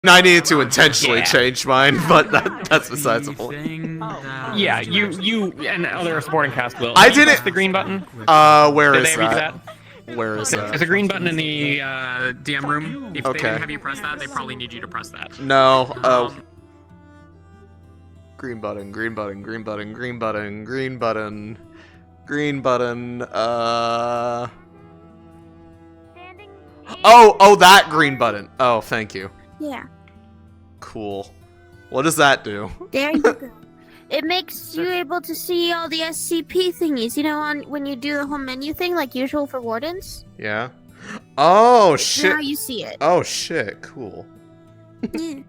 I needed to intentionally change mine, but that's besides the point. Yeah, you and other supporting cast will. I didn't press the green button. Where Did is they ever use that? Where is that? There's a green button in the DM room. If they Okay. didn't have you press that, they probably need you to press that. No. Green button. Green button. Green button. Green button. Green button. Green button. Oh, that green button. Oh, thank you. Yeah. Cool. What does that do? There you go. It makes you able to see all the SCP thingies, you know, when you do the whole menu thing, like usual for wardens. Yeah. Oh shit. Now you see it. Oh shit. Cool. Yeah.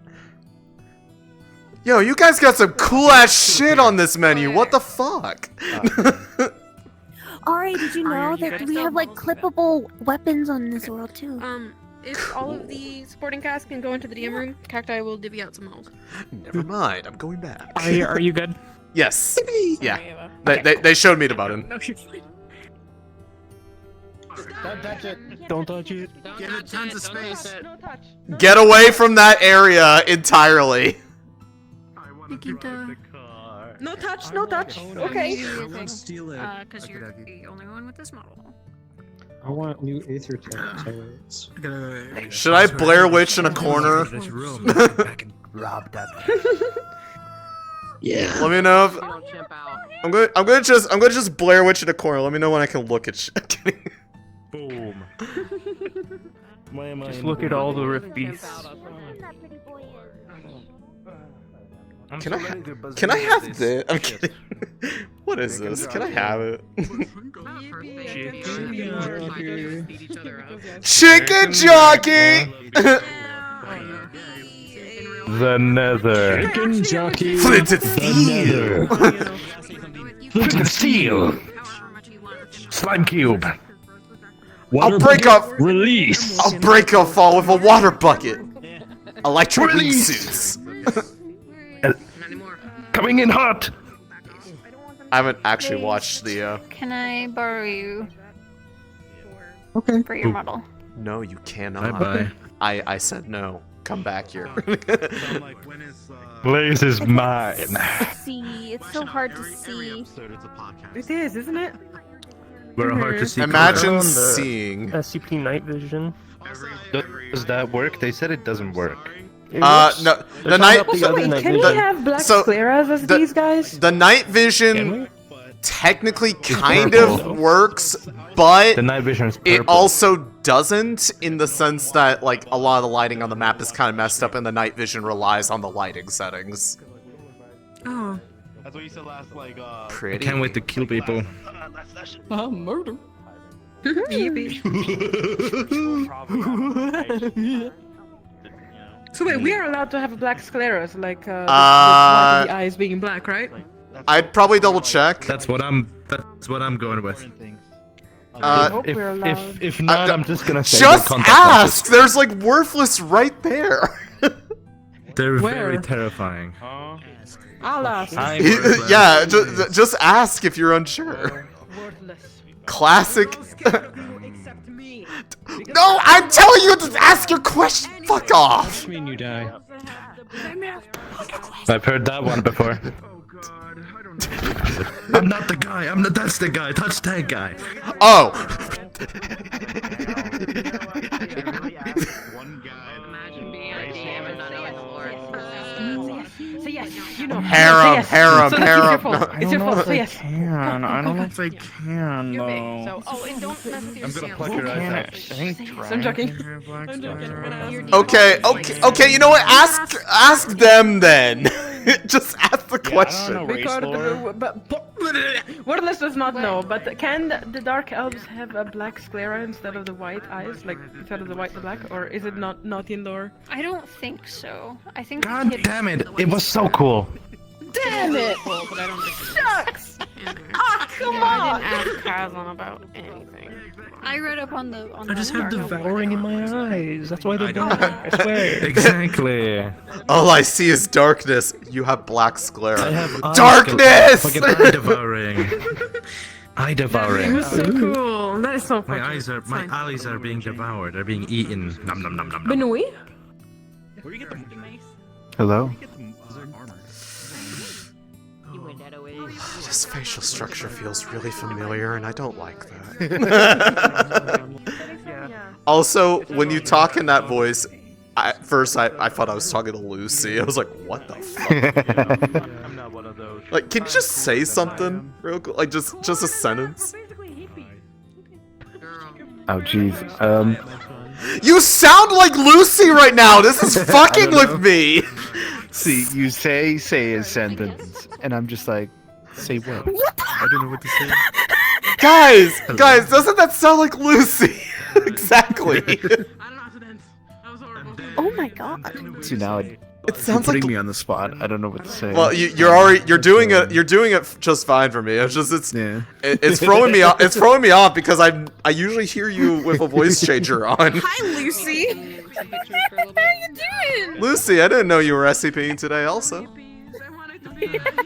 Yo, you guys got some cool ass shit on this menu. What the fuck? Alright, did you know that we have like clippable weapons on this world too? If all of the supporting cast can go into the DM room, Cacti will divvy out some models. Never mind. I'm going back. Are you good? Yes. Yeah. Okay. They showed me the button. No, she's fine. Don't touch it. Don't touch it. Give it tons of space. No touch. Get away from that area entirely. No touch, no touch. Okay. I won't steal it. Because you're the only one with this model. I want new Aether turrets. Should I Blair Witch in a corner? This room. I can rob that. Yeah. Let me know if I'm gonna just Blair Witch in a corner. Let me know when I can look at shit. Boom. Just look at all the rifties. Can I have this? I'm kidding. What is this? Can I have it? Chicken jockey! The nether. Chicken jockey. Flint and steel! Flint and steel. Slime cube. I'll break off. Release. I'll break a fall with a water bucket. Electric wingsuits. Coming in hot. I haven't actually watched the. Can I borrow you Okay. for your model? No, you cannot. Bye-bye. I said no. Come back here. Blaze is mine. See, it's so hard to see. It is, isn't it? We're hard to see. Imagine seeing. SCP night vision. Does that work? They said it doesn't work. No, the night. Also, wait, can we have black so, scleras as these guys? The night vision technically kind of works, but The night vision is purple. it also doesn't, in the sense that like a lot of the lighting on the map is kind of messed up, and the night vision relies on the lighting settings. Oh. That's what you said last, like, Pretty. I can't wait to kill people. Murder. So wait, we are allowed to have a black scleras, like the eyes being black, right? I'd probably double check. That's what I'm going with. If not, I'm just gonna say Just the contact ask. There's like worthless right there. They're Where? very terrifying. I'll ask. Yeah, just ask if you're unsure. Worthless. Classic. No, I'm telling you to ask your question. Fuck off. I mean you die. I've heard that one before. I'm not the guy. That's the guy. Touch that guy. Oh. Imagine being a DM and not even So yes, you know. Harem, harem, so harem. It's your fault. So yes. I don't know if I can You're big. though. So and don't mess with your I'm gonna stance. pluck your eyes out. I'm joking. Okay. You know what? Ask them then. Just ask the question. Because Wordless does not know, but can the dark elves have a black sclera instead of the white eyes, like instead of the white and black, or is it not in lore? I don't think so. I think. God damn it! It was so cool. Damn it! Cool, but I don't think Shucks! Ah, come I on! didn't ask Kazan about anything. I read up on the I just have Devouring in my eyes. That's why they're dark. I swear. Exactly. All I see is darkness. You have black sclera. I have Darkness! Fucking eye devouring. Eye devouring. That's so cool. That is so funny. My eyes are being devoured. They're being eaten. Nom nom nom nom nom. Benui? Where do you get the mace? Hello? This facial structure feels really familiar, and I don't like that. Also, when you talk in that voice, at first I thought I was talking to Lucy. I was like, what the fuck? I'm not one of those. Like, can you just say something real quick? Like, just a sentence? Oh, jeez. You sound like Lucy right now! This is fucking with me! See, you say a sentence, and I'm just like, say what? I don't know what to say. Guys, doesn't that sound like Lucy? Exactly. Oh my god. See, now It sounds putting like me on the spot. I don't know what to say. well, you're doing it just fine for me. It's just Yeah. it's throwing me off. It's throwing me off because I usually hear you with a voice changer on. Hi, Lucy. How you doing? Lucy, I didn't know you were SCPing today. Also,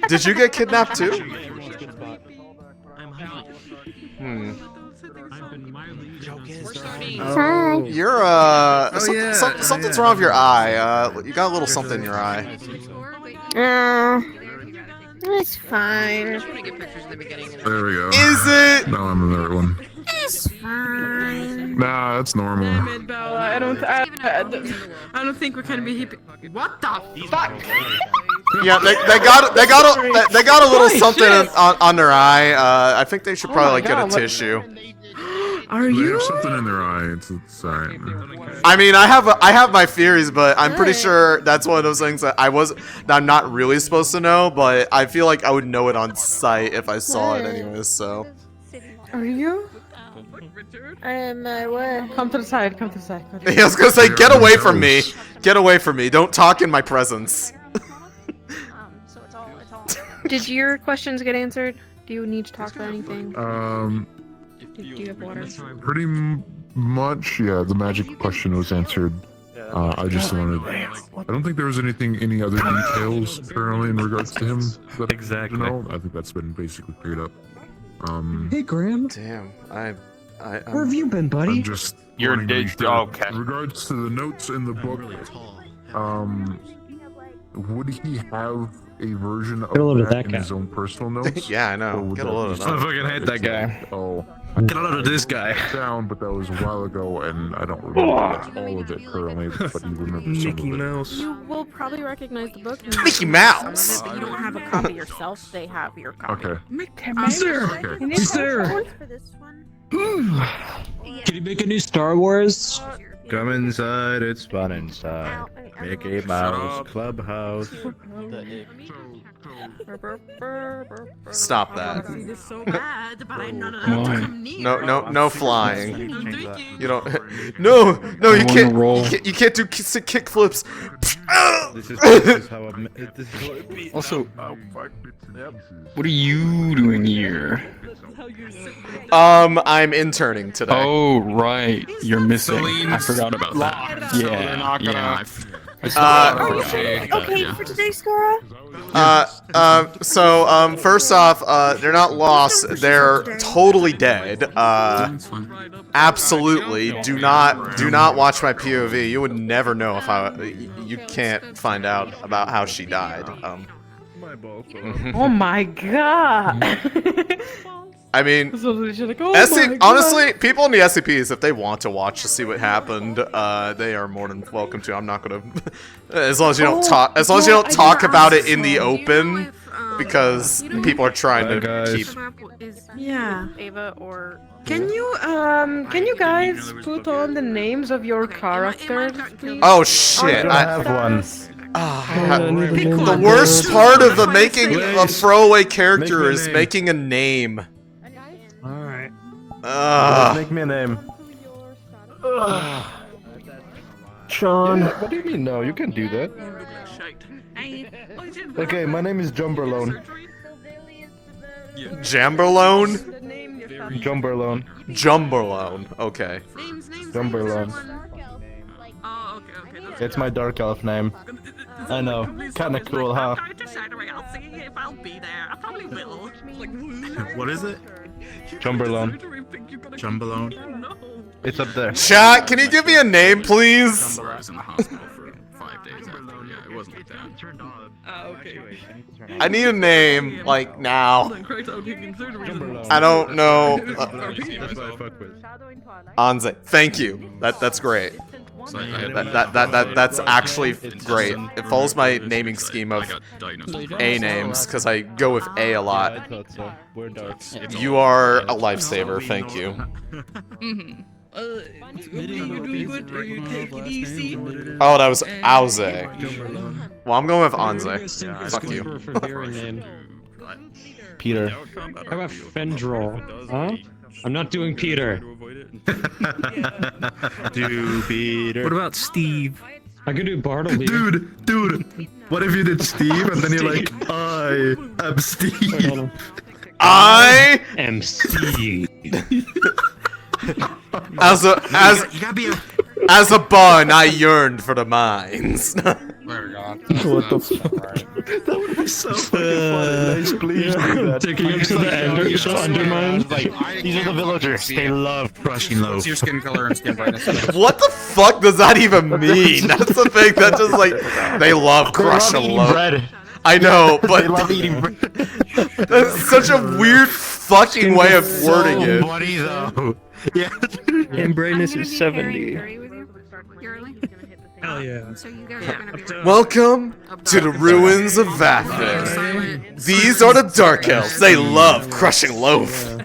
did you get kidnapped too? Hmm. Hi. You're something's wrong with your eye. You got a little something in your eye. It's fine. There we go. Is it? Now I'm another one. It's fine. Nah, that's normal. Damn it, Bella. I don't think we can be hippie. What the fuck? Yeah, they got a little something on their eye. I think they should probably like get a tissue. Are They you? have something in their eye. It's alright. I mean, I have my theories, but I'm pretty sure that's one of those things that I'm not really supposed to know, but I feel like I would know it on sight if I saw it anyways. So. Are you? What? Come to the side. Come to the side. Come to the I was gonna say, get away from me. Get away from me. Don't talk in my presence. Did your questions get answered? Do you need to talk about anything? Do you have water? Pretty much, yeah. The magic question was answered. I just wanted. I don't think there was any other details currently in regards to him. That Exactly. I think that's been basically cleared up. Hey, Graham. Damn, Where have you been, buddy? I'm just. You're wanting to be ditched. sure. Okay. In regards to the notes in the book, would he have a version of Get a load of that that in guy. his own personal notes? yeah, I Or know. would Get a that load be of I that. fucking hate that guy. Oh, Get a load of this guy. down, but that was a while ago, and I don't remember all of it currently, but you remember some Mickey of it. Mouse. You will probably recognize the book. Mickey Mouse. But you don't have a copy yourself. They have your copy. Okay. Sir! Sir! For this one? Can you make a new Star Wars? Come inside, it's fun inside. Mickey Mouse Clubhouse. Stop that. See this so bad, but I'm not allowed to come near. No flying. You don't. No, you wanna can't. roll. You can't do kick flips. This is how I'm. This is what it be. Also, what are you doing here? I'm interning today. Oh, right. You're missing. I forgot about that. Yeah. Okay, for today's Scora? First off, they're not lost. They're totally dead. Absolutely. Do not watch my POV. You would never know you can't find out about how she died. Oh my god. I mean, So they should like, oh my God. honestly, people in the SCPs, if they want to watch to see what happened, they are more than welcome to. I'm not gonna, as long as you don't talk, about it in the open, because people are trying to keep. Yeah. Ava or Can you guys put on the names of your characters, please? Oh shit! I have one. The worst part of the making a throwaway character is making a name. Alright. Make me a name. Sean. What do you mean no? You can do that. Okay, my name is Jumberlone. Jamberlone? Jumberlone. Jumberlone. Okay. Jumberlone. It's my dark elf name. I know. Kinda cool, huh? What is it? Jumberlone. Jumbalone? It's up there. Chat, can you give me a name, please? Jumbo was in the hospital for 5 days after. Yeah, it wasn't like that. Oh, okay. I need a name, like, now. I don't know. Anze, thank you. That's great. That's actually great. It follows my naming scheme of A names, because I go with A a lot. You are a lifesaver, thank you. Oh, that was Auze. Well, I'm going with Anze. Fuck you. Peter. How about Fendril? Huh? I'm not doing Peter. Do Peter. What about Steve? I could do Bartleby. Dude. What if you did Steve and then you're like, I am Steve. Wait, hold on. I am Steve. As a bun, I yearned for the mines. What the fuck? That would be so fucking funny. Nice, please do that. Taking him to the undermine. Like, these are the villagers. They love crushing loaf. What's your skin color and skin brightness? What the fuck does that even mean? That's the thing that just like they love crushing loaf. Bread. I know, but They love eating bread. that's such a weird fucking way of wording it. Funny though. Yeah. And brightness is 70. Hell yeah. Welcome to the ruins of Vathin. These are the Dark Elves. They love crushing loaf.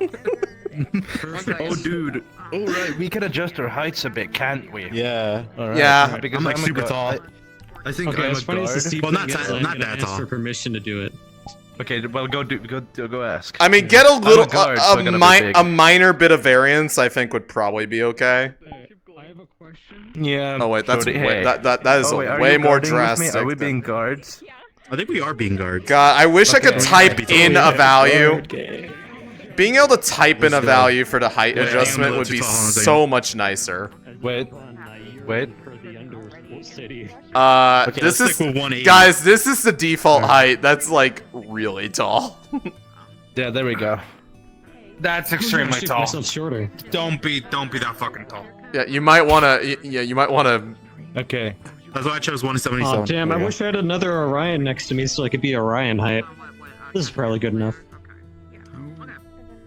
Oh, dude. All right, we can adjust our heights a bit, can't we? Yeah. Alright. Yeah. Because I'm like I'm a super god- tall. I think Okay, I'm it's a funny guard. to see. Well, not that ask tall. for permission to do it. Okay, well, go ask. I mean, get a little, guard, so I gotta be big. a minor bit of variance. I think would probably be okay. I have a question. Yeah. Oh wait, that's Jody, way, hey. that is Oh, wait, are way you more guarding with me? drastic. Are we than- being guards? I think we are being guards. God, I wish I could Okay. type in a value. Okay. Being able to type in a Let's go. value for the height Yeah, adjustment I'm a would be little too tall, I think. so much nicer. Wait. City. Okay, This let's is, stick with 180. guys, this is the default height. That's like really tall. Yeah, there we go. That's extremely Shoot tall. myself shorter. Don't be that fucking tall. Yeah, you might wanna. Yeah, you might wanna. Okay. That's why I chose 177. Oh damn! I wish I had another Orion next to me so I could be Orion height. This is probably good enough.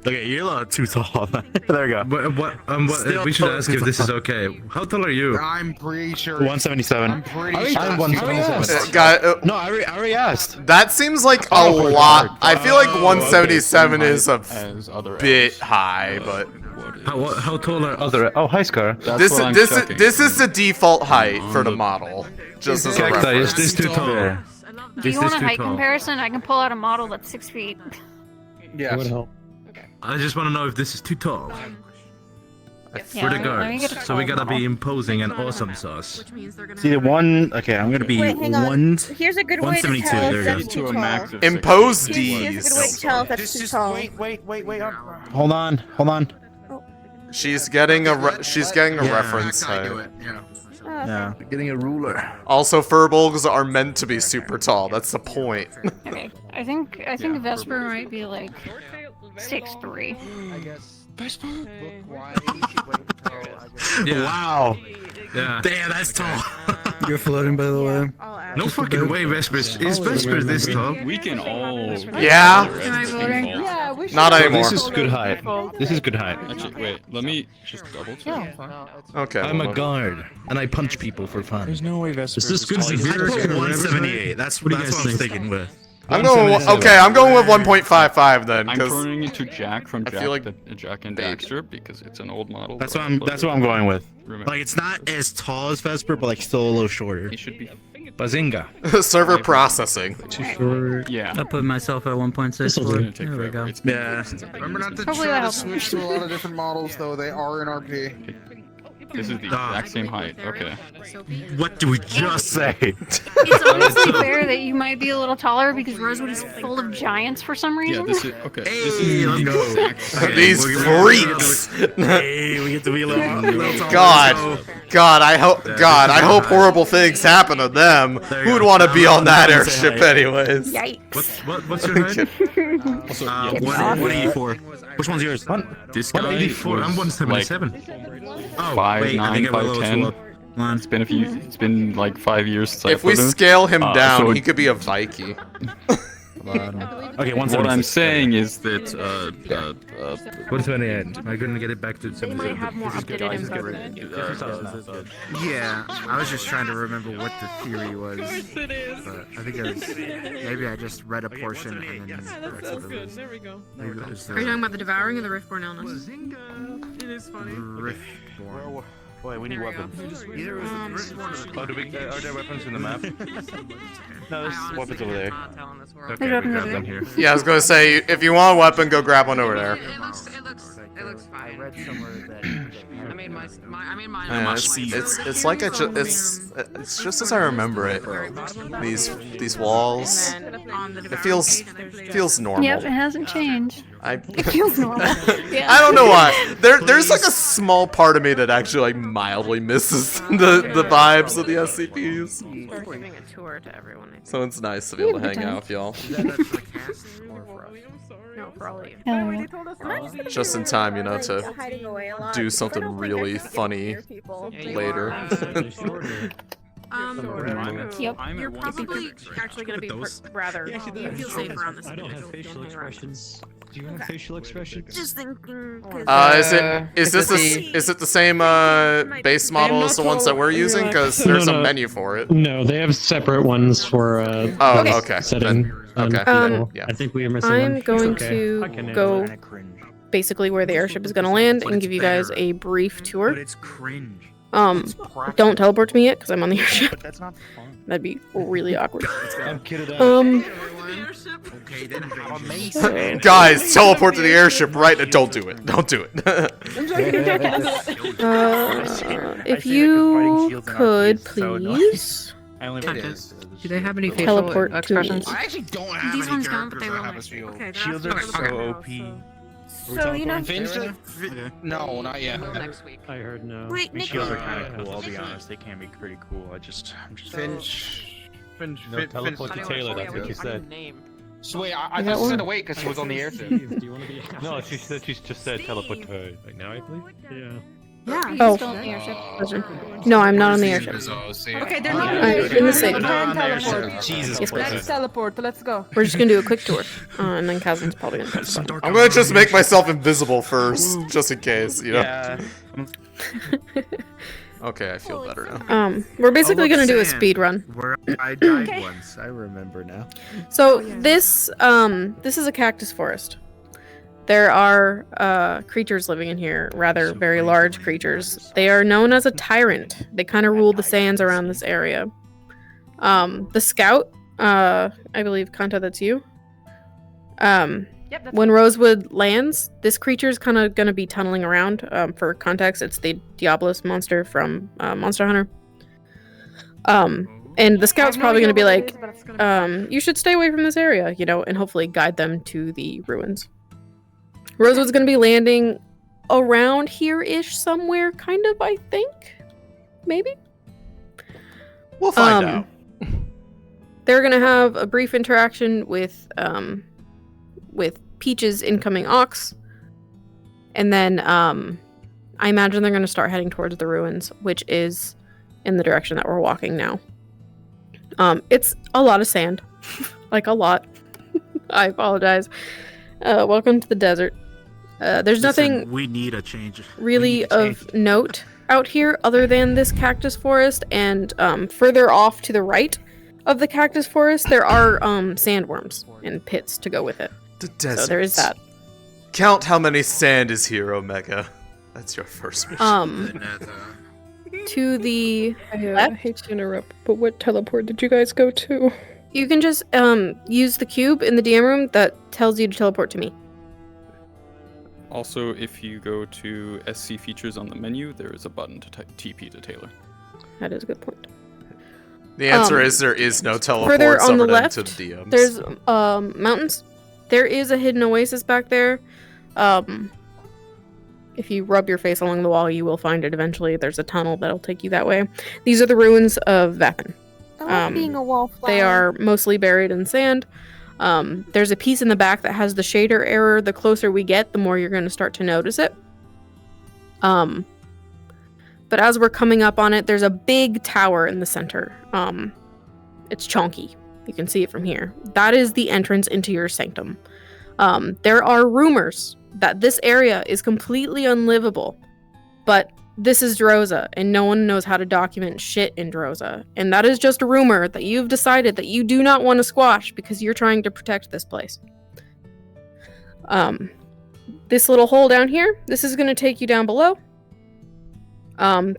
Okay, you're a lot too tall. There we go. We should ask if this is okay. How tall are you? I'm pretty sure. 177. I'm pretty sure. I'm 177. Guy, No, I already asked. that seems like a Oh, for lot. guard. I feel like Oh, 177 is a As other bit elves. high, but How tall are Other. Oh, hi, Scar. That's this what I'm this checking. this is the default height for the model. Just as a Cacti, reference. is this too tall? Do you want a height comparison? I can pull out a model that's 6 feet. That would help. I just want to know if this is too tall. Yeah, We're the let me get guards, a so we tall gotta be model. imposing and awesome sauce. See the one. Okay, I'm gonna be Wait, hang on. one. Here's a good way to 172, tell there if you that's To too a tall. max of Impose 6. Here's a good way to tell if that's too tall. Wait. Hold on. She's getting a Yeah. reference height. Oh, Yeah, getting a ruler. Also, furbolgs are meant to be super tall. That's the point. Okay, I think Vesper might be like 6'3". Yeah. Wow. Yeah. Damn, that's tall. You're floating, by the way. No fucking way, Vespers. Is Vespers this tall? We can all. Yeah. Am I voting? Yeah, we should. Not anymore. This is good height. This is good height. Actually, wait. Let me just double check. Okay. I'm hold a on. guard, and I punch people for fun. There's no way Vesper. Is this good I Fevira? put 178. That's what I'm think? sticking with. I'm going with 1.55 then, I'm because turning it to Jack from I Jack, feel like Jack and they- Daxter because it's an old model. That's but what I'm going with. Remember, Like, it's not as tall as Vesper, but like still a little shorter. he should be. Bazinga. server processing. Too short. Yeah. I put myself at 1.64. It's gonna take There we forever. go. It's been Yeah. since I've been Remember not using to Hopefully try to that'll switch to a lot of different models, though. They are in RP. it. This is the exact same height. Okay. What do we just say? It's honestly fair that you might be a little taller because Rosewood is full of giants for some Yeah. reason. This is okay. This Hey, is let's the go. exact Okay, These we're freaks. Hey, we get to be a little taller. God, I hope horrible things happen to them. There you Who would go. want to be on that Say airship hi. anyways? Yikes. What's your height? Also, Get yeah, off. 184. Which one's yours? this guy 184. I'm was 177. like Oh, 5'9", wait, I think I went a little too 5'10". low. It's been like 5 years since I If we put him. scale him so down, he could be a Viking. Okay, What I'm saying is that 128. I couldn't get it back to They might have more updated info. Yeah, I was just trying to remember what the theory was. But I think it was maybe I just read a portion and then There we go. maybe it was Are you talking about the devouring or the riftborn illness? It is funny. Riftborn. Wait, we need There we go. weapons. Either it was the Riftborn or the Are there weapons in the map? No, there's weapons over there. There's weapons over there. Here. Yeah, I was gonna say, if you want a weapon, go grab one over there. It looks I fine. read somewhere that I made mine. Yeah, it's like it's just as I remember it. These walls. And then on the It devouring feels page, there's feels normal. Yep, it hasn't changed. It feels normal. Yeah. I don't know why. There's like a small part of me that actually like mildly misses the vibes of the SCPs. We're giving a tour to everyone. I think. So it's nice to be able to hang out with y'all. is that for the cast or for us? No, for all of you. Hell yeah. Just in time, you know, to do something really funny later. Yep. You're probably actually going to be rather. You feel safer on this I don't have individual facial roaming around. expressions. Do you have facial expressions? Just thinking. 'cause- Is it the same base model as the ones that we're using? Because there's a menu for it. No, they have separate ones for Oh, okay. setting. Okay. people. Yeah. I think we are missing I'm one. going Okay. to I can go answer basically where the airship is going to land and give you guys a brief tour. But it's cringe. Don't teleport to me yet because I'm on the airship. But that's not fun. That'd be really awkward. I'm kidding. Okay, then amazing. Guys, teleport to the airship right now. Don't do it. Don't do it. If you could please I only do they have any facial expressions? I actually don't have These any ones don't, but characters they that will have a next shield. Okay, Shields are so OP. So, you know, No, not yet. next week. I heard no. wait, Nick. Shields are kind of cool. I'll be honest. They can be pretty cool. I'm just. Finch. teleport to Taylor, that's what you said. So wait, I just said to wait because he was on the airship. Do you want to be? No, she just said teleport to her. Like now, I believe. Yeah. Yeah. Oh. You're still on the airship. No, I'm not on the airship. Okay, they're not in the city. Jesus Yes, Christ. please. Teleport. Let's go. We're just gonna do a quick tour, and then Kazin's probably gonna press the button. I'm gonna just make myself invisible first, just in case, you know. Yeah. Okay, I feel better now. We're basically look, gonna do a sand. speed run. Where I died once. I remember now. So this is a cactus forest. There are creatures living in here, rather very large creatures. They are known as a tyrant. They kind of rule the sands around this area. The scout, I believe, Kanta, that's you. Yep, that's When Rosewood lands, this creature is kind of going to be tunneling around. For context, it's the Diablos monster from Monster Hunter. And the scout's probably going to be like, you should stay away from this area, you know, and hopefully guide them to the ruins. Rosewood's going to be landing around here-ish somewhere, kind of, I think. Maybe? We'll find out. They're going to have a brief interaction with Peach's incoming ox. And then I imagine they're going to start heading towards the ruins, which is in the direction that we're walking now. It's a lot of sand. Like, a lot. I apologize. Welcome to the desert. There's nothing We need a change. really of note out here other than this cactus forest, and further off to the right of the cactus forest there are sandworms and pits to go with it. The desert. So there is that. Count how many sand is here, Omega. That's your first mission. To the I left, hate to interrupt, but what teleport did you guys go to? you can just use the cube in the DM room that tells you to teleport to me. Also, if you go to SC features on the menu, there is a button to TP to Taylor. That is a good point. The answer is there is no teleports Further on the over left, to the DMs. there's mountains. There is a hidden oasis back there. If you rub your face along the wall, you will find it eventually. There's a tunnel that'll take you that way. These are the ruins of Vapin. I like being a wallflower. They are mostly buried in sand. There's a piece in the back that has the shader error. The closer we get, the more you're going to start to notice it. But but as we're coming up on it, there's a big tower in the center. It's chonky. You can see it from here. That is the entrance into your sanctum. There are rumors that this area is completely unlivable, but this is Droza, and no one knows how to document shit in Droza. And that is just a rumor that you've decided that you do not want to squash because you're trying to protect this place. This little hole down here, this is going to take you down below.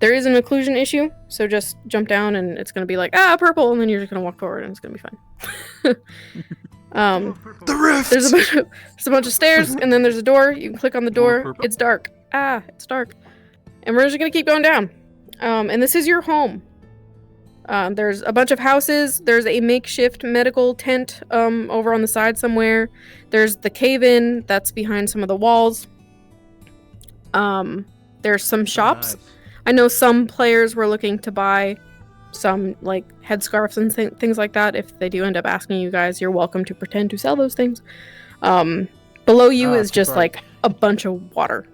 There is an occlusion issue, so just jump down and it's going to be like, purple, and then you're just going to walk forward and it's going to be fine. The rift! There's a bunch of stairs, and then there's a door. You can click on the door. It's dark. It's dark. And we're just going to keep going down. And this is your home. There's a bunch of houses. There's a makeshift medical tent over on the side somewhere. There's the cave-in that's behind some of the walls. There's some shops. Nice. I know some players were looking to buy some like headscarves and things like that. If they do end up asking you guys, you're welcome to pretend to sell those things. Below you is just like a bunch of water.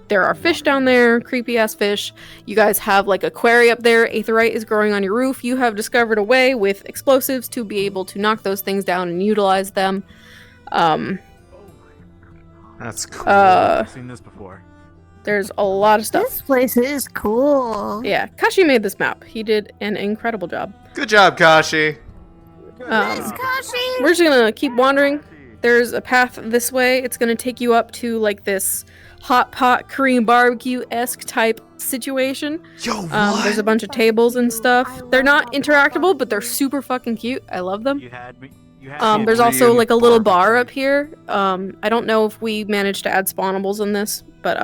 There are fish down there, creepy ass fish. You guys have like a quarry up there. Aetheryte is growing on your roof. You have discovered a way with explosives to be able to knock those things down and utilize them. That's cool. I've seen this before. There's a lot of stuff. This place is cool. Yeah, Kashi made this map. He did an incredible job. Good job, Kashi. Thanks, Kashi. We're just gonna keep wandering. There's a path this way. It's gonna take you up to like this hot pot Korean barbecue-esque type situation. Yo, what? There's a bunch of tables and stuff. They're not interactable, but they're super fucking cute. I love them. There's also like a little bar up here. I don't know if we managed to add spawnables in this, but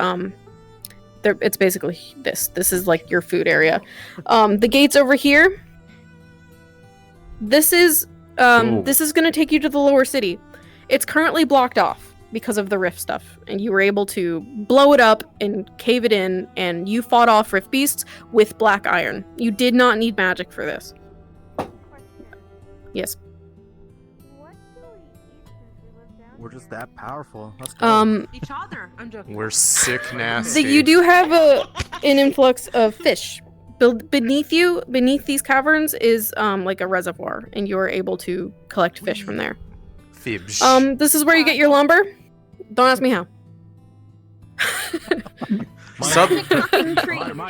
it's basically this. This is like your food area. The gates over here. This is gonna take you to the lower city. It's currently blocked off because of the rift stuff, and you were able to blow it up and cave it in, and you fought off rift beasts with black iron. You did not need magic for this. Yes. We're just that powerful. Let's go. Each other. I'm joking. We're sick nasty. You do have an influx of fish. Beneath you, beneath these caverns, is like a reservoir, and you are able to collect fish from there. Fibs. This is where you get your lumber. Don't ask me how.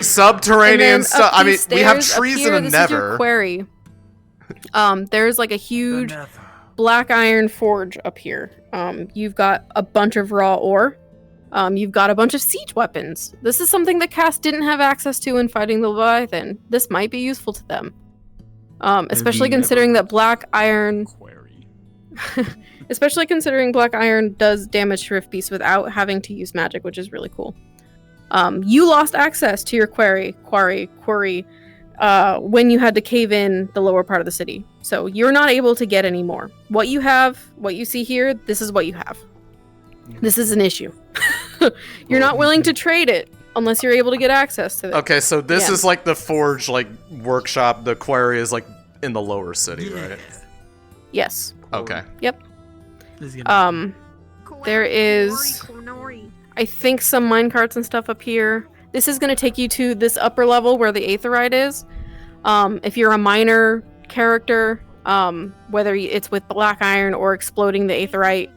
Subterranean stuff. I mean, we have trees in a This is your nether. quarry. There's like a huge black iron forge up here. You've got a bunch of raw ore. You've got a bunch of siege weapons. This is something that Cass didn't have access to in fighting the Leviathan. This might be useful to them. Especially considering that black iron... Especially considering black iron does damage to rift beasts without having to use magic, which is really cool. You lost access to your quarry when you had to cave in the lower part of the city. So you're not able to get any more. What you have, what you see here, this is what you have. This is an issue. You're not willing to trade it unless you're able to get access to it. Okay, so this is like the forge, like, workshop. The quarry is like in the lower city, right? Yes. Okay. Yep. There is, I think, some minecarts and stuff up here. This is going to take you to this upper level where the Aetheryte is. If you're a miner character, whether it's with black iron or exploding the Aetheryte,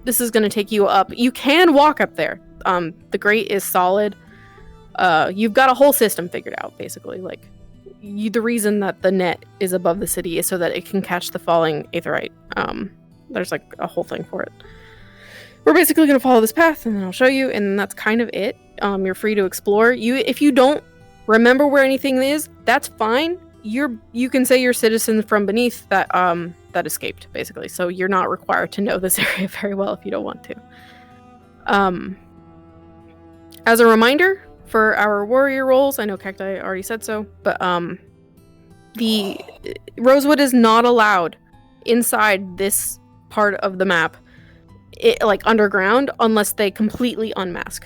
this is going to take you up. You can walk up there. The grate is solid. You've got a whole system figured out, basically. Like, the reason that the net is above the city is so that it can catch the falling Aetheryte. There's like a whole thing for it. We're basically going to follow this path, and then I'll show you, and that's kind of it. You're free to explore. If you don't remember where anything is, that's fine. You can say you're citizen from beneath that that escaped, basically. So you're not required to know this area very well if you don't want to. As a reminder for our warrior roles, I know Cacti already said so, but the Rosewood is not allowed inside this part of the map, like underground, unless they completely unmask.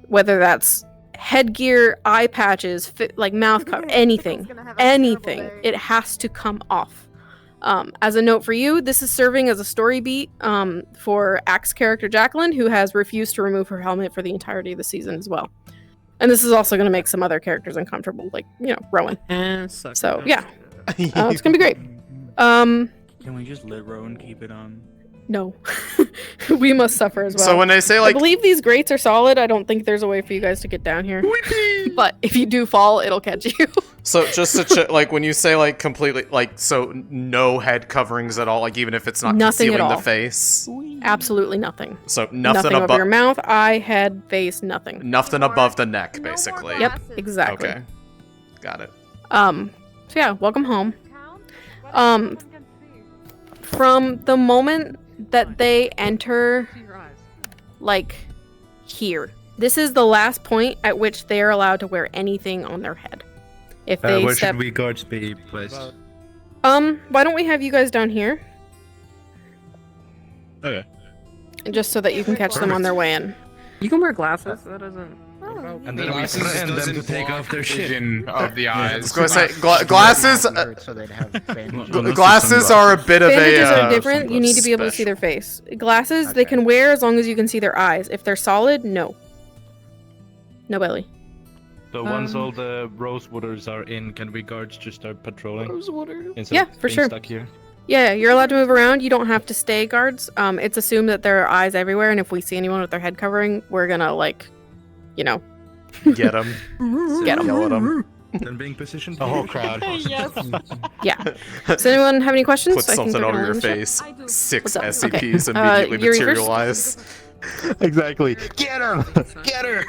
Whether that's headgear, eye patches, like mouth cover, anything. It has to come off. As a note for you, this is serving as a story beat for Axe character Jacqueline, who has refused to remove her helmet for the entirety of the season as well. And this is also going to make some other characters uncomfortable, like, you know, Rowan. So, yeah. It's going to be great. Can we just let Rowan keep it on? No. We must suffer as well. So when they say, like... I believe these grates are solid. I don't think there's a way for you guys to get down here. But if you do fall, it'll catch you. So just to check, like, when you say, like, completely, like, so no head coverings at all, like, even if it's not Nothing at concealing the all. face? Absolutely nothing. So nothing over above... your mouth, eye, head, face, nothing. Nothing above the neck, basically. Yep, exactly. Okay. Got it. So yeah, welcome home. From the moment that they enter, like, here, this is the last point at which they are allowed to wear anything on their head. If they where step... should we guards be placed? Why don't we have you guys down here? Okay. Just so that you can catch them on their way in. You can wear glasses. That doesn't. And then we threaten them to take off their shit. Of the eyes. I was going to say, glasses... So they'd have glasses are a bit of a... Bandages are different. You need to be able to see their face. Glasses, they can wear as long as you can see their eyes. If they're solid, no. No belly. So once all the Rosewooders are in, can we guards just start patrolling? Instead Yeah, of for being sure. Stuck here? Yeah, you're allowed to move around. You don't have to stay guards. It's assumed that there are eyes everywhere, and if we see anyone with their head covering, we're gonna, like, you know... Get them. Get them. Yell at them. Then being positioned. The whole crowd. Yes. Yeah. Does anyone have any questions? Put I can something go over down your and check. face. 6 What's up? SCPs Okay. immediately Yuri first? materialize. Exactly. Get her! Get her!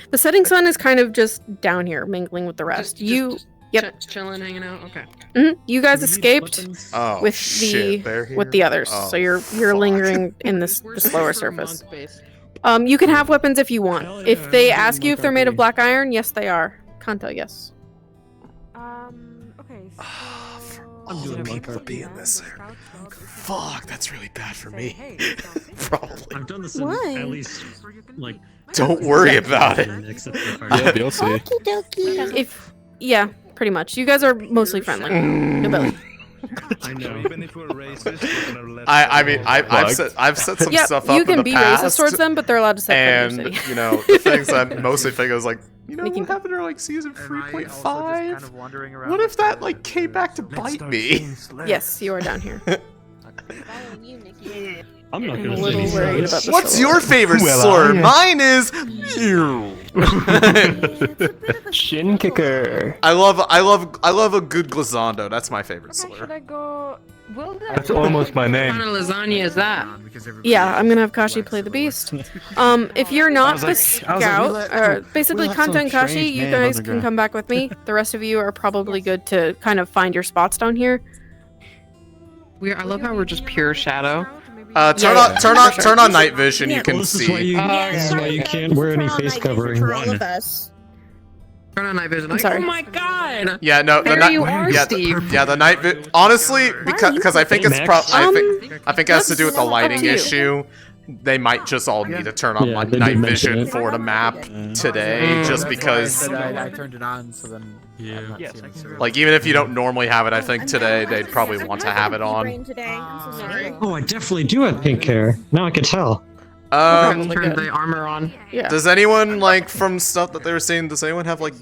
The setting sun is kind of just down here, mingling with the rest. Yep. Chilling, hanging out. Okay. You guys escaped Oh, with shit. They're with here? the others, Oh, so you're fuck. lingering in the slower surface. You can have weapons if you want. If they ask you if they're made of black iron, yes, they are. Kanta, yes. Okay. I'm doing people to be in this. Fuck, that's really bad for me. Probably. I've done this in Why? at least, like... Don't worry about it. Except for Yeah, you'll see. If pretty much. You guys are mostly friendly. No belly. I know. Even if we're racist, we're gonna let I mean, I've set some Yep, stuff up you in can the be past. racist towards them, but they're allowed to set And, fire in your city. you know, the things I mostly think is like, you know, Making- what happened to, like, season Am I also just 3.5? kind of wandering around What if like that, like, came back to bite me? Yes, you are down here. I'm not I'm gonna a say little anything. worried about the What's sword. your favorite Well, slur? I- Mine is... Shin kicker. I love a good glazando. That's my favorite Should slur. I go? Will that? That's almost my name. What kind of lasagna is that? Yeah, I'm gonna have Kashi play the beast. If you're not the scout, or basically Kanta and Kashi, you guys can come back with me. The rest of you are probably good to kind of find your spots down here. I love how we're just pure shadow. Turn on night vision. You Well, can this is why see. you, this is why you can't wear any face covering. For all of us. Turn on night vision. I'm sorry. Oh my god! Yeah, no, the There night. you are, Yeah, Steve. yeah, the night. Honestly, because I think it's Max? I think it has to do with the Up lighting to you. issue. They might just all need to turn on Yeah, they did night mention vision it. for the map today, just because. I turned it on, so then. Yeah. Like, even if you don't normally have it, I think today they'd probably want to have it on. Oh, I definitely do have pink hair. Now I can tell. Turn the armor on. Yeah. Does anyone, like, from stuff that they were saying, does anyone have, like,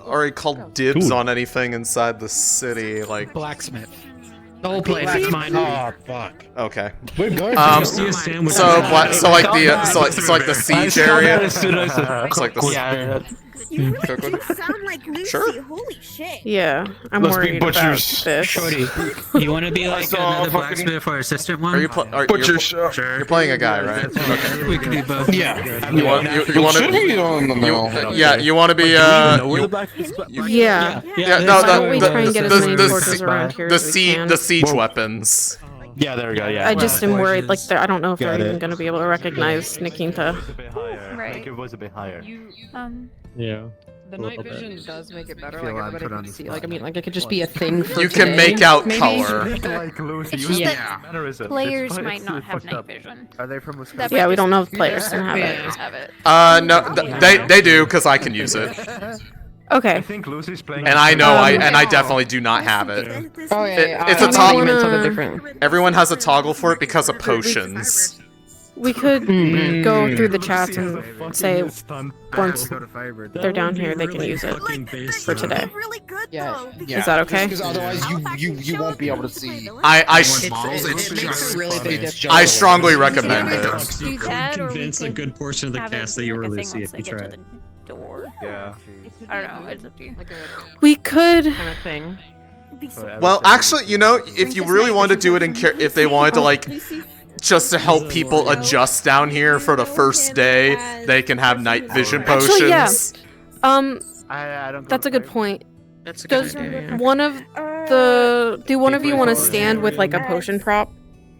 already called dibs on anything inside the city? Like, Blacksmith. The whole place. It's mine. Oh, fuck. okay. We're going See a sandwich. So like the siege area. It's like the Yeah. You really do sound like Lucy. Sure. Holy shit. Yeah, I'm Let's be worried about butchers. this. Shorty, you want to be like another blacksmith or assistant one? Are you Butchers. you're playing a guy, right? Okay. We can do both. Yeah. You want to yeah, you want to be Yeah. yeah, no, Why don't we try and get as many torches the around here the as we can? siege weapons. Yeah, there we go. Yeah. I just am worried, like, I don't know if Got they're even it. going to be able to recognize Nikinta. A bit higher. Right. Make your voice a bit higher. Yeah. The A night little bit. vision does make it better. Feel Like I'm everybody put on can the see. spot. Like I mean, like it could just be a thing for You can today, make out maybe? color. Like Lucy, It's you just have that mannerism. Players It's might not have fucked night up. vision. Are they from That Wisconsin? Yeah, might we don't just know if be players can have players it. have it. No, they do because I can use it, Okay. I think Lucy's playing. and I know Um, I definitely do not have it. Oh yeah, yeah. It's a I top- meant something different. Everyone has a toggle for it because of potions. We could go through the chats and say once Go to Firebird. they're down here, they can use it for today. Really good Yeah, though. yeah. Is that okay? Because otherwise, you won't be able to see. I strongly recommend it. Do that, or we Convince a could good portion of the have cast it that you be like a really thing see once if you they get try to it. the door. Yeah. I don't know. It's up to you. We could. Kind of thing. Well, actually, you know, if you really wanted to do it if they wanted to like just to help people adjust down here for the first day, they can have night vision potions. Actually, yeah. I don't. That's a good point. That's a good Does idea. Yeah. one of the do one of you want to stand with like a potion prop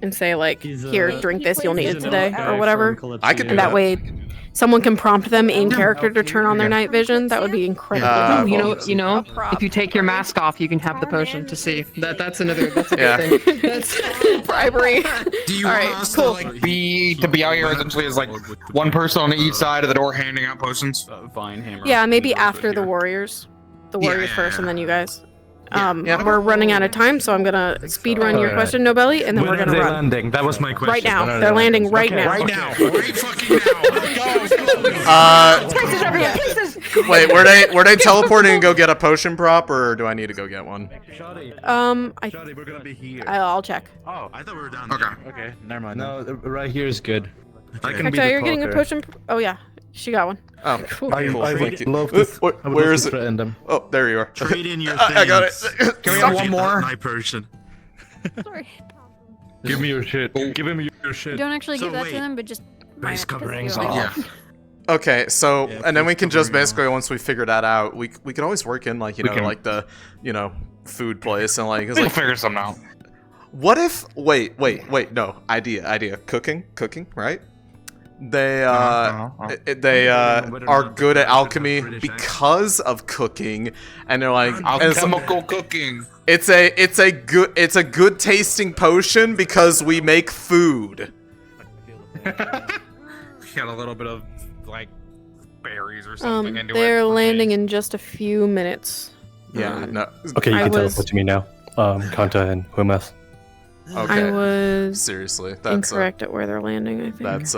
and say like, here, drink this, you'll need it today, or whatever? I could do And that way, someone can prompt them in character to turn on their night vision. That would be incredible. You know, if you take your mask off, you can have the potion to see. That's a good Yeah. thing. That's bribery. Do you All want right, us cool. to like be out here essentially as like one person on each side of the door handing out potions? Vine hammer. Yeah, maybe after the warriors. The warriors first, and then you guys. We're running out of time, so I'm gonna speed run your question, Nobelly, and then When we're gonna are they run. landing? That was my question. Right now. When are They're they landing right Okay, now. Right now. Right fucking now. Wait, were they teleporting and go get a potion prop, or do I need to go get one? We're gonna be here. I'll check. Oh, I thought we were down Okay. there. Okay, never mind. No, right here is good. I can be Actually, the you're getting a talker. potion. Oh yeah, she got one. Oh, Cool. I thank you. would love to. I would Where love is to it? threaten them. Oh, there you are. Trade in your I got it. things. Can we have one more? My person. Sorry. Give me your shit. Give him your You shit. don't actually give that to wait. them, but just Face coverings like, Yeah. Okay, so Yeah, and then we please can just cover me basically once we figure that out, we can always work in like like the food place and like it's We'll like figure something out. what if wait no idea cooking right? They they are good at alchemy because of cooking, and they're like Alchemical cooking. it's a good tasting potion because we make food. Got a little bit of like berries or something into it. They're landing in just a few minutes. Yeah, no. Okay, you I can was- teleport to me now. Kanta and whoever. Okay. I was Seriously, that's incorrect at where they're landing. I think. that's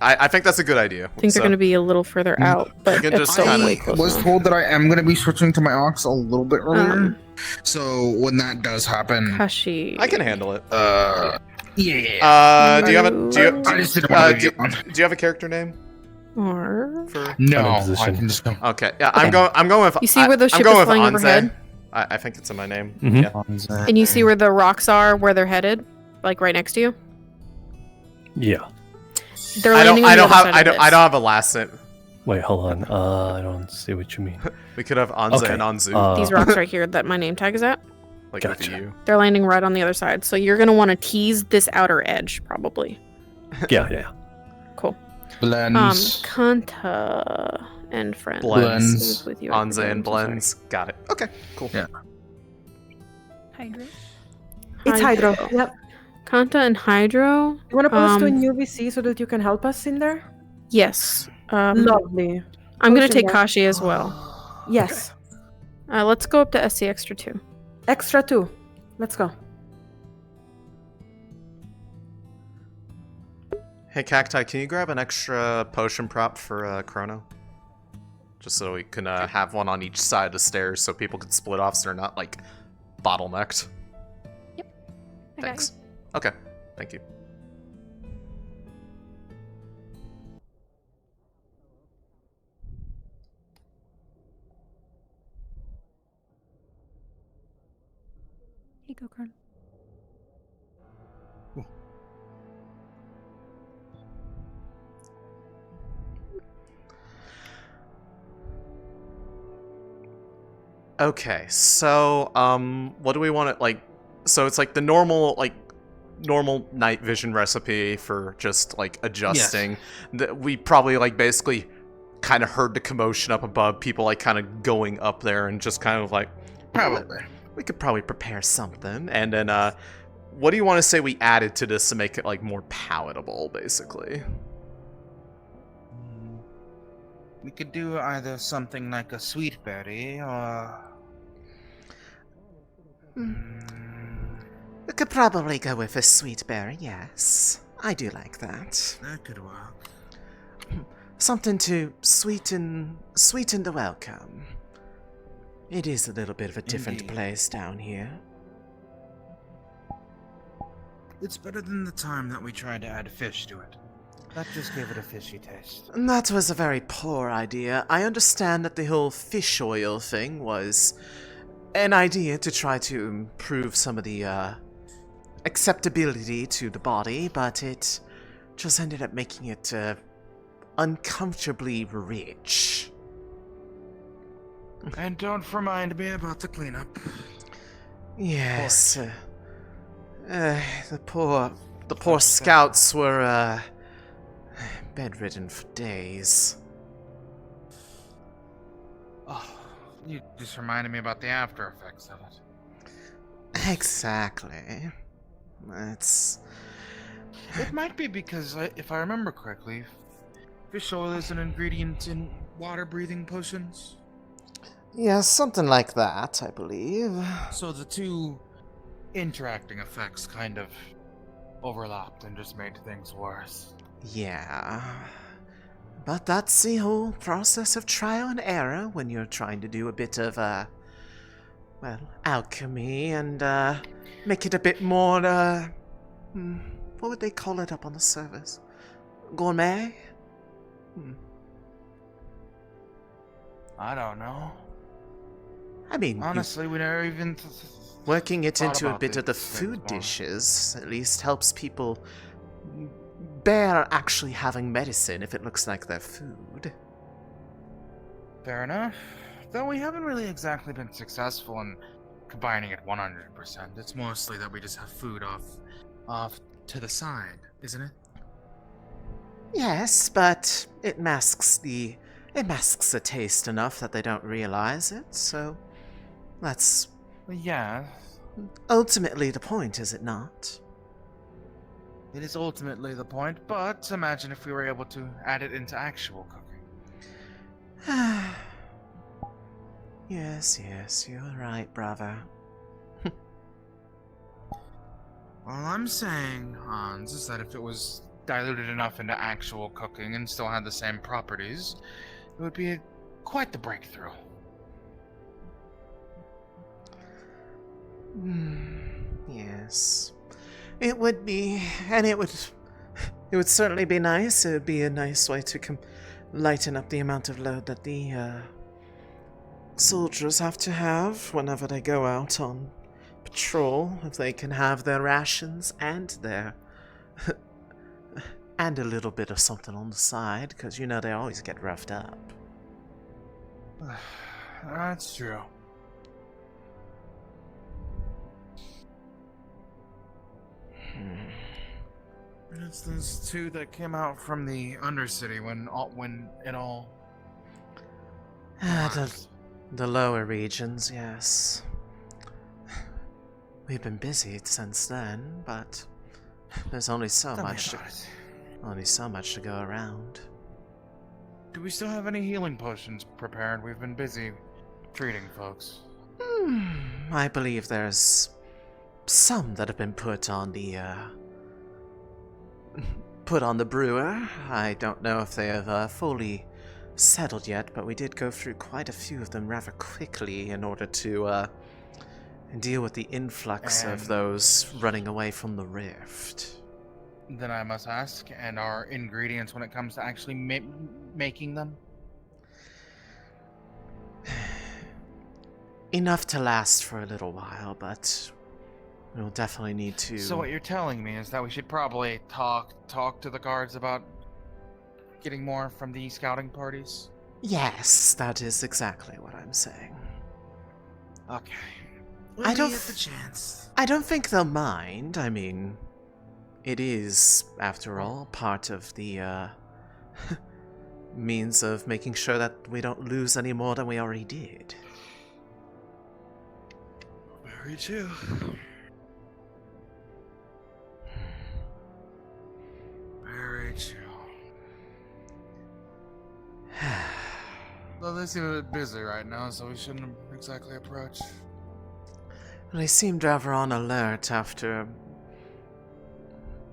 I think that's a good idea. I think they're going to be a little further out, but can it's just still kinda- way I close was enough. told that I am going to be switching to my ox a little bit earlier. So when that does happen, Kashi. I can handle it. yeah. Do you have a I just didn't want to do be on. you have a character name? Or For No, I position. can just go. okay, yeah, I'm going with. You see where the I'm ship going is with flying Anze. overhead? I think it's in my name. Mhm. Yeah. and you see where the rocks are, where they're headed, like right next to you. Yeah. They're I landing don't. on the other side I of don't this. have a last name. Wait, hold on. I don't see what you mean. We could have Anze Okay. and Anzu. These rocks right here that my name tag is at. Like Gotcha. with you. They're landing right on the other side, so you're gonna want to tease this outer edge, probably. Yeah. Cool. Blends. Kanta and friends. Blends. Who's with you? Anze and I'm so sorry. blends. Got it. Okay. Cool. Yeah. Hydra. It's Hydro. Yep. Kanta and Hydro. You want to put us to a new VC so that you can help us in there? Yes. Lovely. I'm gonna Potion take there. Kashi as well. Yes. Let's go up to SC extra 2. Extra 2. Let's go. Hey Cacti, can you grab an extra potion prop for Chrono? Just so we can have one on each side of the stairs so people can split off so they're not like bottlenecked. I got Thanks. Okay. Thank you. Hey, go, Kern. Okay, so what do we want to like? So it's like the normal night vision recipe for just like adjusting. That we probably like basically kind of heard the commotion up above, people like kind of going up there and just kind of like Probably. we could probably prepare something. And then what do you want to say we added to this to make it like more palatable, basically? We could do either something like a sweet berry or. We could probably go with a sweet berry, yes. I do like that. That could work. Something to sweeten the welcome. It is a little bit of a different Indeed. place down here. It's better than the time that we tried to add fish to it. That just gave it a fishy taste. And that was a very poor idea. I understand that the whole fish oil thing was an idea to try to improve some of the acceptability to the body, but it just ended up making it uncomfortably rich. And don't remind me about the cleanup. Yes. The poor scouts were bedridden for days. Oh, you just reminded me about the after effects of it. Exactly. It might be because, if I remember correctly, fish oil is an ingredient in water-breathing potions. Yeah, something like that, I believe. So the two interacting effects kind of overlapped and just made things worse. Yeah. But that's the whole process of trial and error when you're trying to do a bit of, well, alchemy and, make it a bit more, what would they call it up on the service? Gourmet? I don't know. I mean, honestly, we never even working it thought into a about bit of the these things food more. dishes at least helps people bear actually having medicine if it looks like their food. Fair enough. Though we haven't really exactly been successful in combining it 100%. It's mostly that we just have food off to the side, isn't it? Yes, but it masks the taste enough that they don't realize it, so that's Yeah, ultimately the point, is it not? it is ultimately the point, but imagine if we were able to add it into actual cooking. Yes, you're right, brother. All I'm saying, Hans, is that if it was diluted enough into actual cooking and still had the same properties, it would be quite the breakthrough. Yes. It would be, and it would certainly be nice. It would be a nice way to lighten up the amount of load that the soldiers have to have whenever they go out on patrol, if they can have their rations and their and a little bit of something on the side, because you know they always get roughed up. That's true. And it's those two that came out from the Undercity when it all. The lower regions, yes. We've been busy since then, but there's only so much to go around. Do we still have any healing potions prepared? We've been busy treating folks. I believe there's some that have been put on the brewer. I don't know if they have fully settled yet, but we did go through quite a few of them rather quickly in order to deal with the influx of those running away from the rift. Then I must ask, and our ingredients when it comes to actually making them? Enough to last for a little while, but we'll definitely need to... So what you're telling me is that we should probably talk to the guards about getting more from the scouting parties? Yes, that is exactly what I'm saying. Okay. I don't get the chance. I don't think they'll mind. I mean, it is, after all, part of the means of making sure that we don't lose any more than we already did. Very true. Very true. Though they seem a bit busy right now, so we shouldn't exactly approach. They seemed rather on alert after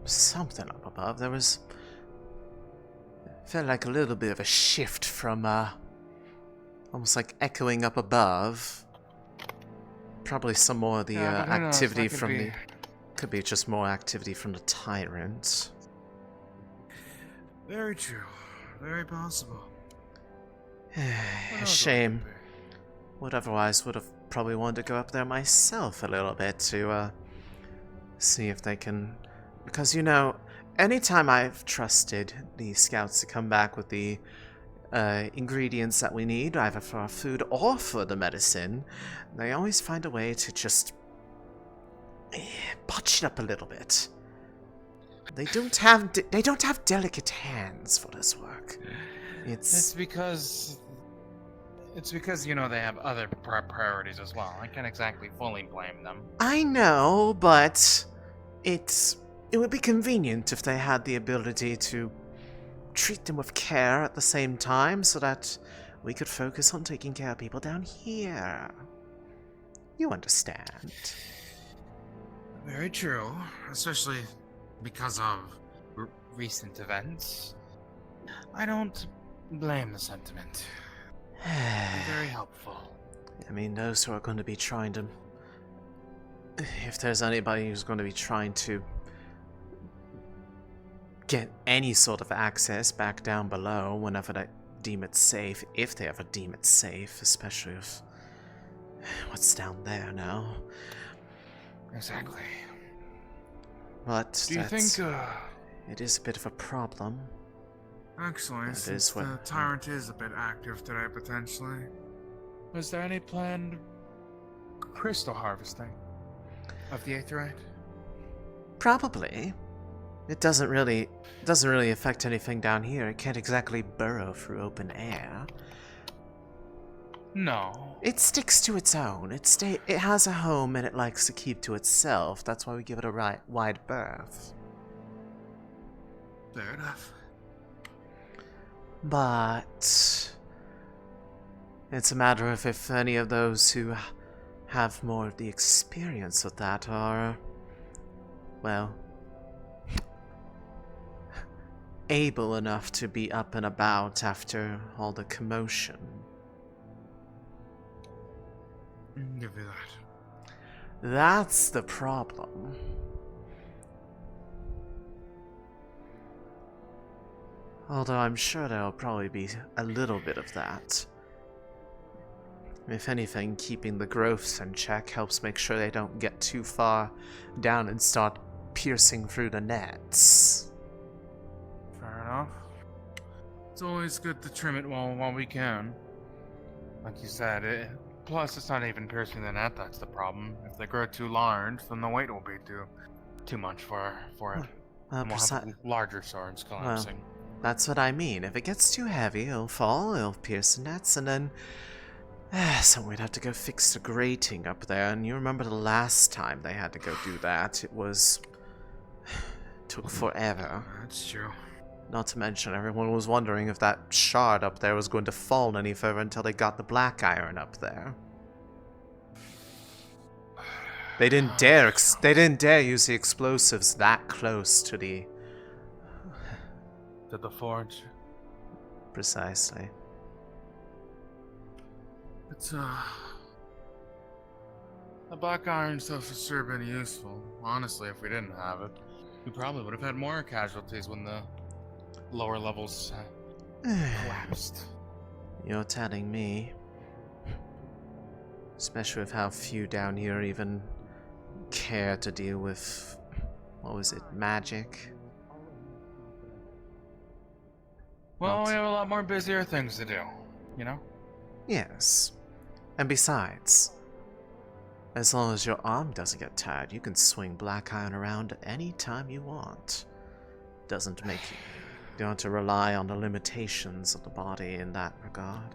something up above. There was... felt like a little bit of a shift from, almost like echoing up above. Probably some more of the Yeah, but who knows, activity that could from be- the... Could be just more activity from the tyrant. Very true. Very possible. A shame. Would otherwise would have probably wanted to go up there myself a little bit to see if they can, because you know, anytime I've trusted the scouts to come back with the ingredients that we need, either for our food or for the medicine, they always find a way to just botch it up a little bit. They don't have delicate hands for this work. It's because you know they have other priorities as well. I can't exactly fully blame them. I know, but it would be convenient if they had the ability to treat them with care at the same time so that we could focus on taking care of people down here. You understand. Very true, especially because of recent events. I don't blame the sentiment. Very helpful. I mean, those who are going to be trying to... If there's anybody who's going to be trying to get any sort of access back down below whenever they deem it safe, if they ever deem it safe, especially if what's down there now. Exactly. But Do you think, it is a bit of a problem. Actually, That since is what- the tyrant is a bit active today, potentially, was there any planned crystal harvesting of the aetheryte? Probably. It doesn't really affect anything down here. It can't exactly burrow through open air. No. It sticks to its own. It has a home and it likes to keep to itself. That's why we give it a wide berth. Fair enough. But it's a matter of if any of those who have more of the experience of that are, well, able enough to be up and about after all the commotion. Give you that. That's the problem. Although I'm sure there'll probably be a little bit of that. If anything, keeping the growths in check helps make sure they don't get too far down and start piercing through the nets. Fair enough. It's always good to trim it while we can. Like you said, plus it's not even piercing the net that's the problem. If they grow too large, then the weight will be too much for it. And we'll have larger swords collapsing. Well, that's what I mean. If it gets too heavy, it'll fall, it'll pierce the nets, and then... so we'd have to go fix the grating up there, and you remember the last time they had to go do that. It was... took forever. That's true. Not to mention, everyone was wondering if that shard up there was going to fall any further until they got the black iron up there. They didn't dare use the explosives that close to the... To the forge. Precisely. It's, the black iron stuff has sure been useful. Honestly, if we didn't have it, we probably would have had more casualties when the lower levels collapsed. You're telling me. Especially with how few down here even care to deal with, what was it, magic? Well, we have a lot more busier things to do, you know? Yes. And besides, as long as your arm doesn't get tired, you can swing black iron around any time you want. Doesn't make you... You don't have to rely on the limitations of the body in that regard.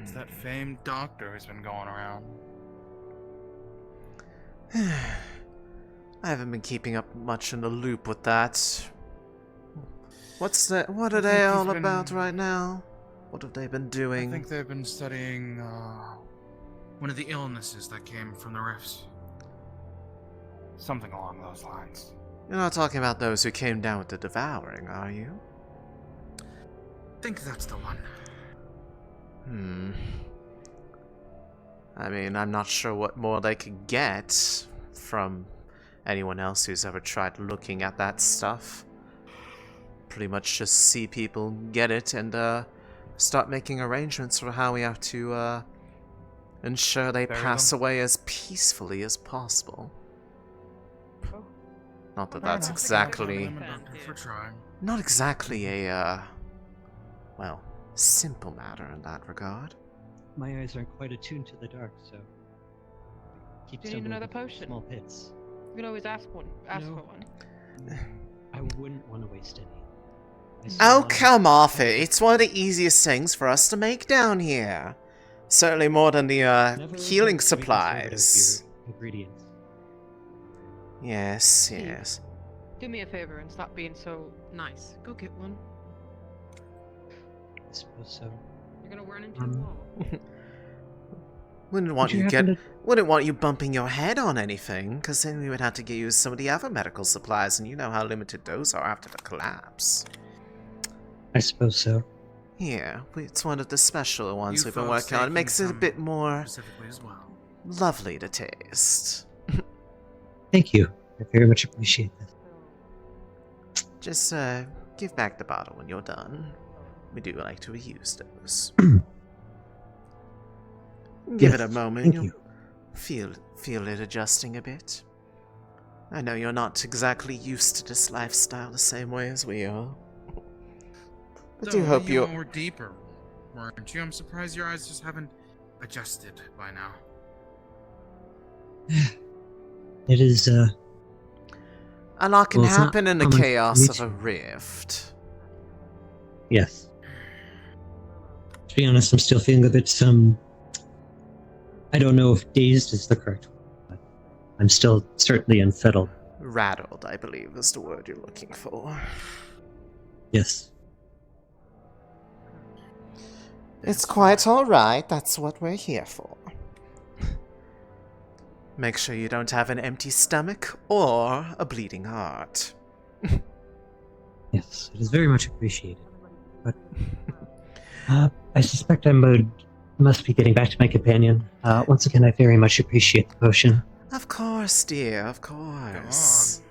It's that famed doctor who's been going around. I haven't been keeping up much in the loop with that. What are they all about right now? What have they been I doing? think they've been studying one of the illnesses that came from the rifts. Something along those lines. You're not talking about those who came down with the devouring, are you? I think that's the one. I mean, I'm not sure what more they could get from anyone else who's ever tried looking at that stuff. Pretty much just see people get it and start making arrangements for how we have to ensure they pass away as peacefully as possible. Not that that's exactly... Not exactly a, well, simple matter in that regard. My eyes aren't quite attuned to the dark, so keep Do you need stumbling another into potion? small pits. You can always ask for No. one. I wouldn't want to waste any. Oh, come off it. It's one of the easiest things for us to make down here. Certainly more than the healing supplies. Ingredients. Yes, yes. Do me a favor and stop being so nice. Go get one. I suppose so. You're gonna run into a wall. Wouldn't want Would you you happen wouldn't want you bumping your head on anything, because then we would have to get you some of the other medical supplies, and you know how limited those are after the collapse. I suppose so. Yeah, it's one of the special ones You we've been folks working on. It taking makes it a some bit more specifically as well. lovely to taste. Thank you. I very much appreciate that. Just give back the bottle when you're done. We do like to reuse those. Give it a Yes, moment. thank You'll you. feel it adjusting a bit. I know you're not exactly used to this lifestyle the same way as we are. But do hope you you... were deeper, weren't you? I'm surprised your eyes just haven't adjusted by now. It is, A lot can well, it's not happen in the common chaos for of me a rift. yes. To be honest, I'm still feeling a bit, I don't know if dazed is the correct word, but I'm still certainly unsettled. Rattled, I believe, is the word you're looking for. Yes. It's quite alright, that's what we're here for. Make sure you don't have an empty stomach or a bleeding heart. Yes, it is very much appreciated. But I suspect I must be getting back to my companion. Once again, I very much appreciate the potion. Of course, dear, of course.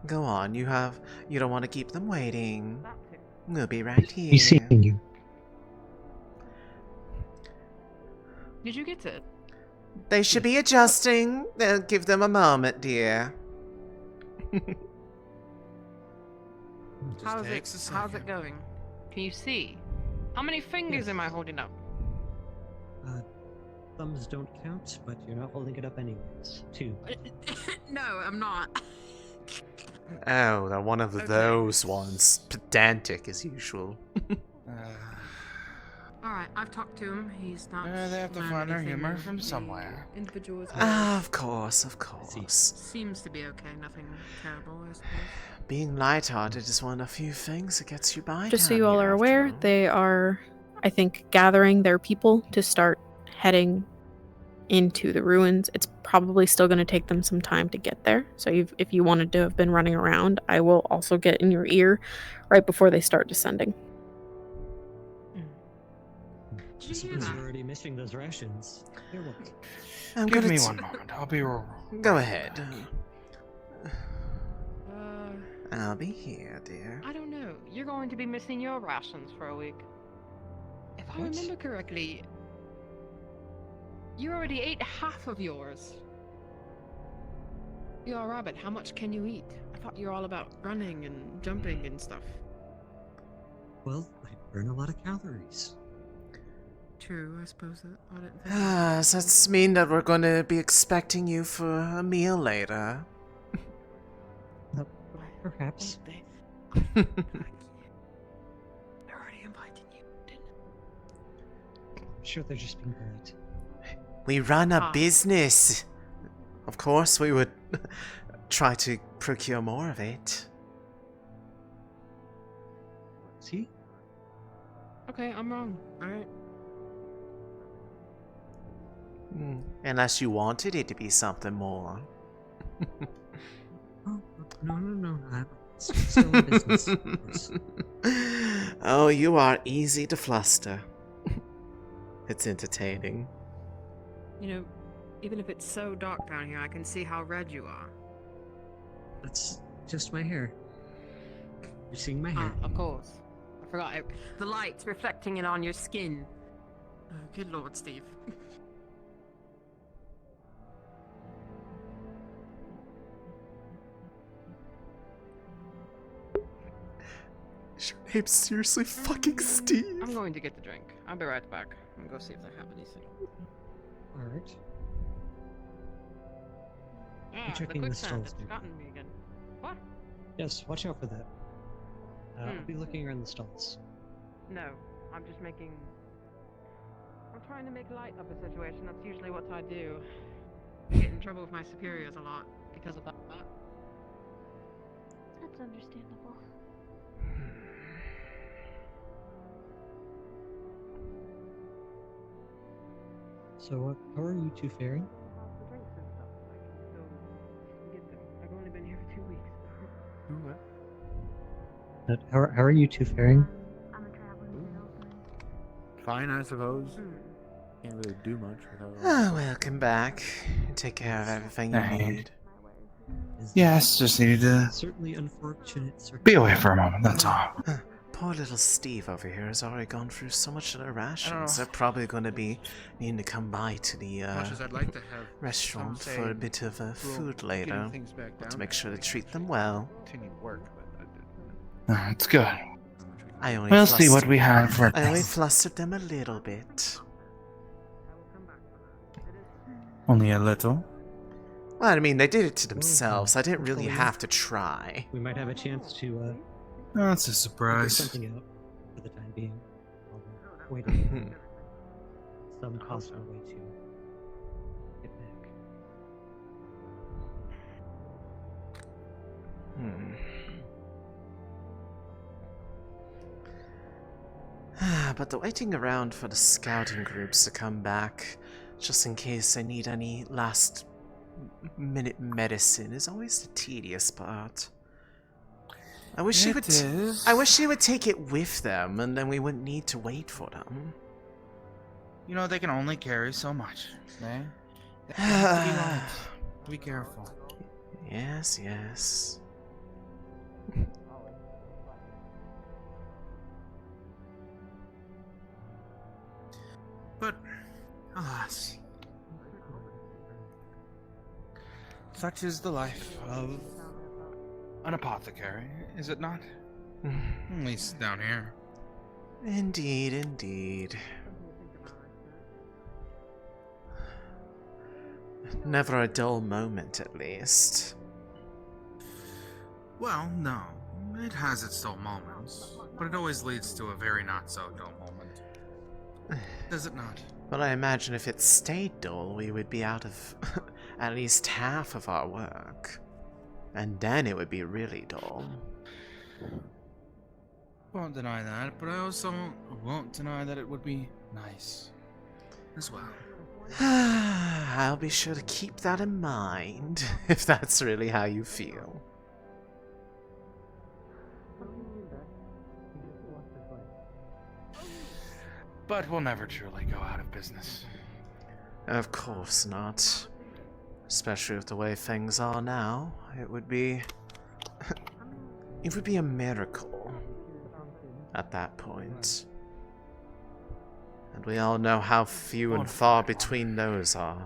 Go on, you don't want to keep them waiting. We'll be right here. Be seeing you. Did you get it? They should be adjusting. Give them a moment, dear. How's it going? Can you see? How many fingers am I holding up? Thumbs don't count, but you're not holding it up anyways. 2. No, I'm not. Oh, they're one of those ones. Pedantic as usual. Alright, I've talked to him. He's not. They have to find their humor from somewhere. Individuals. Of course, of course. Seems to be okay. Nothing terrible, I suppose. Being lighthearted is one of the few things that gets you by. Just so down you all here, are after aware, all. they are, I think, gathering their people to start heading into the ruins. It's probably still going to take them some time to get there. So if you wanted to have been running around, I will also get in your ear right before they start descending. I suppose you're already missing those rations. You're welcome. Give me one moment. I'll be Go ahead. I'll be here, dear. I don't know. You're going to be missing your rations for a week. If I remember correctly, you already ate half of yours. You're a rabbit. How much can you eat? I thought you were all about running and jumping and stuff. Well, I burn a lot of calories. True, I suppose that. I didn't think. Does that mean that we're going to be expecting you for a meal later? Perhaps. I already invited you, didn't I'm sure they're just being polite. We run a business. Of course, we would try to procure more of it. See? Okay, I'm wrong. Alright. Unless you wanted it to be something more. No. I'm still in business. Of course. Oh, you are easy to fluster. It's entertaining. You know, even if it's so dark down here, I can see how red you are. That's just my hair. You're seeing my hair. Ah, of course. I forgot it. The light's reflecting it on your skin. Oh, good lord, Steve. Is your name seriously fucking Steve? I'm going to get the drink. I'll be right back. I'm gonna go see if they have anything. Alright. Ah, the checking the quicksand. stalls, It's maybe. gotten me again. What? Yes, watch out for that. I'll be looking around the stalls. No, I'm just making... I'm trying to make light of a situation. That's usually what I do. I get in trouble with my superiors a lot because of that. That's understandable. So, how are you two faring? The drinks and stuff. I can go and get them. I've only been here for 2 weeks. How are you two faring? Fine, I suppose. Can't really do much without. Oh, welcome back. Take care of everything you need. Yes, just needed to Certainly unfortunate. be away for a moment, that's all. Poor little Steve over here has already gone through so much of their rations. know. They're probably going to be needing to come by to the Much as I'd like to have restaurant some for a say bit of we'll food getting later. things back Want to down make sure there. to treat them well. Continue work, but It's good. I only We'll see what flustered- we have for I only this. flustered them a little bit. Only a little. Well, I mean, they did it to themselves. I didn't really have to try. We might have a chance to That's a figure surprise. something out for the time being. Waiting some possible way to get back. But the waiting around for the scouting groups to come back, just in case I need any last minute medicine, is always the tedious part. I wish she would. I wish she would take it with them, and then we wouldn't need to wait for them. You know, they can only carry so much. Eh? They have to be light. Be careful. Yes, yes. But, alas, such is the life of an apothecary, is it not? At least down here. Indeed, indeed. Never a dull moment, at least. Well, no. It has its dull moments, but it always leads to a very not so dull moment. Does it not? Well, I imagine if it stayed dull, we would be out of at least half of our work. And then it would be really dull. Won't deny that, but I also won't deny that it would be nice as well. I'll be sure to keep that in mind, if that's really how you feel. But we'll never truly go out of business. Of course not. Especially with the way things are now. It would be... it would be a miracle at that point. And we all know how few and far between those are.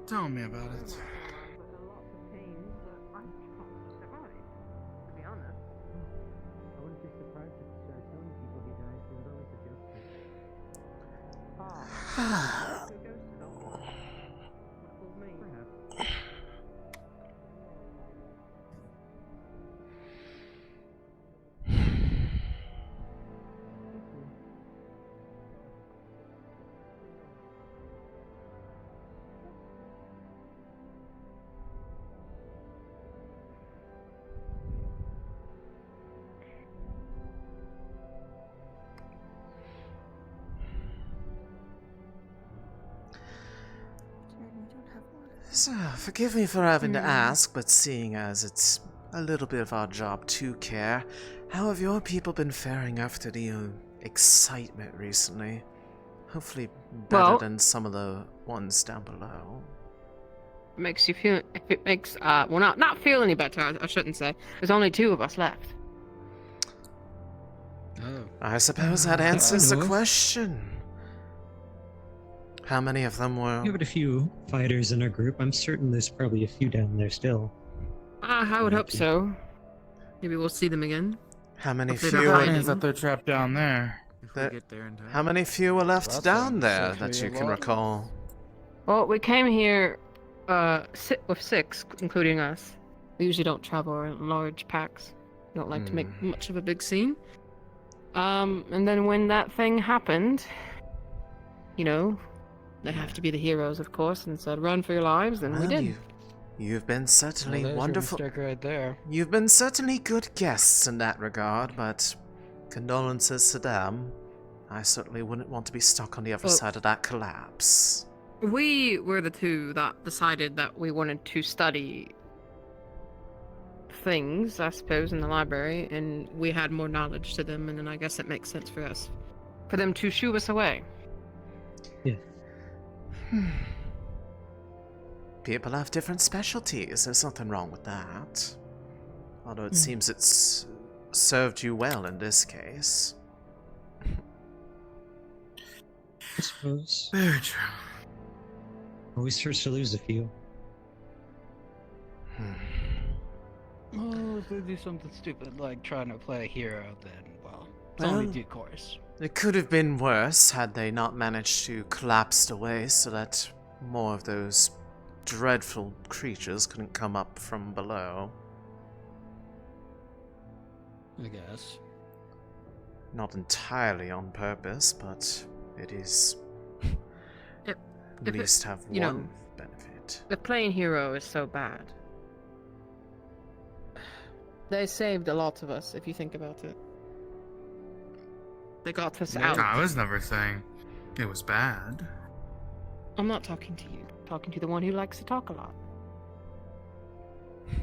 Tell me about it. So, forgive me for having to ask, but seeing as it's a little bit of our job to care, how have your people been faring after the excitement recently? Hopefully better Well- than some of the ones down below. Makes you feel. If it makes. Well, not feel any better. I shouldn't say. There's only 2 of us left. Oh. I suppose that answers the question. How many of them were... We have a few fighters in our group. I'm certain there's probably a few down there still. I would hope so. Maybe we'll see them again. How many Hopefully few they're are... hiding. Is that they're trapped down there? How many few were left That down sounds there actually that you a can lot. recall? Well, we came here with 6, including us. We usually don't travel in large packs. We don't like to make much of a big scene. And then when that thing happened, you know, they have to be the heroes, of course, and said, "Run for your lives," and we Well, did. You've been certainly there's your wonderful. mistake right there. You've been certainly good guests in that regard, but condolences to them. I certainly wouldn't want to be stuck on the other Well- side of that collapse. We were the 2 that decided that we wanted to study things, I suppose, in the library, and we had more knowledge to them, and then I guess it makes sense for them to shoo us away. Yeah. People have different specialties. There's nothing wrong with that. Although it seems it's served you well in this case. I suppose. Very true. Always hurts to lose a few. Well, if they do something stupid like trying to play a hero, then, well, it's Well, only due course. It could have been worse had they not managed to collapse away so that more of those dreadful creatures couldn't come up from below. I guess. Not entirely on purpose, but it is If at it- least have you know, one benefit. The playing hero is so bad. They saved a lot of us, if you think about it. They got us out. I was never saying it was bad. I'm not talking to you. I'm talking to the one who likes to talk a lot.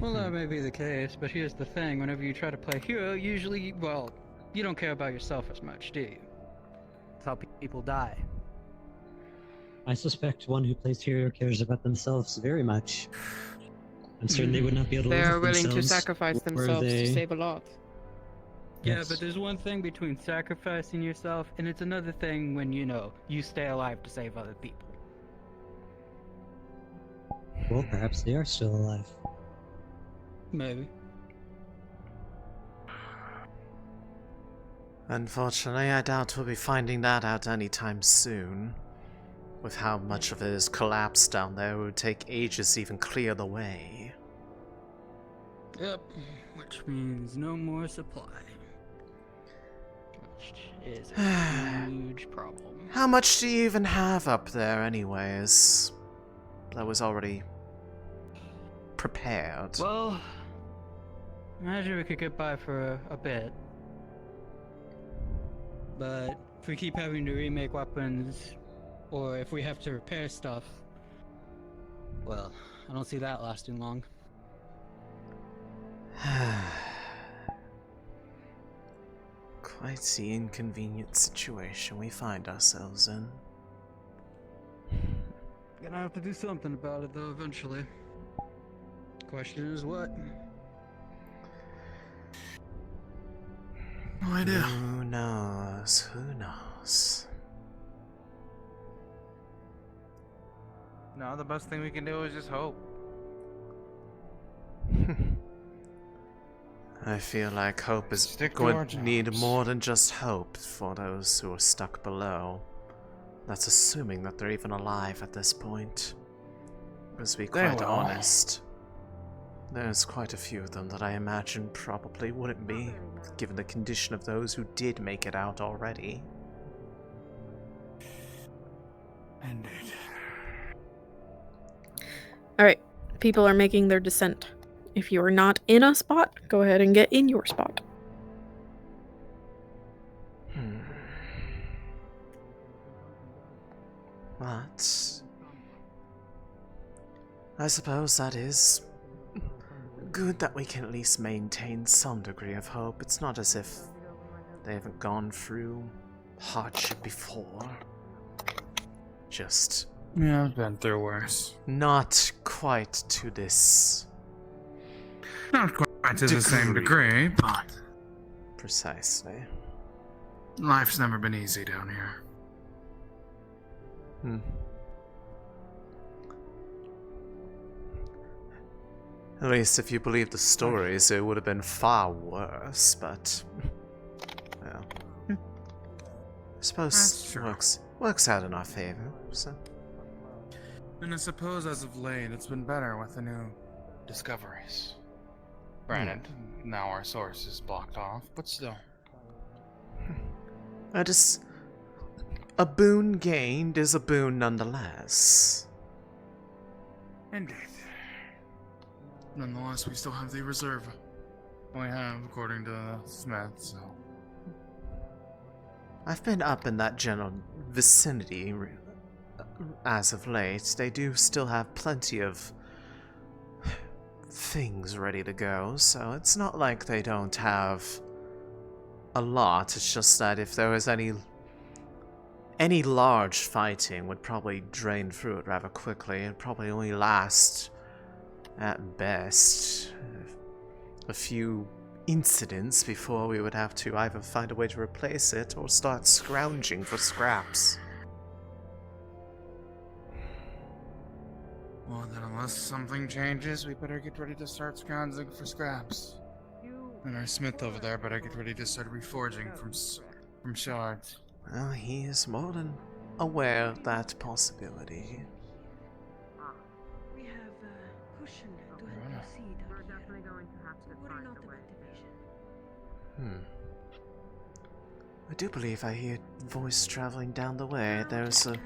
Well, that may be the case, but here's the thing. Whenever you try to play hero, usually, well, you don't care about yourself as much, do you? That's how people die. I suspect one who plays hero cares about themselves very much. I'm certain they would not be able to They're live with willing to themselves sacrifice were themselves they- to save a lot. Yeah, Yes. but there's one thing between sacrificing yourself, and it's another thing when, you know, you stay alive to save other people. Well, perhaps they are still alive. Maybe. Unfortunately, I doubt we'll be finding that out anytime soon. With how much of it is collapsed down there, it would take ages to even clear the way. Yep, which means no more supply. Which is a huge problem. How much do you even have up there anyways? That was already prepared. Well, imagine we could get by for a bit. But if we keep having to remake weapons, or if we have to repair stuff, well, I don't see that lasting long. Quite the inconvenient situation we find ourselves in. Gonna have to do something about it though eventually. Question is what? No idea. Who knows? Who knows? No, the best thing we can do is just hope. I feel like hope is Stick to going our to need jobs. more than just hope for those who are stuck below. That's assuming that they're even alive at this point. Because to be They quite will. honest, there's quite a few of them that I imagine probably wouldn't be, given the condition of those who did make it out already. Indeed. Alright, people are making their descent. If you are not in a spot, go ahead and get in your spot. But I suppose that is good that we can at least maintain some degree of hope. It's not as if they haven't gone through hardship before. Just... Yeah, I've been through worse. not quite to this... Not quite to the same degree, but... Precisely. Life's never been easy down here. Hmm. At least if you believe the stories, it would have been far worse, but... well... I suppose works out in our favor, so... And I suppose as of late, it's been better with the new discoveries. Granted, now our source is blocked off, but still. A boon gained is a boon nonetheless. Indeed. Nonetheless, we still have the reserve. We have, according to Smith, so... I've been up in that general vicinity as of late. They do still have plenty of things ready to go, so it's not like they don't have a lot. It's just that if there was any large fighting would probably drain through it rather quickly. It'd probably only last, at best, a few incidents before we would have to either find a way to replace it or start scrounging for scraps. Well, then unless something changes, we better get ready to start scrounging for scraps. And our smith over there better get ready to start reforging from shards. Well, he is more than aware of that possibility. We have cushion to help you see that. We're definitely going to have to find a way. I do believe I hear a voice traveling down the way. There's a...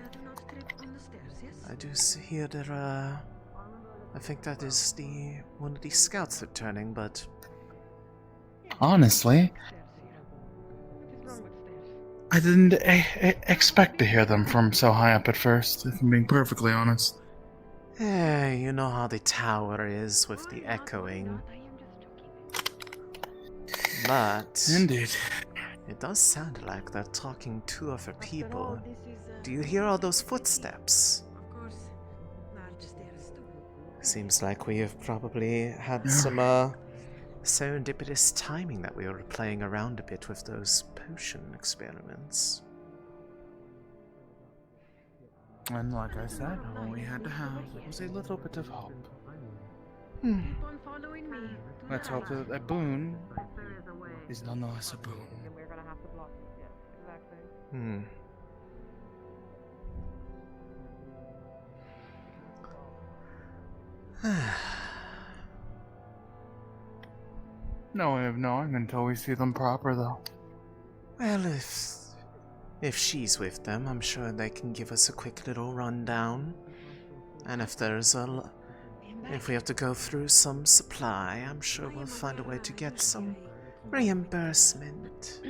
I do hear there, I think that is one of the scouts returning, but... Honestly, I didn't expect to hear them from so high up at first, if I'm being perfectly honest. Hey, you know how the tower is with the echoing. But... Indeed. It does sound like they're talking to other people. Do you hear all those footsteps? Seems like we have probably had some serendipitous timing that we were playing around a bit with those potion experiments. And like I said, all we had to have was a little bit of hope. Let's hope that a boon is nonetheless a boon. No way of knowing until we see them proper, though. Well, if she's with them, I'm sure they can give us a quick little rundown. And if if we have to go through some supply, I'm sure we'll find a way to get some reimbursement.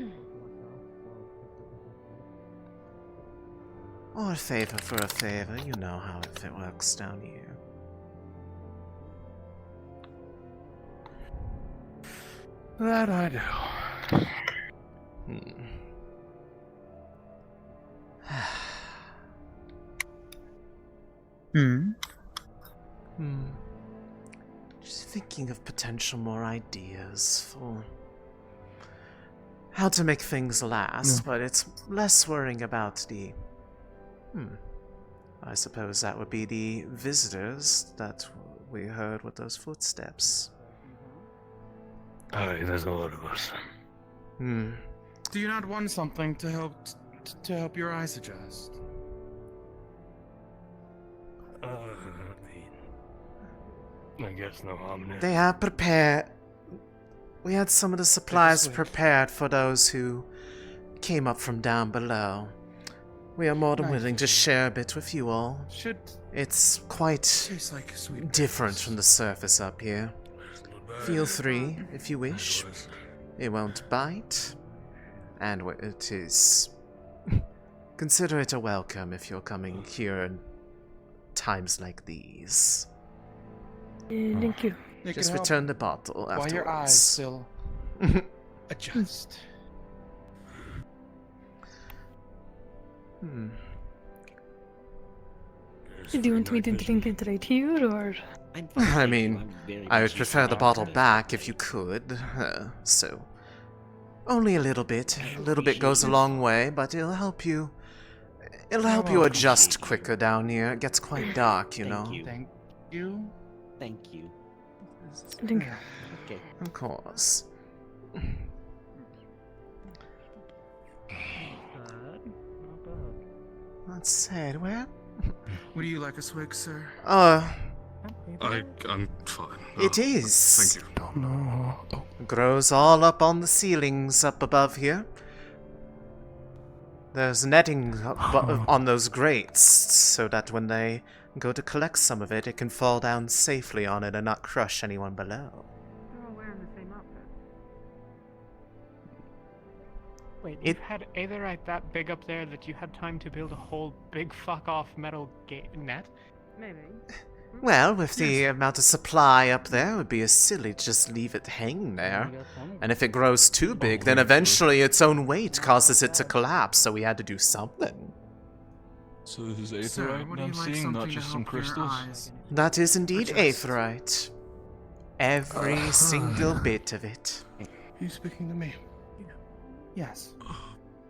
Or a favor for a favor, you know how it works down here. That I do. Just thinking of potential more ideas for how to make things last, but it's less worrying about the... I suppose that would be the visitors that we heard with those footsteps. There's a lot of us. Do you not want something to help your eyes adjust? I guess no harm in it. They have prepared... We had some of the supplies prepared for those who came up from down below. We are more than willing to share a bit with you all. It's quite different from the surface up here. Feel free, if you wish. It won't bite. And it is... Consider it a welcome if you're coming here in times like these. Thank you. Just return the bottle While afterwards. your eyes still adjust. Do you want me to drink it right here, or? I mean, I would prefer the bottle back if you could. So, only a little bit. A little bit goes a long way, but it'll help you. It'll help you adjust quicker down here. It gets quite dark, you know. Thank you. Thank you. Okay. Of course. Let's say, where? Would you like a swig, sir? I'm fine. It is. Thank you. Oh no. Oh. Grows all up on the ceilings up above here. There's netting on those grates so that when they go to collect some of it, it can fall down safely on it and not crush anyone below. They're all wearing the same outfit. Wait, you had aetherite that big up there that you had time to build a whole big fuck-off metal net? Maybe. Well, with the amount of supply up there, it would be silly to just leave it hanging there. And if it grows too big, then eventually its own weight causes it to collapse, so we had to do something. So this is aetherite I'm seeing, not just some crystals? That is indeed aetherite. Every single bit of it. Are you speaking to me? Yes.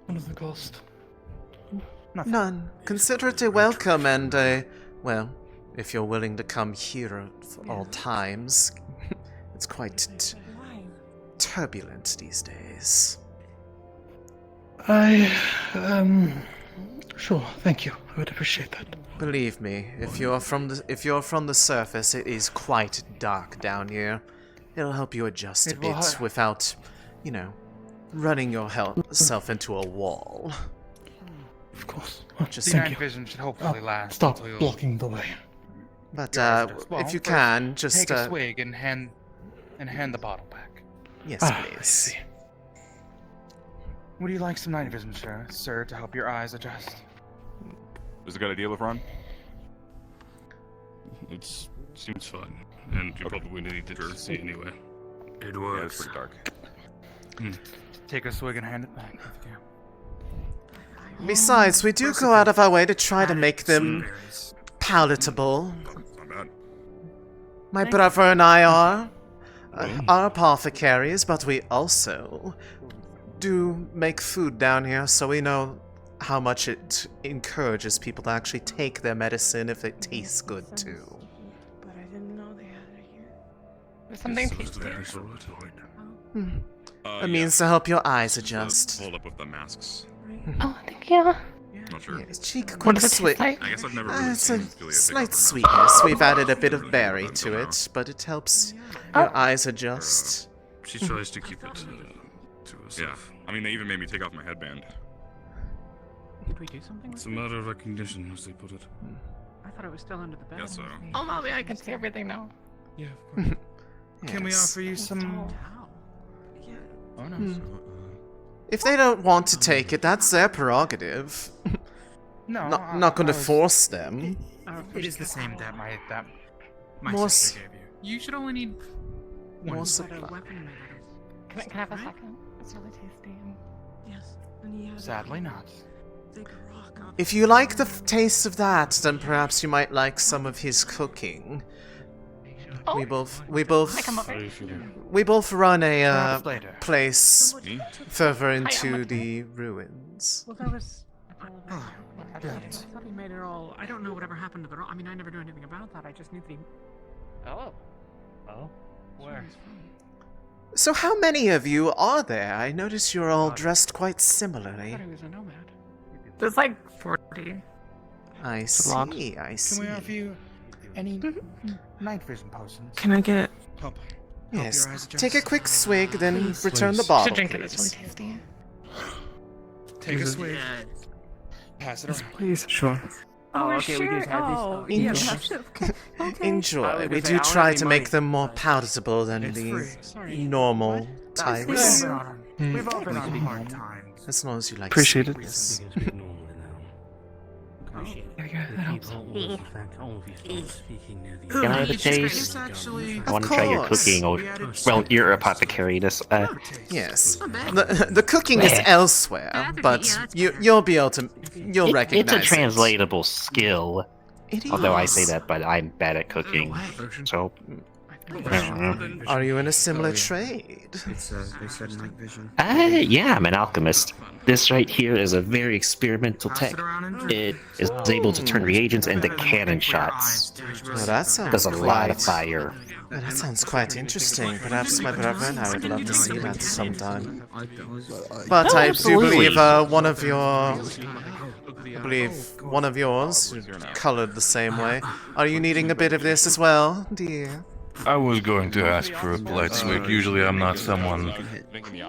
What is the cost? None. Consider it a welcome and a, well, if you're willing to come here at all times. It's quite turbulent these days. Sure, thank you. I would appreciate that. Believe me, if you're from the surface, it is quite dark down here. It'll help you adjust a bit without, you know, running yourself into a wall. Of course. Just the night vision should hopefully last. Stop until blocking the way. But well, if you first, can, just take a swig and hand the bottle back. Yes, I please. see. Would you like some night vision, sir, to help your eyes adjust? Is it a good idea, LeBron? It seems fun, and you probably need to see anyway. It works. Yeah, it's pretty dark. Take a swig and hand it back. Besides, we do go out of our way to try to make them palatable. My brother and I are apothecaries, but we also do make food down here, so we know how much it encourages people to actually take their medicine if it tastes good too. But I didn't know they had it here. There's something tasty. It means to help your eyes adjust. Hold up with the masks. Oh, thank you. Not sure. Quick does it sweet. taste like? I guess I've never really It's a seen Philia slight take off sweetness. We've added a bit of berry to it, but it helps your eyes adjust. She tries to keep it to herself. Yeah. I mean, they even made me take off my headband. Did we do something with It's a matter of recognition, as they put it. I thought it was still under the bed. Guess so. Oh, Molly, I can see everything now. Yeah, of course. Can we offer you some? Oh no. If they don't want to take it, that's their prerogative. No, not going to force them. It is the same that my More sister gave you. You should only need one. More What a supply. weapon made out of. Can I have a second? It's really tasty. Yes. And he has Sadly not. big rock up. If you like the taste of that, then perhaps you might like some of his cooking. We both run a place further into the ruins. Well, that was. I thought he made it all. I don't know whatever happened to the rock. I mean, I never knew anything about that. I just knew that he. Oh. Oh? Where? So how many of you are there? I notice you're all dressed quite similarly. I thought he was a nomad. There's like 40. I see, I see. Can we offer you any night vision potions? Can I get? Help Yes, your eyes adjust. take a quick swig, then Please. return the Please. bottle, Should drink it. It's please. really tasty. Take a swig. Pass it around. Please, sure. Oh, okay, we just had this. Enjoy. Yeah, that's it. Okay. Enjoy. We do try to make them more palatable than the normal types. We've all been on hard times. As long as you like Appreciate it. sweetness. Can I have a taste? I want to try your cooking, or well, your apothecary. Yes, the cooking is elsewhere, but you'll be able to recognize It's a translatable skill. Although I say that, but I'm bad at cooking, so. I don't know. Are you in a similar trade? Yeah, I'm an alchemist. This right here is a very experimental tech. It is able to turn reagents into cannon shots. Well, that sounds Does a lot of fire. Well, that sounds quite interesting. Perhaps my brother and I would love to see that sometime. But I do believe one of yours colored the same way. Are you needing a bit of this as well, dear? I was going to ask for a polite swig. Usually I'm not someone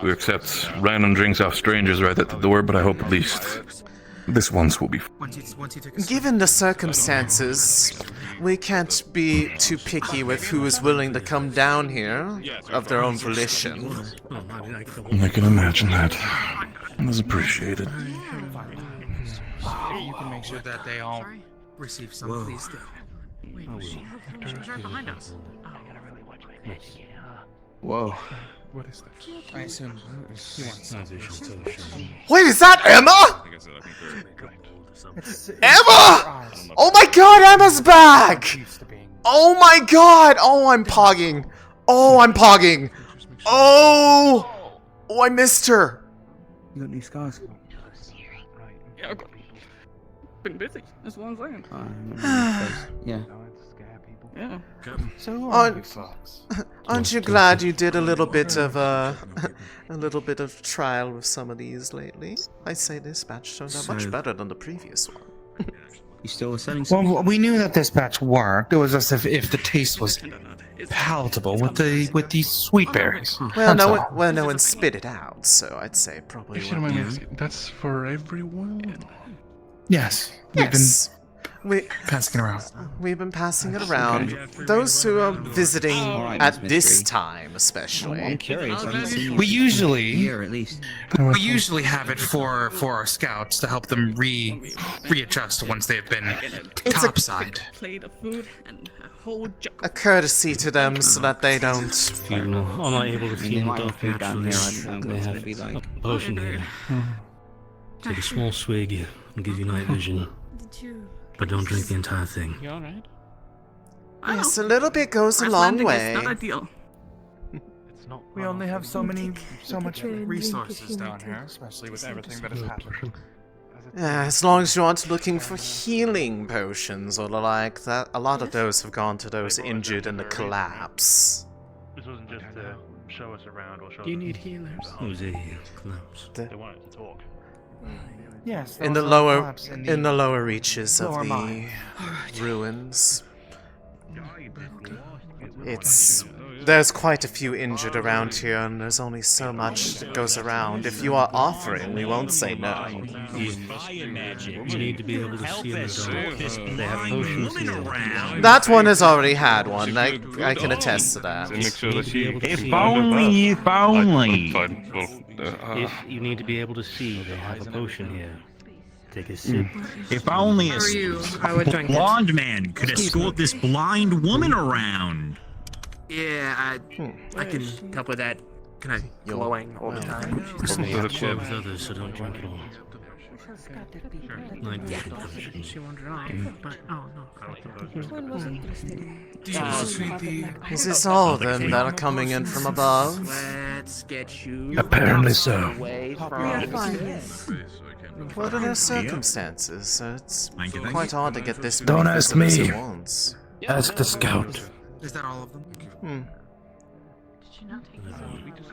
who accepts random drinks off strangers right at the door, but I hope at least this once will be. Given the circumstances, we can't be too picky with who is willing to come down here of their own volition. I can imagine that. It was appreciated. You can make sure that they all receive some, please do. She's right behind us. Whoa. What is that? I assume he wants Wait, is that Emma? Emma! Oh my god, Emma's back! Oh my god! Oh, I'm pogging. Oh, I'm pogging. Oh! Oh, I missed her. You got any scars? Yeah, I've been busy. That's what I'm saying. Yeah. Yeah. So aren't you glad you did a little bit of trial with some of these lately? I say this batch turned out much better than the previous one. You still selling? Well, we knew that this batch worked. It was as if the taste was palatable with these sweet berries. Well, no one spit it out, so I'd say probably. That's for everyone. Yes. Passing it around. We've been passing it around. Those who are visiting at this time, especially. I'm curious. We usually have it for our scouts to help them readjust once they've been topside. A courtesy to them so that they don't. I'm not able to see in the dark actually. They have a potion here. Take a small swig and give you night vision. But don't drink the entire thing. You alright? Yes, a little bit goes a long way. It's not ideal. We only have so much resources down here, especially with everything that has happened. Yeah, as long as you aren't looking for healing potions or the like, that a lot of those have gone to those injured in the collapse. This wasn't just to show us around or show us. You need healers. Who's a collapse? They wanted to talk. Yes. In the lower reaches of the ruins. There's quite a few injured around here, and there's only so much that goes around. If you are offering, we won't say no. You need to be able to see in the dark. They have potions here. That one has already had one. I can attest to that. If You need to be able to see. They have a potion here. Take a sip. If only a I would drink blonde man could escort this blind woman around. Yeah, I can help with that. Kind of glowing all the time. Share with others, so don't drink it all. Night vision potion. She wandered off, but oh no. Is this all of them that are coming in from above? Let's get you Apparently so. away What are their circumstances? It's quite odd to get this Don't many ask visitors me. at once. Ask the scout. Is that all of them?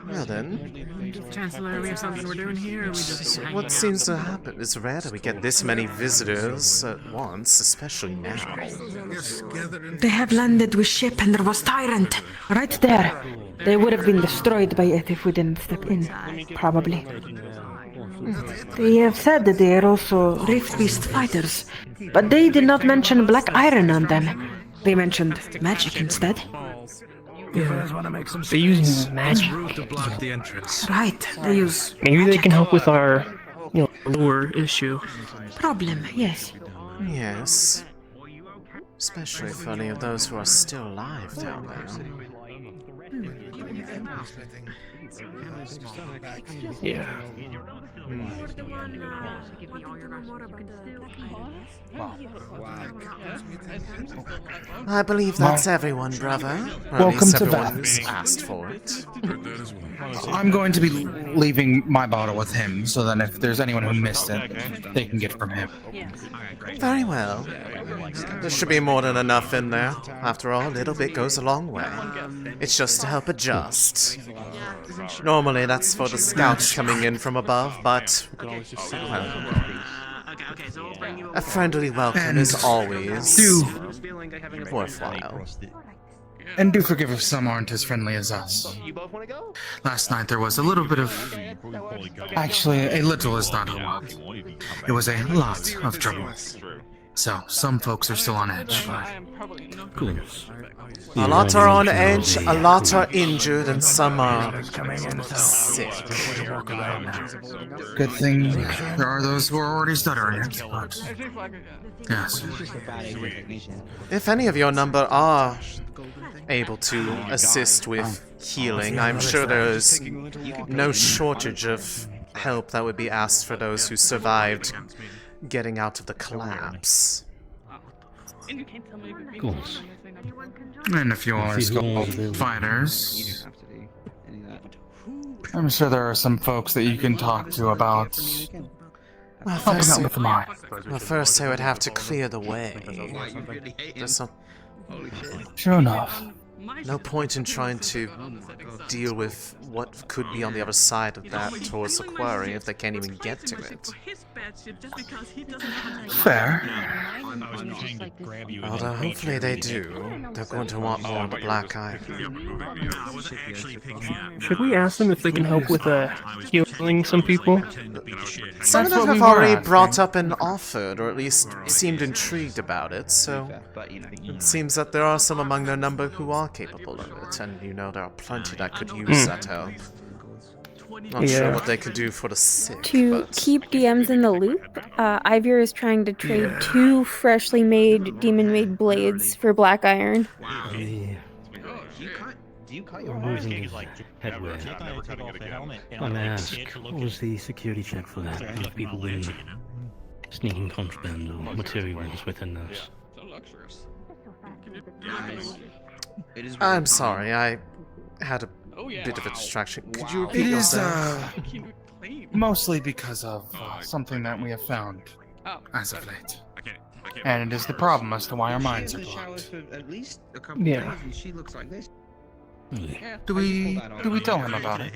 Well then, Chancellor, we have something we're doing here. Or we just what seems to happen? It's rare that we get this many visitors at once, especially now. They have landed with ship and there was tyrant right there. They would have been destroyed by it if we didn't step in, probably. They have said that they are also Rift Beast fighters, but they did not mention black iron on them. They mentioned magic instead. They use magic to block the entrance. Right, they use Maybe they can help with our, lure issue. problem, yes. Yes. Especially for any of those who are still alive down there. Yeah. I believe that's everyone, brother. Or at Welcome least to everyone that. who's asked for it. I'm going to be leaving my bottle with him, so then if there's anyone who missed it, they can get it from him. Very well. There should be more than enough in there. After all, a little bit goes a long way. It's just to help adjust. Normally, that's for the scouts coming in from above, but well, a friendly welcome is always worthwhile. And do forgive if some aren't as friendly as us. Last night there was a little bit of... Actually, a little is not a lot. It was a lot of trouble. So, some folks are still on edge. Cool. A lot are on edge, a lot are injured, and some are sick. Good thing there are those who are already stuttering it, but... Yes. If any of your number are able to assist with healing, I'm sure there is no shortage of help that would be asked for those who survived getting out of the collapse. Cool. And if you all are skilled fighters, I'm sure there are some folks that you can talk to about Well, helping out with the mine. Well, first I would have to clear the way. There's some... Sure enough. No point in trying to deal with what could be on the other side of that towards the quarry if they can't even get to it. Fair. Although hopefully they do. They're going to want more of the black eye. Should we ask them if they can help with healing some people? Some of them have already brought up and offered, or at least seemed intrigued about it, so it seems that there are some among their number who are capable of it, and you know there are plenty that could use that help. Not sure what they could do for the sick, To keep DMs in the loop, Ivor is trying to trade 2 freshly made demon-made blades for black iron. I'm losing his headwear. I may ask, what was the security check for that? Have people been sneaking contraband or materials within those? I'm sorry, I had a bit of a distraction. Could you repeat It is, yourself? mostly because of something that we have found as of late. And it is the problem as to why our minds are blocked. Yeah. Do we tell him about it?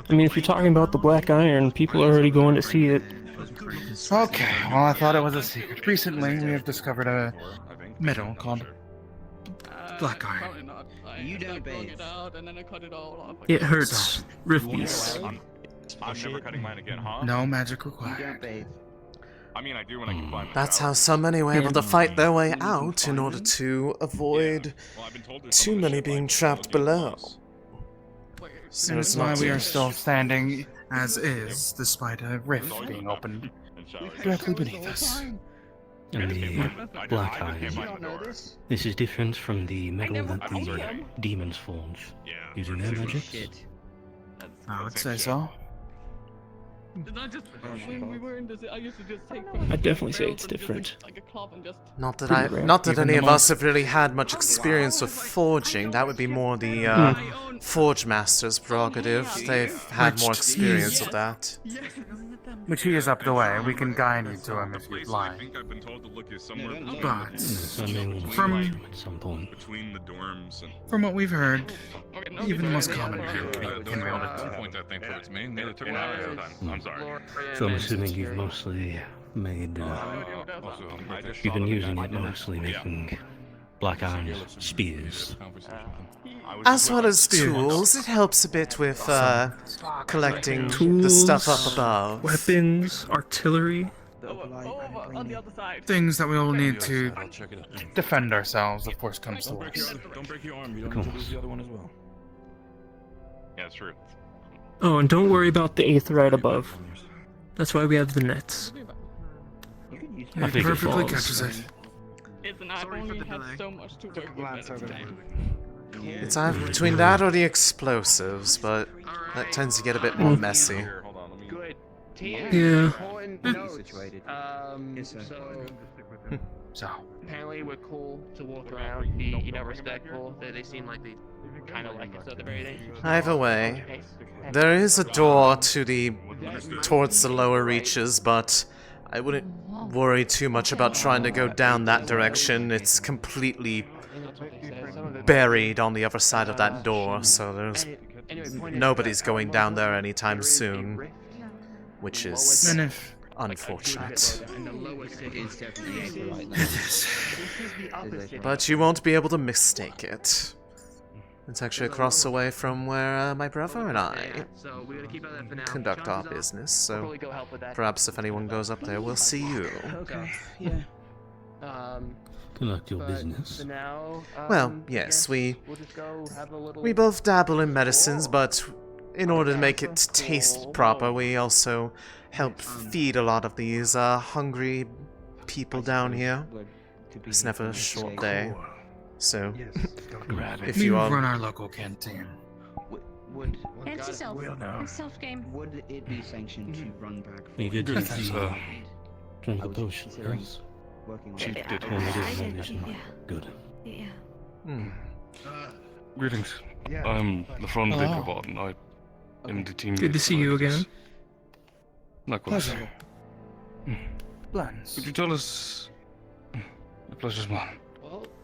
I mean, if you're talking about the black iron, people are already going to see it. Okay, well I thought it was a secret. Recently we have discovered a metal called black iron. You don't bathe. It hurts. Rifties. I'm never cutting mine again, huh? No magic required. I mean, I do when I can find That's how so many were able to fight their way out in order to avoid too many being trapped below. So And it's it's why not we too- are still standing as is, despite a rift being opened directly beneath us. And the black iron. This is different from the metal that the demons forge using their magic. I would say so. I'd definitely say it's different. Not that Pretty rare. not that Even any the of us have really had much experience with forging. That would be more the Forge Master's prerogative. They've had more experience with that. Which he is up the way. We can guide you to him if you'd like. But from At some point. between the dorms and from what we've heard, even the most common man can wield Don't it. point that thing towards me. Neither took one out of time. I'm sorry. So I'm assuming you've mostly made, you've been using it mostly making black iron spears. As well as tools, it helps a bit with collecting the stuff up above. Weapons, artillery. Things that we will need to defend ourselves if worse comes to worse. don't break your arm. You don't need to lose the other one as well. Yeah, it's true. Oh, and don't worry about the 8th right above. That's why we have the nets. I think it falls. It's an iPhone. You have so much to work with. It's either between that or the explosives, but that tends to get a bit more messy. Good. Yeah. So apparently we're cool to walk around, be respectful. They seem like they kind of like us at the very least. Either way, there is a door towards the lower reaches, but I wouldn't worry too much about trying to go down that direction. It's completely buried on the other side of that door, so there's nobody's going down there anytime soon, which is unfortunate. But you won't be able to mistake it. It's actually across the way from where my brother and I conduct our business, so perhaps if anyone goes up there, we'll see you. Okay, yeah. Conduct your business. Well, yes, we both dabble in medicines, but in order to make it taste proper, we also help feed a lot of these hungry people down here. It's never a short day, so if you all run our local canteen. Answer yourself. It's self-game. Would it be sanctioned to run back? You did drink the potion, yes? Chief did. Good. Yeah. Greetings. I'm Lefron Bakerbotten. I am the team. Good to see you again. Likewise. Blends. Could you tell us? The pleasure's mine.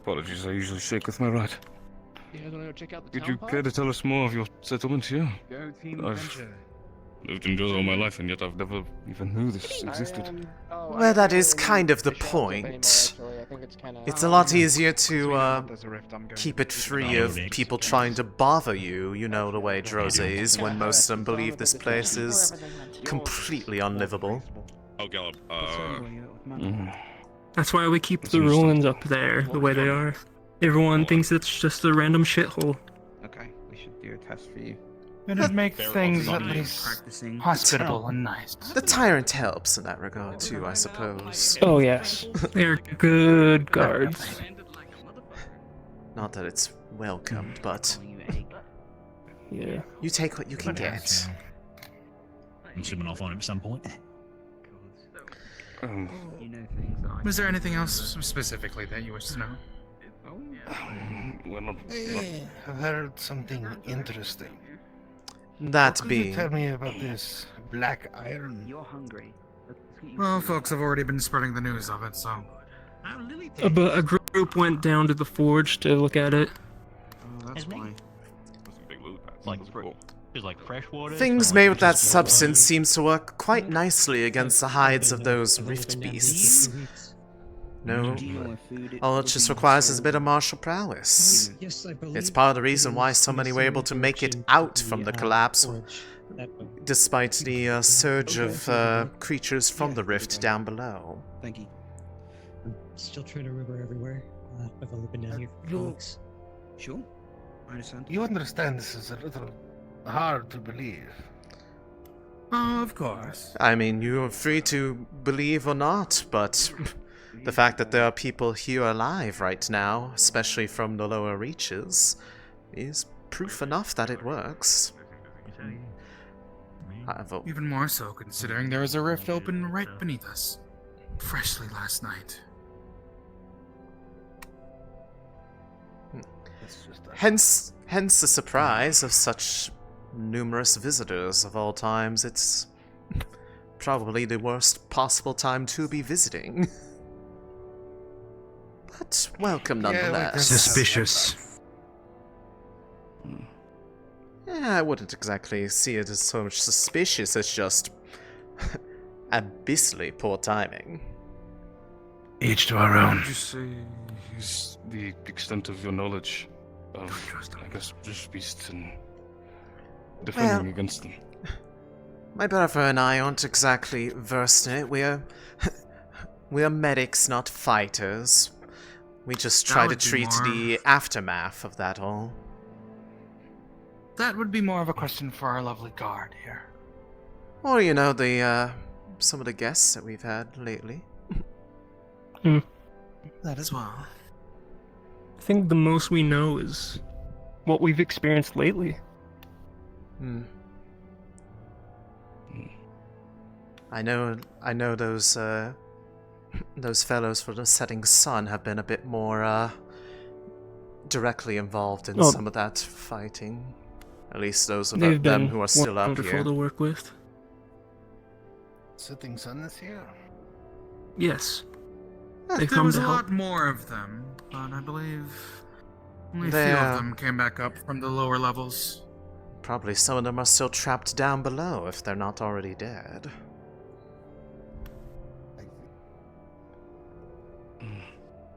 Apologies, I usually shake with my right. You guys want to go check out the Would town you care to tell us more of your settlement here? I've lived in Droza all my life, and yet I've never even knew this existed. well, that is kind of the point. It's a lot easier to keep it free of people trying to bother you. You know the way Droza is when most of them believe this place is completely unlivable. Oh, Gallop. That's why we keep the ruins up there the way they are. Everyone thinks it's just a random shithole. Okay, we should do a test for you. It'd make things at least hospitable and nice. The tyrant helps in that regard too, I suppose. Oh yes, they're good guards. Not that it's welcomed, but yeah, you take what you can get. I'm assuming I'll find him at some point. Was there anything else specifically that you wish to know? I've heard something interesting. That Could being, you tell me about this black iron? You're hungry. Well, folks have already been spreading the news of it, so. But a group went down to the forge to look at it. That's why. It's like fresh water. things made with that substance seems to work quite nicely against the hides of those rift beasts. No, all it just requires is a bit of martial prowess. It's part of the reason why so many were able to make it out from the collapse, despite the surge of creatures from the rift down below. Thank you. I'm still trying to remember everywhere. I've only been down here for 2 weeks. Sure, I understand. You understand this is a little hard to believe. Oh, of course. I mean, you're free to believe or not, but the fact that there are people here alive right now, especially from the lower reaches, is proof enough that it works. Even more so, considering there is a rift open right beneath us. Freshly last night. Hence the surprise of such numerous visitors of all times. It's probably the worst possible time to be visiting. But welcome nonetheless. Suspicious. Yeah, I wouldn't exactly see it as so much suspicious as just abyssally poor timing. Each to our own. Would you say is the extent of your knowledge of, I guess, just beasts and defending against them? My brother and I aren't exactly versed in it. We're medics, not fighters. We just try to treat the aftermath of that all. That would be more of a question for our lovely guard here. Or, you know, the some of the guests that we've had lately. That as well. I think the most we know is what we've experienced lately. I know those fellows for the setting sun have been a bit more directly involved in some of that fighting. At least those of them who are still up wonderful here. to work with. Setting sun is here. Yes. There was a lot more of them, but I believe only a few of them came back up from the lower levels. Probably some of them are still trapped down below if they're not already dead.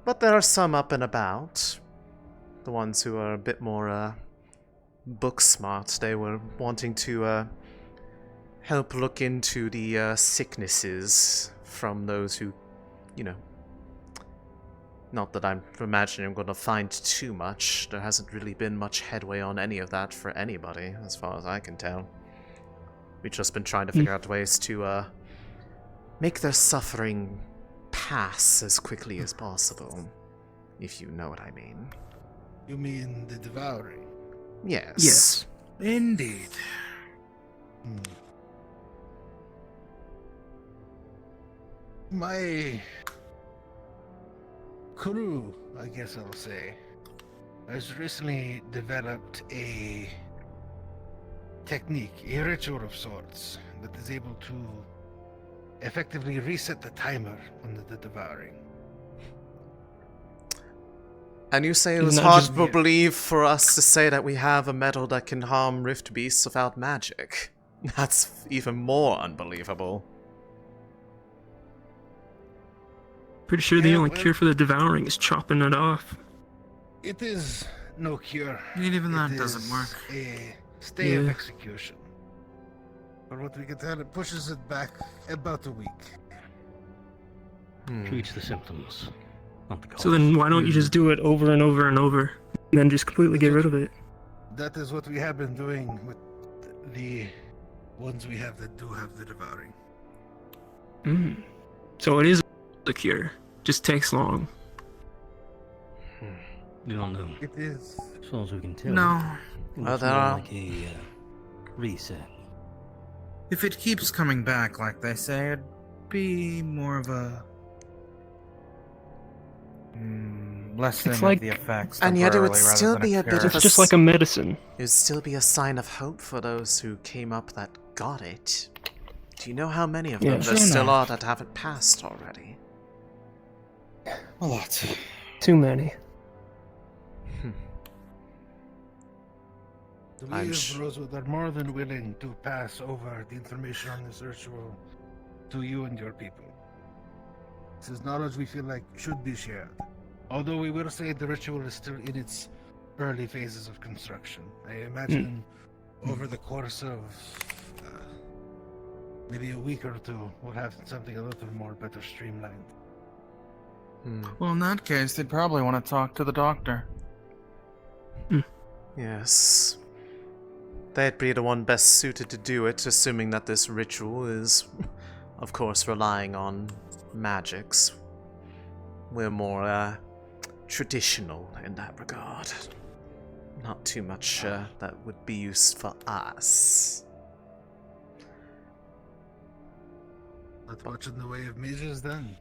But there are some up and about. The ones who are a bit more book smart. They were wanting to help look into the sicknesses from those who, you know. Not that I'm imagining I'm going to find too much. There hasn't really been much headway on any of that for anybody, as far as I can tell. We've just been trying to figure out ways to make their suffering pass as quickly as possible, if you know what I mean. You mean the devouring? Yes. Yes. Indeed. My crew, I guess I'll say, has recently developed a technique, a ritual of sorts, that is able to effectively reset the timer on the devouring. And you say it was hard to believe for us to say that we have a metal that can harm rift beasts without magic. That's even more unbelievable. Pretty sure the only cure for the devouring is chopping it off. It is no cure. Even that doesn't work. A stay of execution. But what we can tell, it pushes it back about a week. Treats the symptoms, not the cause. So then why don't you just do it over and over and over, and then just completely get rid of it? That is what we have been doing with the ones we have that do have the devouring. So it is the cure. Just takes long. You don't know. It is. As far as we can tell. No. It looks more like a reset. If it keeps coming back, like they say, it'd be more of a lessening It's like, of the effects. And yet it would temporarily still rather than be a bit of it's just like a medicine. It would still be a sign of hope for those who came up that got it. Do you know how many of them there still are that haven't passed already? A lot. Too many. We of Rosewood are more than willing to pass over the information on this ritual to you and your people. This is knowledge we feel like should be shared. Although we will say the ritual is still in its early phases of construction. I imagine over the course of maybe a week or two, we'll have something a little more better streamlined. Well, in that case, they'd probably want to talk to the doctor. Yes. They'd be the one best suited to do it, assuming that this ritual is, of course, relying on magics. We're more, traditional in that regard. Not too much, that would be used for us. Not much in the way of mages, then?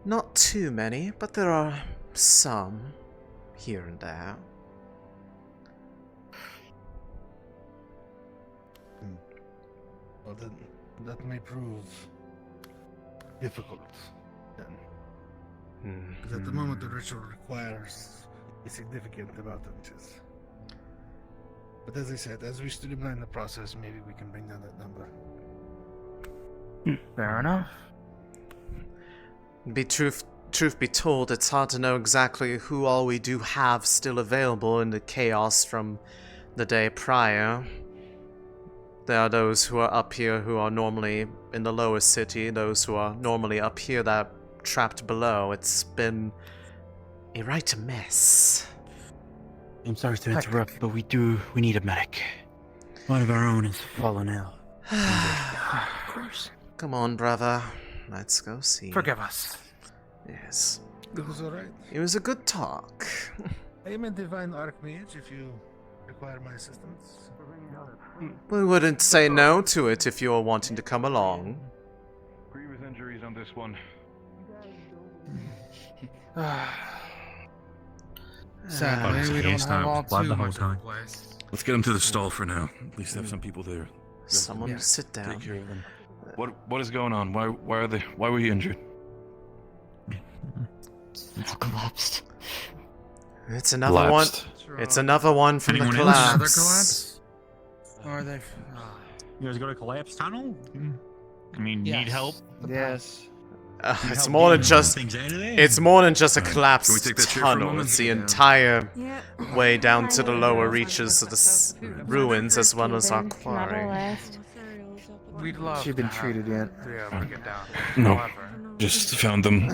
Not too many, but there are some here and there. Well, then, that may prove difficult, then. Because at the moment, the ritual requires a significant amount of witches. But as I said, as we streamline the process, maybe we can bring down that number. Fair enough. Truth be told, it's hard to know exactly who all we do have still available in the chaos from the day prior. There are those who are up here who are normally in the lower city, those who are normally up here that are trapped below. It's been a right mess. I'm sorry to interrupt, but we need a medic. One of our own has fallen out. Of course. Come on, brother. let's go see. Forgive us. Yes. It was alright. It was a good talk. I am a divine archmage if you require my assistance. We wouldn't say no to it if you were wanting to come along. Grievous injuries on this one. Sadly, we don't have all too much time. Let's get him to the stall for now. At least have some people there. Someone to sit down. Take care of him. What is going on? Why were you injured? It's collapsed. It's another one. It's another one from Anyone the else? collapse. Another collapse? Or are they? You guys go to collapse tunnel? I mean, Yes. need help? Yes. It's more than just. It's more than just a collapsed Can we take that chair for a tunnel. moment? It's the entire way down to the lower reaches of the ruins, as well as our quarry. We'd love. She's been to have treated yet? to be able to get down. No. However, Just found them.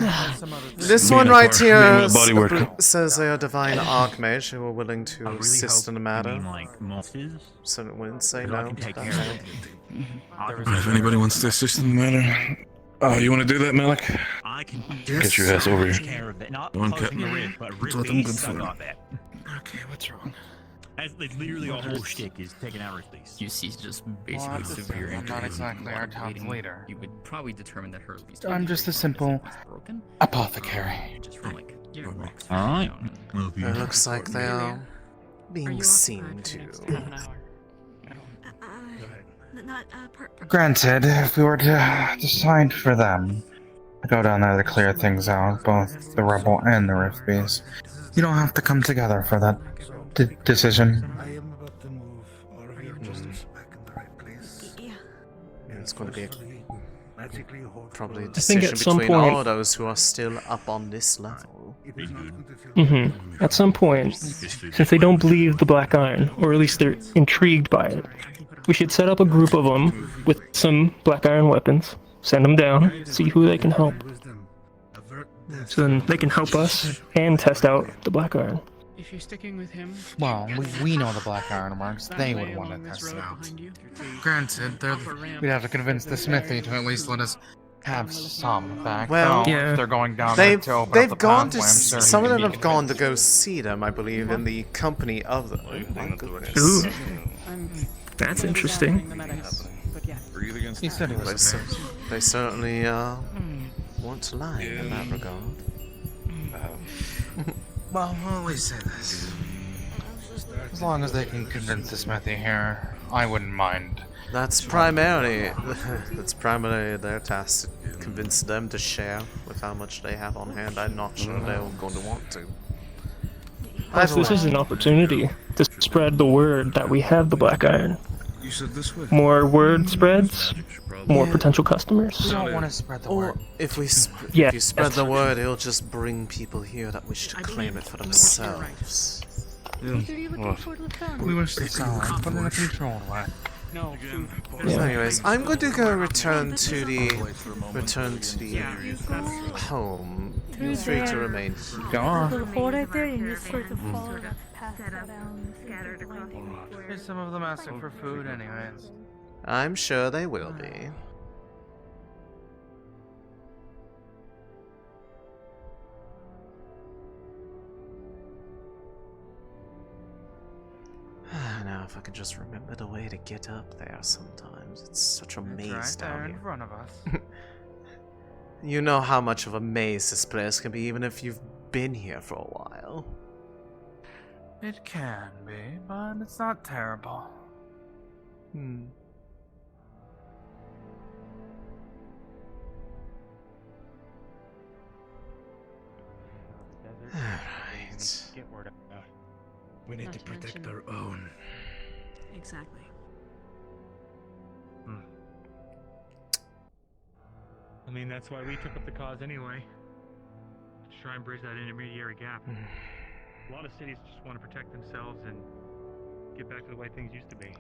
This Me one and a right bar- me and here a bodywork. says they are divine archmage who are willing to assist in the matter. Like monsters? So it wouldn't say I no can to take that. care of it. If anybody wants to assist in the matter, you want to do that, Malik? I can Get your ass over take here. care of it. Not One closing the cut. rift, but That's rip what I'm good piece, I for. got that. okay, what's wrong? That's literally our whole shtick is taking out rift piece. UC's just Well, basically that's the severe thing, I'm not injuries exactly and our top waiting, leader. You would probably determine that her I'm just a simple apothecary. just from like rocks. Alright. It looks like they are being seen to. Granted, if we were to decide for them to go down there to clear things out, both the rebel and the rift beast, you don't have to come together for that decision. I am about to move all of your justice back in the right place. It's going to be Magically hold probably a I think decision at some between point- all those who are still up on this level. It is not going to feel At some point, since they don't believe the black iron, or at least they're intrigued by it, we should set up a group of them with some black iron weapons, send them down, see who they can help. So then they can help us and test out the black iron. If you're sticking with him, Well, we know the Black Iron works. They would want to test it out. Granted, we'd have to convince the smithy to at least let us have some back. Well, though, yeah. if they're going down there They've to open up they've the gone to pathway, I'm sure some he of can them be have gone to go see them, I believe, in the company of them. Oh my goodness. Ooh, that's interesting. Breathe against He said he was They, amazed. they certainly want to lie in that regard. Well, I'll at least say this. As long as they can convince the smithy here, I wouldn't mind. That's primarily their task to convince them to share with how much they have on hand. I'm not sure they're going to want to. Plus, this is an opportunity to spread the word that we have the black iron. You said this way. More word spreads, more potential customers. We don't want to spread the word. Or if we Yeah, if you spread that's the word, it'll just bring people here that wish to claim it for themselves. We wish to sound like, but in a controlled way. no. So anyways, I'm going to go return to the home. Feel free to remain. Go on. Little hole right there, and you sort of follow past that. Here's some of them asking for food, anyways. I'm sure they will be. Now, if I could just remember the way to get up there sometimes. It's such a maze It's right there down in here. front of us. You know how much of a maze this place can be even if you've been here for a while. It can be, but it's not terrible. Hmm. Alright. Get word out. We need to protect our own. Exactly. I mean, that's why we took up the cause anyway. To try and bridge that intermediary gap. A lot of cities just want to protect themselves and get back to the way things used to be.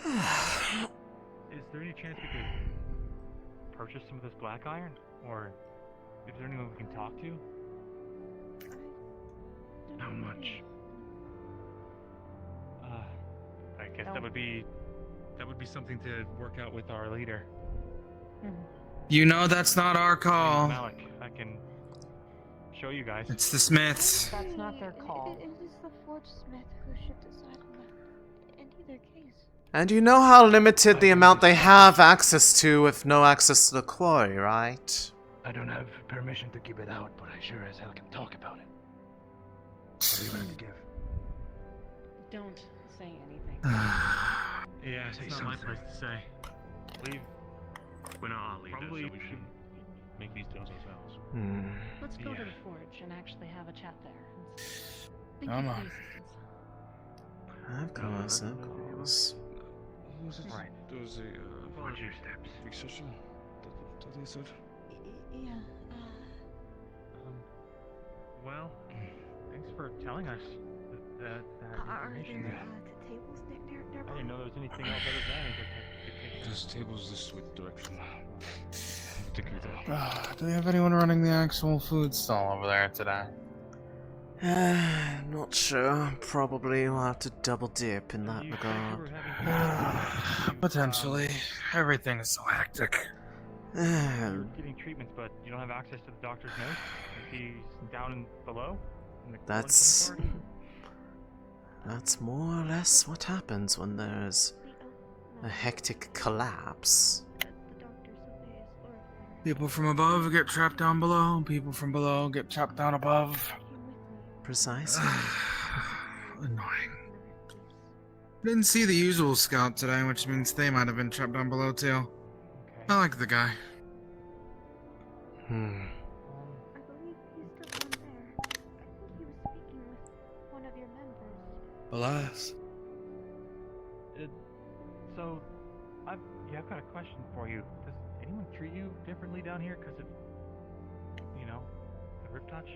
Is there any chance we could purchase some of this black iron? Or is there anyone we can talk to? How much? I guess that would be something to work out with our leader. You know that's not our call. Malik, I can show you guys. It's the Smiths. That's not their call. It is the forge smith who should decide on that in either case. And you know how limited the amount they have access to with no access to the quarry, right? I don't have permission to keep it out, but I sure as hell can talk about it. What are you going to give? Don't say anything. Yeah, it's not my place to say. Leave. We're not leave it, so we should make these deals ourselves. Let's go to the forge and actually have a chat there. Thank Come you for on. the assistance. Of course. Right. There was a Follow your steps. big session that they said. Yeah. Well, thanks for telling us that Are information. there tables nearby? I didn't know there was anything else other than interpretation. There's tables this way direction. Particularly there. Do we have anyone running the actual food stall over there today? Not sure. Probably we'll have to double dip in that regard. Potentially. Everything is so hectic. You're getting treatments, but you don't have access to the doctor's notes? If he's down below? In the That's quarantine that's more or less what happens when there's a hectic collapse. People from above get trapped down below. People from below get trapped down above. Precisely. Annoying. Didn't see the usual scout today, which means they might have been trapped down below too. I like the guy. Alas. So, I've got a question for you. Does anyone treat you differently down here because of, you know, the rip touch?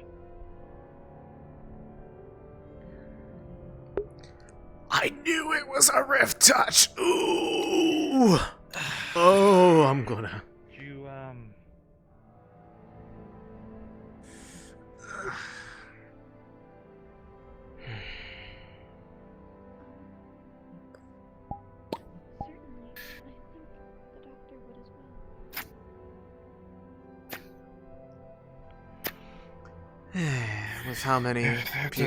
I knew it was a rift touch. Ooh. Oh, I'm gonna. Did you With how many there's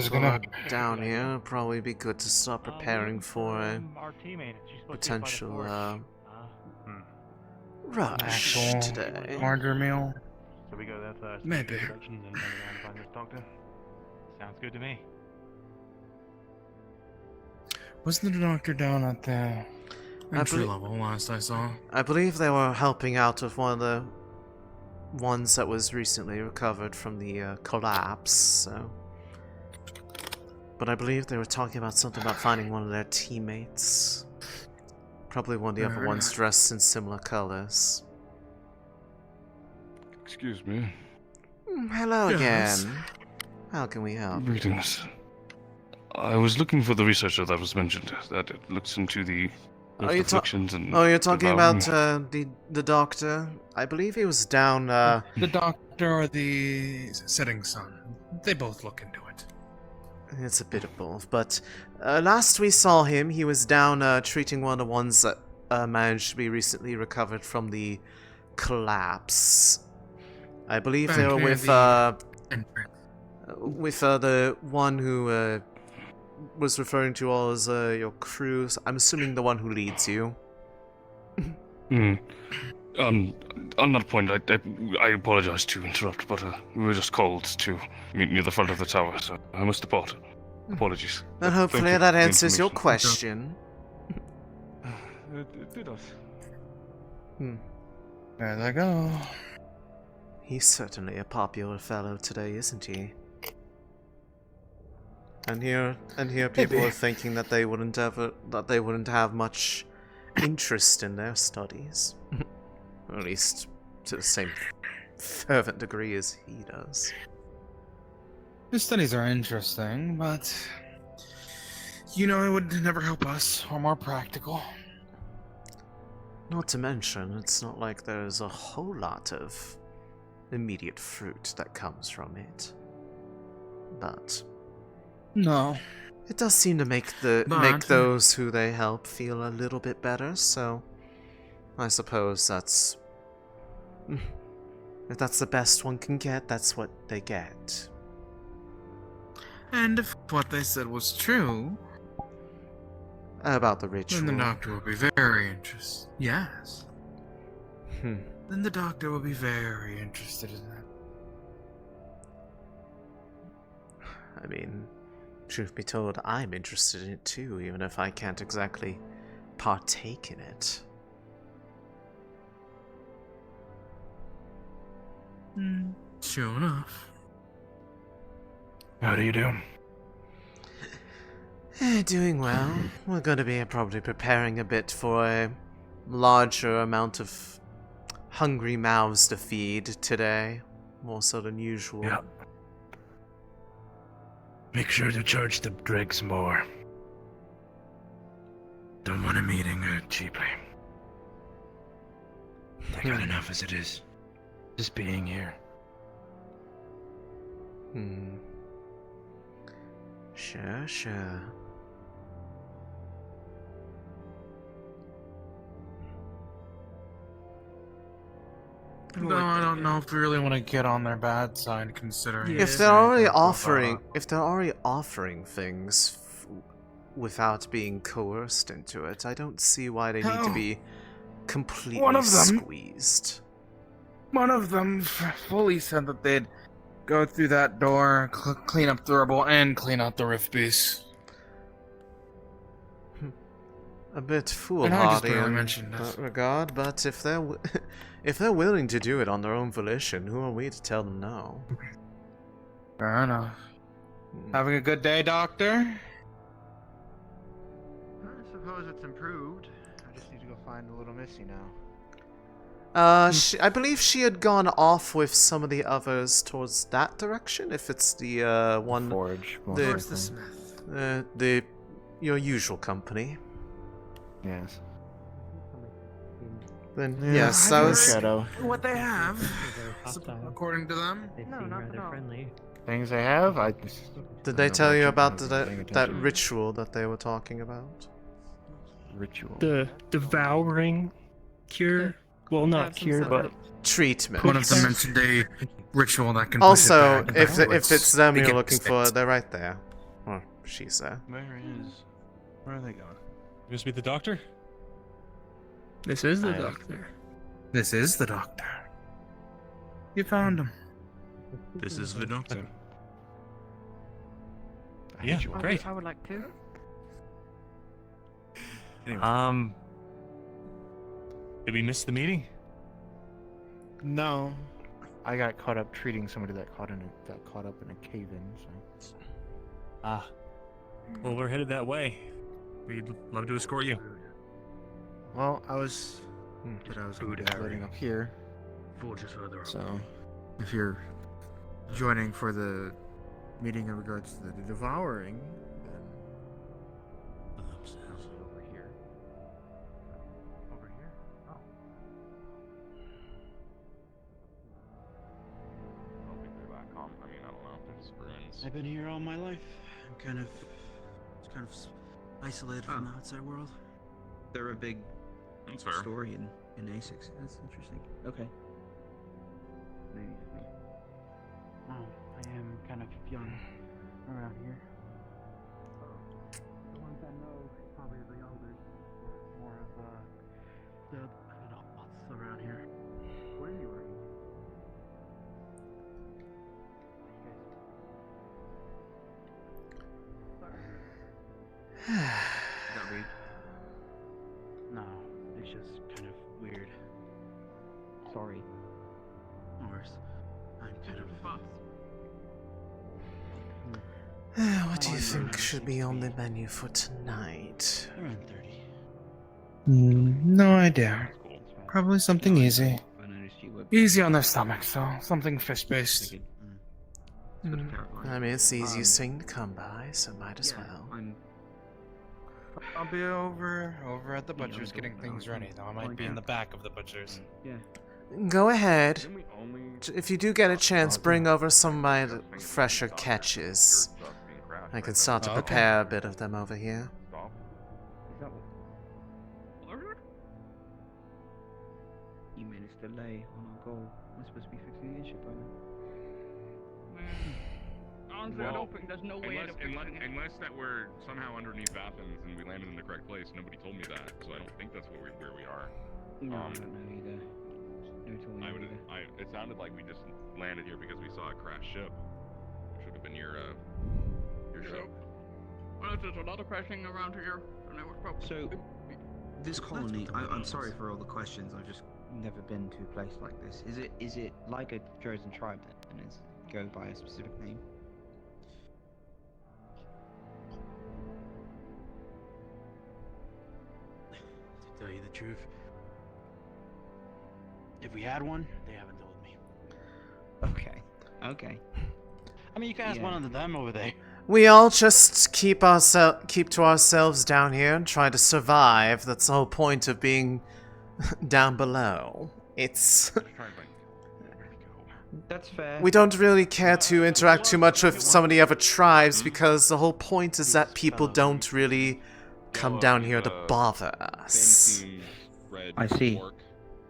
people gonna- are down here, it'll probably be good to start preparing for a our teammate? She's supposed to be by the potential forge. rush Actual today. larger meal. So we go that Maybe. direction and then around and find this doctor. Sounds good to me. Wasn't the doctor down at the entry belie- level last I saw? I believe they were helping out with one of the ones that was recently recovered from the collapse, so. But I believe they were talking about something about finding one of their teammates. Probably one of the other ones dressed in similar colors. Excuse me. Hello Yes. again. How can we help? Greetings. I was looking for the researcher that was mentioned, that it looks into the you're afflictions and you're talking devouring. about the doctor? I believe he was down. The doctor or the setting sun. They both look into it. It's a bit of both, but last we saw him, he was down treating one of the ones that managed to be recently recovered from the collapse. I believe they Back were near with the the one who was referring to all as your crew. I'm assuming the one who leads you. On that point, I apologize to interrupt, but we were just called to meet near the front of the tower, so I must depart. Apologies. Then But hopefully thank you that for the answers your information. question. It does. There they go. He's certainly a popular fellow today, isn't he? And here people Maybe. are thinking that they wouldn't have much interest in their studies. Or at least to the same fervent degree as he does. His studies are interesting, but you know, it would never help us. We're more practical. Not to mention, it's not like there's a whole lot of immediate fruit that comes from it. But no, it does seem to make those who they help feel a little bit better. So I suppose that's If that's the best one can get, that's what they get. And if what they said was true... About the ritual. Then the doctor will be very interested. Yes. Then the doctor will be very interested in that. I mean, truth be told, I'm interested in it too, even if I can't exactly partake in it. Sure enough. How do you do? Doing well. We're going to be probably preparing a bit for a larger amount of hungry mouths to feed today. More so than usual. Yeah. Make sure to charge the dregs more. Don't want them eating cheaply. They got enough as it is. Just being here. Sure. No, I don't know if we really want to get on their bad side, considering... If they're already offering things without being coerced into it, I don't see why they need to be completely squeezed. One of them fully said that they'd go through that door, clean up the rubble, and clean out the rift beast. A bit foolhardy in that regard, but if they're willing to do it on their own volition, who are we to tell them no? Fair enough. Having a good day, Doctor? I suppose it's improved. I just need to go find a little Missy now. I believe she had gone off with some of the others towards that direction. If it's the one, Forge. Towards the smith. Your usual company. Yes. Then yes, I was. What they have, according to them. No, not friendly. Things they have. Did they tell you about that ritual that they were talking about? Ritual. The devouring cure. Well, not cure, but treatment. One of them mentioned a ritual that can. Also, if it's them you're looking for, they're right there. Or she's there. Where are they going? You must be the doctor? This is the doctor. This is the doctor. You found him. This is the doctor. Yeah, great. I would like to. Anyway. Did we miss the meeting? No. I got caught up treating somebody that got caught up in a cave-in. So. Well, we're headed that way. We'd love to escort you. Well, I was going to be loading up here. So, if you're joining for the meeting in regards to the devouring, then over here. Over here? Oh. I don't think they're back home. I mean, I don't know. It's ruins. I've been here all my life. I'm kind of isolated from the outside world. They're a big story in Asix. That's interesting. Okay. Maybe. Oh, I am kind of young around here. The ones I know, probably the elders, more of the adults around here. What are you wearing? That weird? No, it's just kind of weird. Sorry. No worries. I'm kind of What do you think should be on the menu for tonight? around 30. No idea. Probably something easy. Easy on their stomach, so something fish-based. I mean, it's the easiest thing to come by, so might as well. I'll be over at the butcher's getting things ready, though I might be in the back of the butcher's. Yeah. Go ahead. If you do get a chance, bring over some of my fresher catches. I can start to prepare a bit of them over here. You made us delay on our goal. We're supposed to be fixing the issue by now. Honestly, I don't think there's no way to unless that we're somehow underneath Athens and we landed in the correct place. Nobody told me that, so I don't think that's where we are. No, I don't know either. Nobody told me either. It sounded like we just landed here because we saw a crashed ship. Should have been your ship. Well, there's a lot of crashing around here, and I was probably... So, this colony, I'm sorry for all the questions, I've just never been to a place like this. Is it like a Droza tribe then, and is go by a specific name? To tell you the truth, if we had one, they haven't told me. Okay. I mean, you can ask one of them over there. We all just keep to ourselves down here and try to survive. That's the whole point of being down below. It's... That's fair. We don't really care to interact too much with some of the other tribes because the whole point is that people don't really come down here to bother us. I see.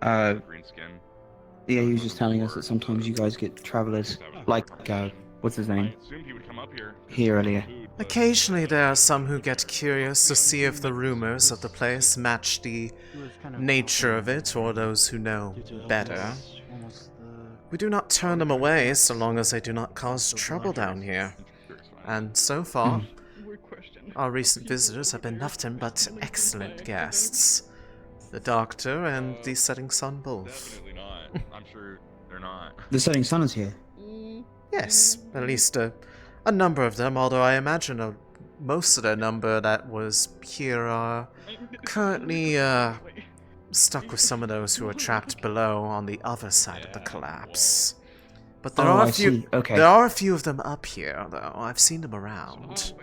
Yeah, he was just telling us that sometimes you guys get travelers, like, what's his name? Here earlier. Occasionally there are some who get curious to see if the rumors of the place match the nature of it, or those who know better. We do not turn them away so long as they do not cause trouble down here. And so far, our recent visitors have been nothing but excellent guests. The Doctor and the Setting Sun both. Definitely not. I'm sure they're not. The Setting Sun is here. Yes, at least a number of them, although I imagine most of the number that was here are currently stuck with some of those who are trapped below on the other side of the collapse. But there are a few. Okay. There are a few of them up here, though. I've seen them around.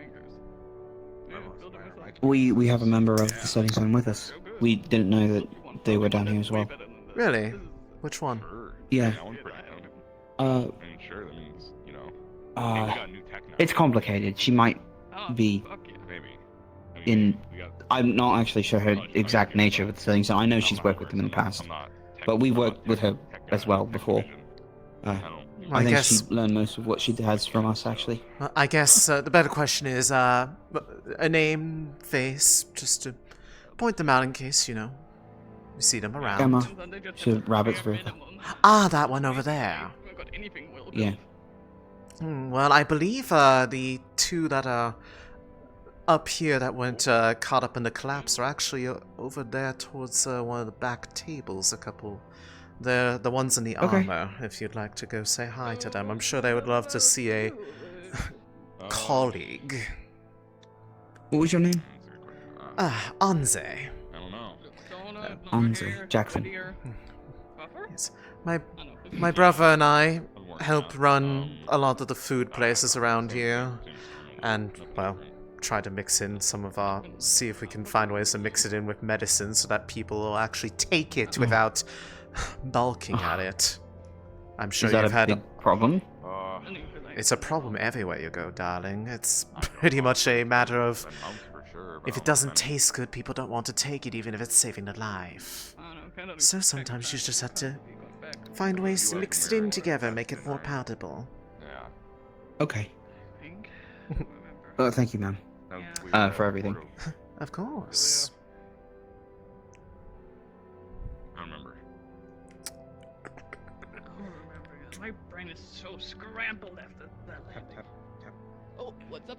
We have a member of the Setting Sun with us. We didn't know that they were down here as well. Really? Which one? Yeah. It's complicated. She might be in... I'm not actually sure her exact nature with the Setting Sun. I know she's worked with them in the past, but we've worked with her as well before. I think she learned most of what she has from us, actually. I guess the better question is a name, face, just to point them out in case, you see them around. Emma. She's Rabbit's River. Ah, that one over there. Yeah. Well, I believe the two that are up here that weren't caught up in the collapse are actually over there towards one of the back tables, a couple. They're the ones in the armor, if you'd like to go say hi to them. I'm sure they would love to see a colleague. What was your name? Anze. I don't know. Anze Jackson. Yes. My brother and I help run a lot of the food places around here. And, well, try to mix in some of our... See if we can find ways to mix it in with medicine so that people will actually take it without balking at it. I'm sure you've had... big problem? It's a problem everywhere you go, darling. It's pretty much a matter of... If it doesn't taste good, people don't want to take it, even if it's saving a life. So sometimes you just have to find ways to mix it in together, make it more palatable. Okay. Thank you, ma'am. For everything. Of course. I remember. My brain is so scrambled after that landing. Oh, what's up?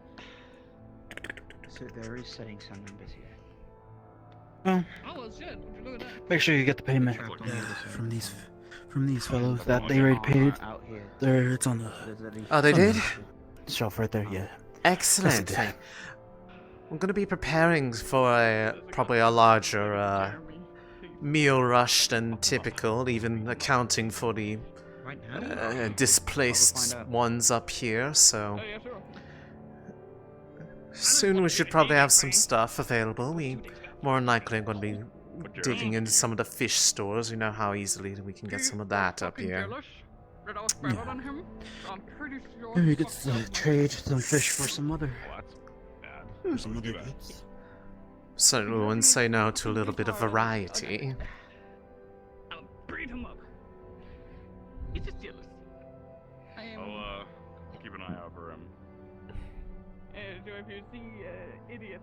So there is Setting Sun members here. Well, Oh, shit. Would you look at that? make sure you get the payment from these fellows that they already paid. There, it's on the. Oh, they did? Shelf right there. Yeah. Excellent. I'm gonna be preparing for probably a larger meal rush than typical, even accounting for the displaced ones up here, so... Soon we should probably have some stuff available. We more than likely are going to be digging into some of the fish stores. You know how easily we can get some of that up here. Maybe we could trade some fish for some other... bits. Certainly wouldn't say no to a little bit of variety. if you see idiot,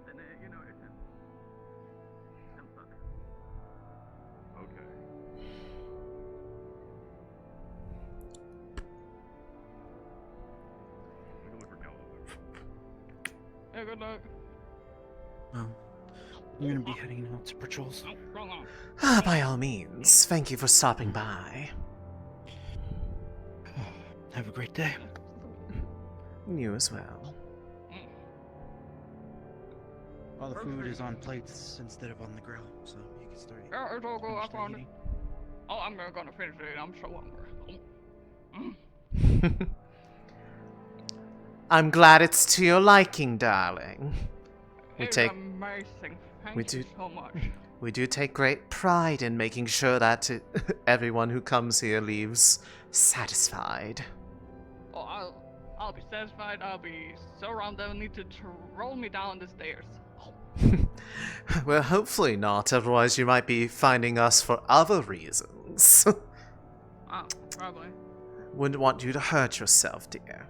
then you know it's him. Dumb fuck. Okay. We can look for Gallo. Yeah, good luck. I'm gonna be heading out to patrols. Ah, by all means. Thank you for stopping by. Have a great day. You as well. All the food is on plates instead of on the grill, so you can start. Yeah, it's all good. I finish found it. eating. Oh, I'm gonna finish it. I'm so hungry. I'm glad it's to your liking, darling. It's amazing. Thank you so much. We do take great pride in making sure that everyone who comes here leaves satisfied. Oh, I'll be satisfied. I'll be so around they'll need to roll me down the stairs. Well, hopefully not, otherwise you might be finding us for other reasons. Oh, probably. Wouldn't want you to hurt yourself, dear.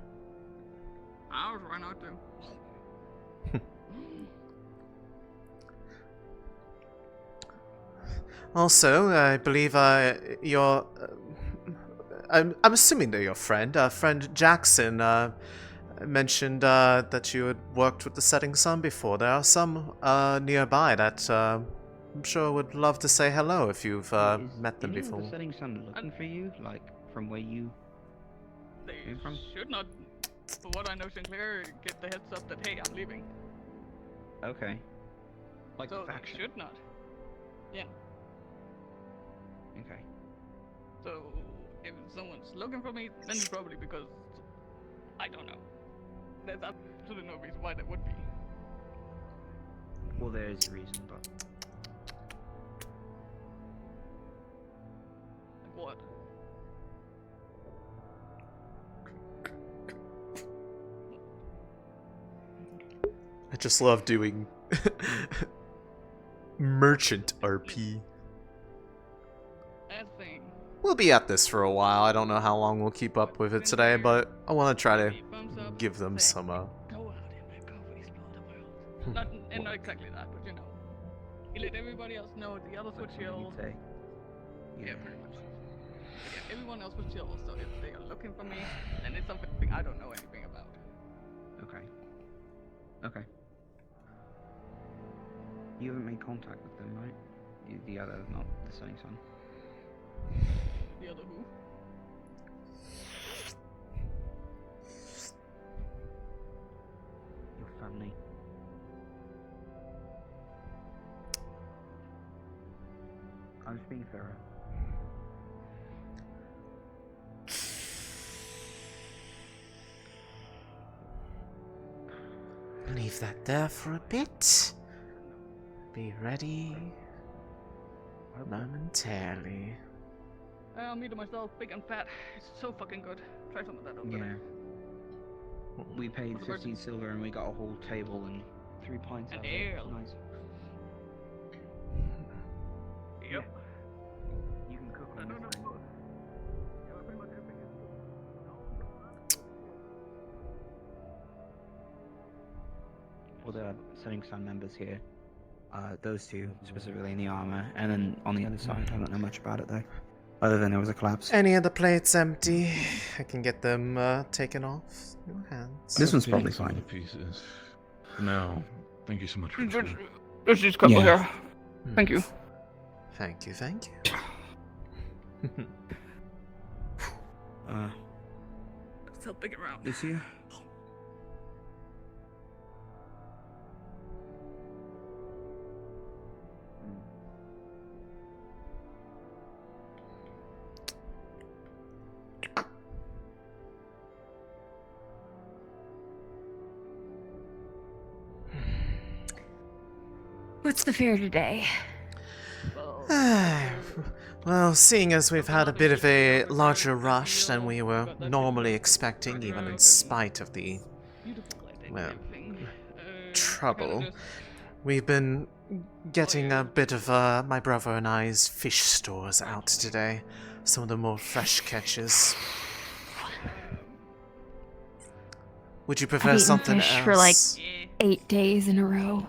I'll try not to. Also, I believe your... I'm assuming they're your friend. Friend Jackson mentioned that you had worked with the Setting Sun before. There are some nearby that I'm sure would love to say hello if you've met them before. Is the Setting Sun looking for you, like from where you came from? Should not, for what I know, Sinclair get the heads up that hey, I'm leaving. Okay. Like so the faction. Should not. Yeah. Okay. So if someone's looking for me, then it's probably because I don't know. There's absolutely no reason why that would be. Well, there is a reason, but like what? I just love doing merchant RP. We'll be at this for a while. I don't know how long we'll keep up with it today, but I want to try to give them some Go out and go explore the world. Not exactly that, but you know. You let everybody else know the others would chill. Yeah, pretty much. Yeah, everyone else would chill, so if they are looking for me, then it's something I don't know anything about. okay. Okay. You haven't made contact with them, right? The other, not the Setting Sun. The other who? Your family. I'm just being thorough. Leave that there for a bit. Be ready momentarily. I'll meet it myself, big and fat. It's so fucking good. Try some of that over there. We paid 15 silver and we got a whole table and 3 pints out of it. Ale. Nice. Yep. You can cook on this thing. For the Setting Sun members here, those two specifically in the armor, and then on the other side, I don't know much about it though. Other than there was a collapse. Any of the plates empty? I can get them taken off your hands. This one's probably fine. Pieces. No, thank you so much for There's just a couple here. Thank you. Thank you, thank you. Still big around. This here? What's the fare today? Well, seeing as we've had a bit of a larger rush than we were normally expecting, even in spite of the, well, trouble, we've been getting a bit of my brother and I's fish stores out today. Some of the more fresh catches. Would you I've prefer eaten something fish else? for like 8 days in a row.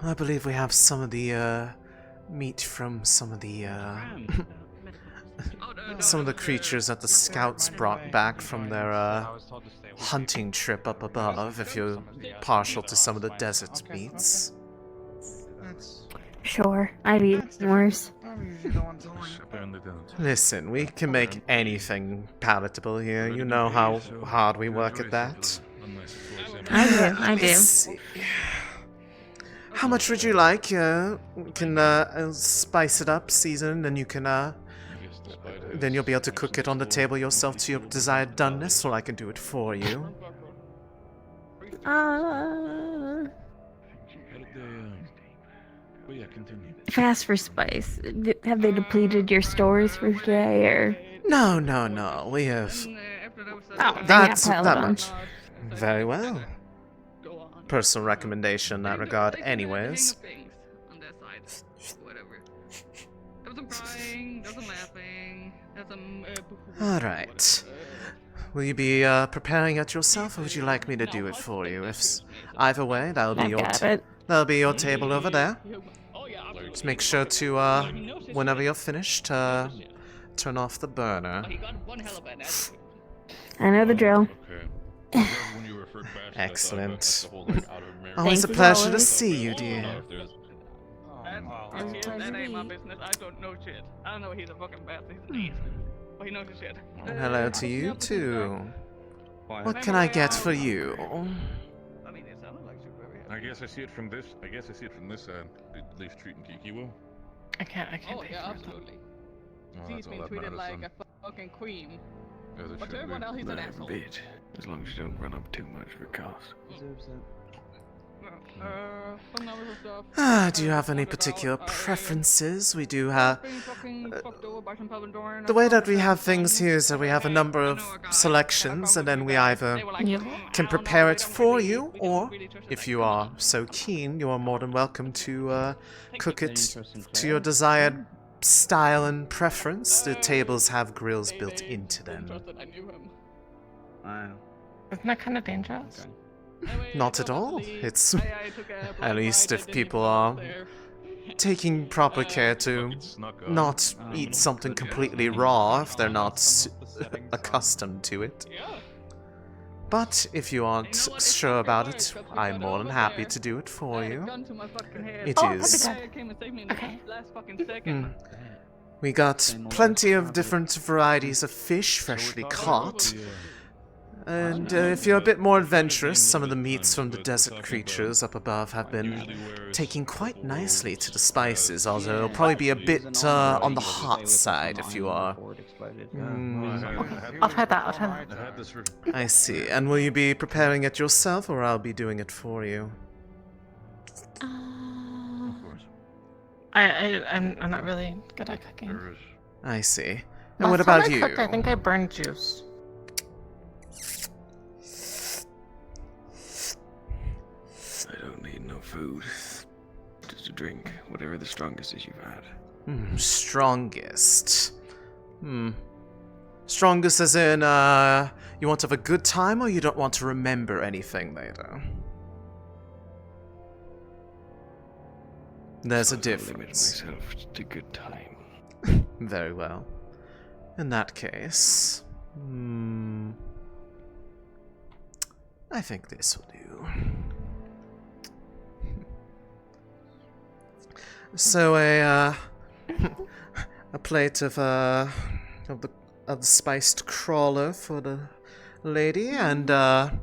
I believe we have some of the meat from some of the some of the creatures that the scouts brought back from their hunting trip up above, if you're partial to some of the desert meats. Sure, I've eaten worse. Listen, we can make anything palatable here. You know how hard we work at that. I do. See. How much would you like? We can spice it up, season, and you can then you'll be able to cook it on the table yourself to your desired doneness, or I can do it for you. Fast for spice. Have they depleted your stores for today, or? No, no, no. We have. Oh, That's that that much. Very well. Personal recommendation in that regard, anyways. Alright. Will you be preparing it yourself, or would you like me to do it for you? Either way, that'll be your table over there. Just make sure to, whenever you're finished, turn off the burner. I know the drill. Excellent. Always a pleasure to see you, dear. That ain't my business. I don't know shit. I don't know he's a fucking bastard. He's an ace. But he knows his shit. And hello to you, too. What can I get for you? I guess I see it from this. I guess I see it from this end. At least treating Kiki well. I can't Oh pay for yeah, it. absolutely. Oh, She's that's all been that treated matters, like son. a fucking queen. As it But to should everyone be. else, he's an asshole. Bit, as long as you don't run up too much for cost. Some other stuff. Do you have any particular preferences? We do have... the way that we have things here is that we have a number of selections, and then we either can prepare it for you, or, if you are so keen, you are more than welcome to cook it to your desired style and preference. The tables have grills built into them. Wow. Isn't that kind of dangerous? Not at all. It's at least if people are taking proper care to not eat something completely raw if they're not accustomed to it. But if you aren't sure about it, I'm more than happy to do it for you. It is. We got plenty of different varieties of fish freshly caught. And if you're a bit more adventurous, some of the meats from the desert creatures up above have been taking quite nicely to the spices, although it'll probably be a bit on the hot side if you are. I'll try that, I'll try that. I see. And will you be preparing it yourself, or I'll be doing it for you? I'm not really good at cooking. I see. And Last what about time I you? cooked, I think I burned juice. I don't need no food. Just a drink, whatever the strongest is you've had. Strongest. Strongest as in, you want to have a good time, or you don't want to remember anything later? There's a difference. Limit myself to good time. Very well. In that case, I think this will do. So a plate of the spiced crawler for the lady, and a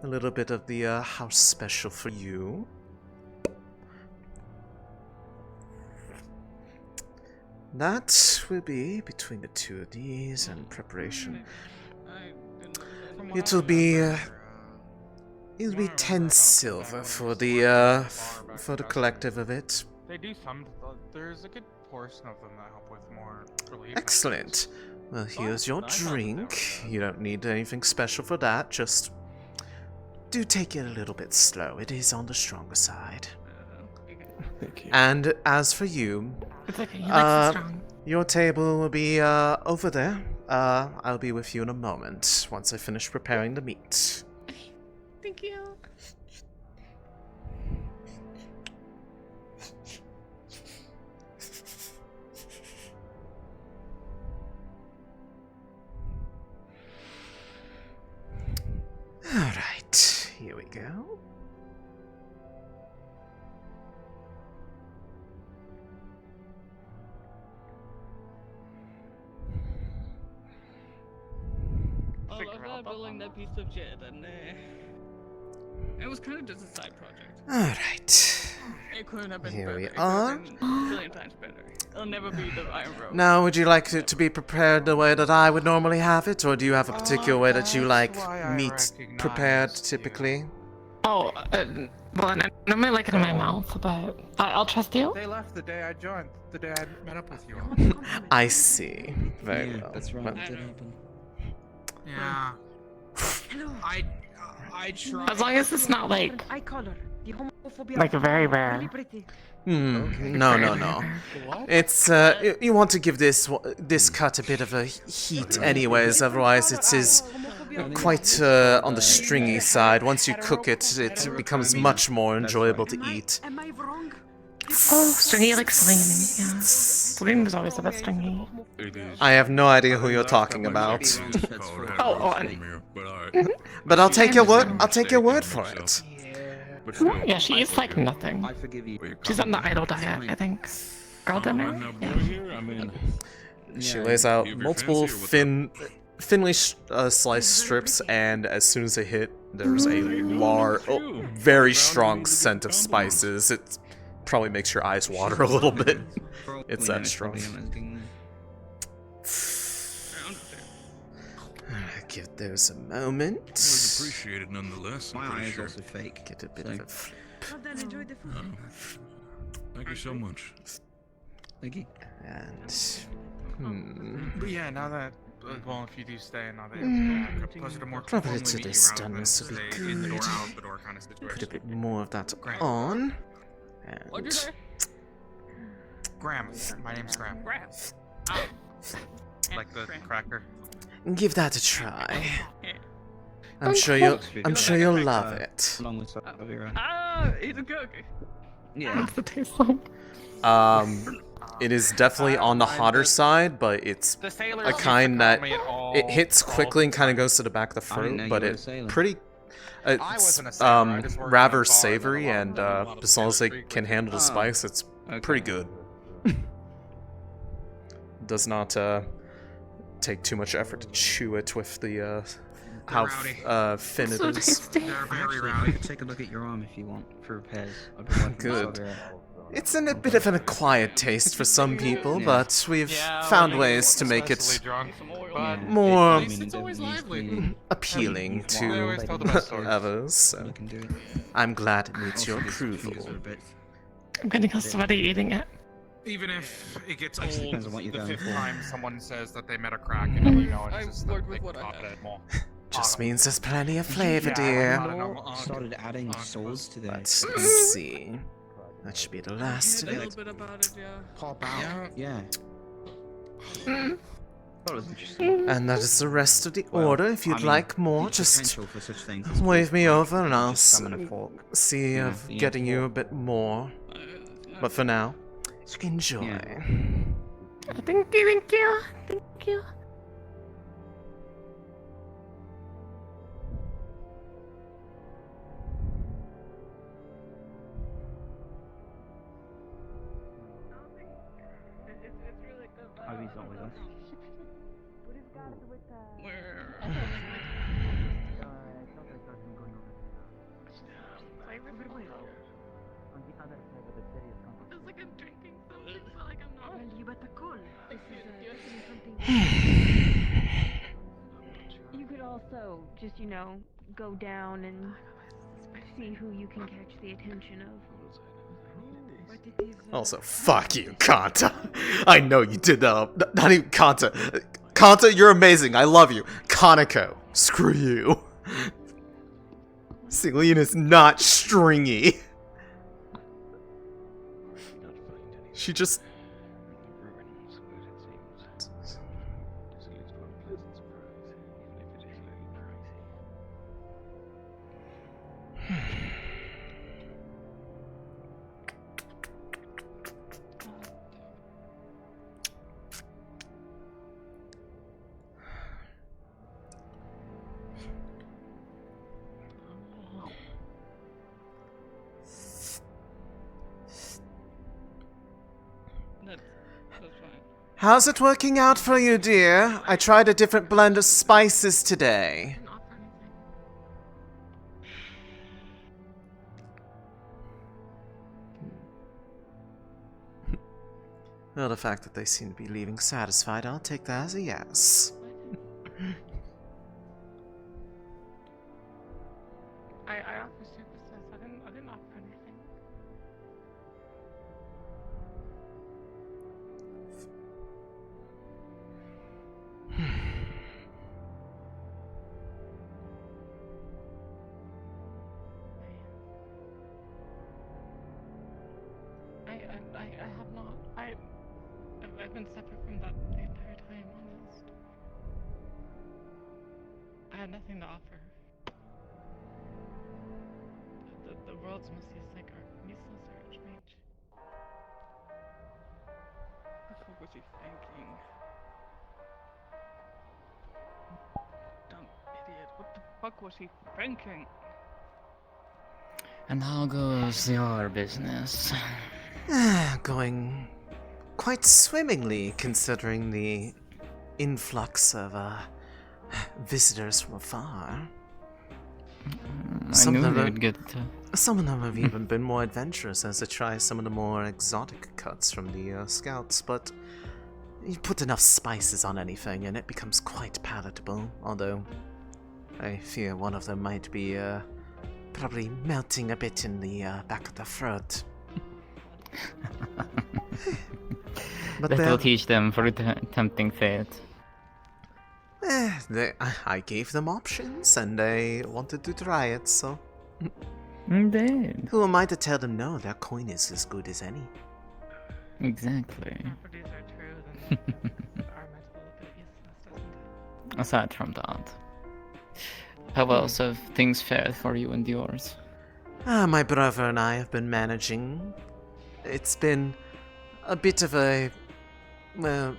little bit of the house special for you. That will be between the two of these and preparation. It'll be 10 silver for the collective of it. They do some. There's a good portion of them that help with more relief. Excellent. Well, here's your drink. You don't need anything special for that. Just do take it a little bit slow. It is on the stronger side. Thank you. And as for you, It's okay, he likes it strong. Your table will be over there. I'll be with you in a moment once I finish preparing the meat. Thank you. Alright, here we go. I love that building that piece of shit, and it was kind of just a side project. Alright. It couldn't have been Here better. we It could are. have been a billion times better. It'll never be the Iron Road. Now, would you like it to be prepared the way that I would normally have it, or do you have a particular way that you like meat prepared typically? Oh, well, I normally like it in my mouth, but I'll trust you. They left the day I joined, the day I met up with you. I see. Very well. That's right. Well, It did happen. Yeah. I tried. As long as it's not like Eye color. The homophobia. like very rare. Really pretty. No. It's you want to give this cut a bit of a heat, anyways. Otherwise, it is quite on the stringy side. Once you cook it, it becomes much more enjoyable to eat. Am I wrong? Oh, stringy like slinging. Yeah, slinging is always a bit stringy. I have no idea who you're talking about. But I'll take your word. I'll take your word for it. Yeah, she eats like nothing. She's on the idle diet, I think. Girl dinner. Yeah. She lays out multiple thinly sliced strips, and as soon as they hit, there's a very strong scent of spices. It probably makes your eyes water a little bit. It's that strong. Give those a moment. It was appreciated nonetheless. My eye is also fake. Get a bit of a Well, then enjoy the food. Thank you so much. Thank you. And But yeah, now that well, if you do stay, now that it's closer to more probably to this done. This will be good. Put a bit more of that on. What'd you And say? Graham. My name's Graham. Graham. Like the cracker. give that a try. I'm sure you'll love it. Along with Fevira. Eat a cookie. Yeah. What's the taste like? It is definitely on the hotter side, but it's a kind that it hits quickly and kind of goes to the back of the throat, but it's pretty. It's rather savory, and as long as they can handle the spice, it's pretty good. Does not take too much effort to chew it with the how thin it is. Actually, take a look at your arm if you want for repairs. Good. It's a bit of an acquired taste for some people, but we've found ways to make it more appealing to others. So I'm glad it meets your approval. I'm getting a sweaty eating it. Even if it gets old, depends on what you're the going fifth for. time someone says that they met a crack, and you know, it's just that they caught that more. Just means there's plenty of flavor, dear. Started adding souls to their. Let's see. That should be the last of A little it. bit about it, yeah. Pop out. Yeah. Thought it was interesting. And that is the rest of the order. If you'd like more, just potential for such things is wave me over and I'll summon a fork. see Yeah, of the getting you a fork. bit more. But for now, enjoy. Thank you, thank you, thank you. Ivy's not with us. It's like I'm drinking something, but like I'm not. Well, you better call. This is something. You could also just, go down and see who you can catch the attention of. Also, fuck you, Kanta. I know you did that. Not even Kanta. Kanta, you're amazing. I love you. Kaneko, screw you. Celine is not stringy. She just... How's it working out for you, dear? I tried a different blend of spices today. Well, the fact that they seem to be leaving satisfied, I'll take that as a yes. I offered services. I didn't offer anything. I have not. I've been separate from that the entire time, honest. I had nothing to offer. The world's messiest like our useless archmage. What the fuck was he thinking? Dumb idiot. What the fuck was he thinking? And how goes your business? Going quite swimmingly, considering the influx of visitors from afar. Some of them have even been more adventurous as they try some of the more exotic cuts from the scouts, but you put enough spices on anything and it becomes quite palatable, although I fear one of them might be probably melting a bit in the back of the throat. But that will teach them for tempting fate. I gave them options and they wanted to try it, so... Indeed. Who am I to tell them no? Their coin is as good as any. Exactly. Properties are true, then our mental ability doesn't it? Aside from that, how else have things fared for you and yours? My brother and I have been managing. It's been a bit of a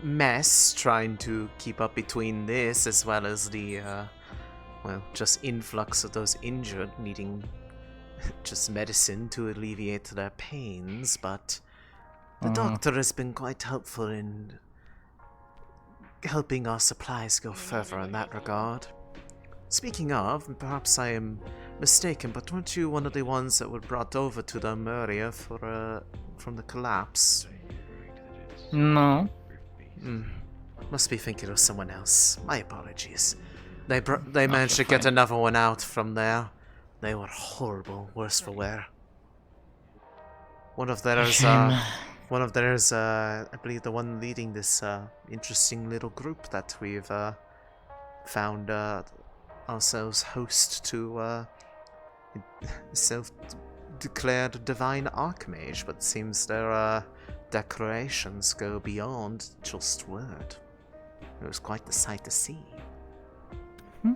mess trying to keep up between this as well as the, just influx of those injured needing just medicine to alleviate their pains, but the doctor has been quite helpful in helping our supplies go further in that regard. Speaking of, perhaps I am mistaken, but weren't you one of the ones that were brought over to them earlier for, from the collapse? No. Must be thinking of someone else. My apologies. They managed to get another one out from there. They were horrible, worse for wear. One of theirs, I believe the one leading this interesting little group that we've found ourselves host to self-declared divine archmage, but it seems their declarations go beyond just word. It was quite the sight to see.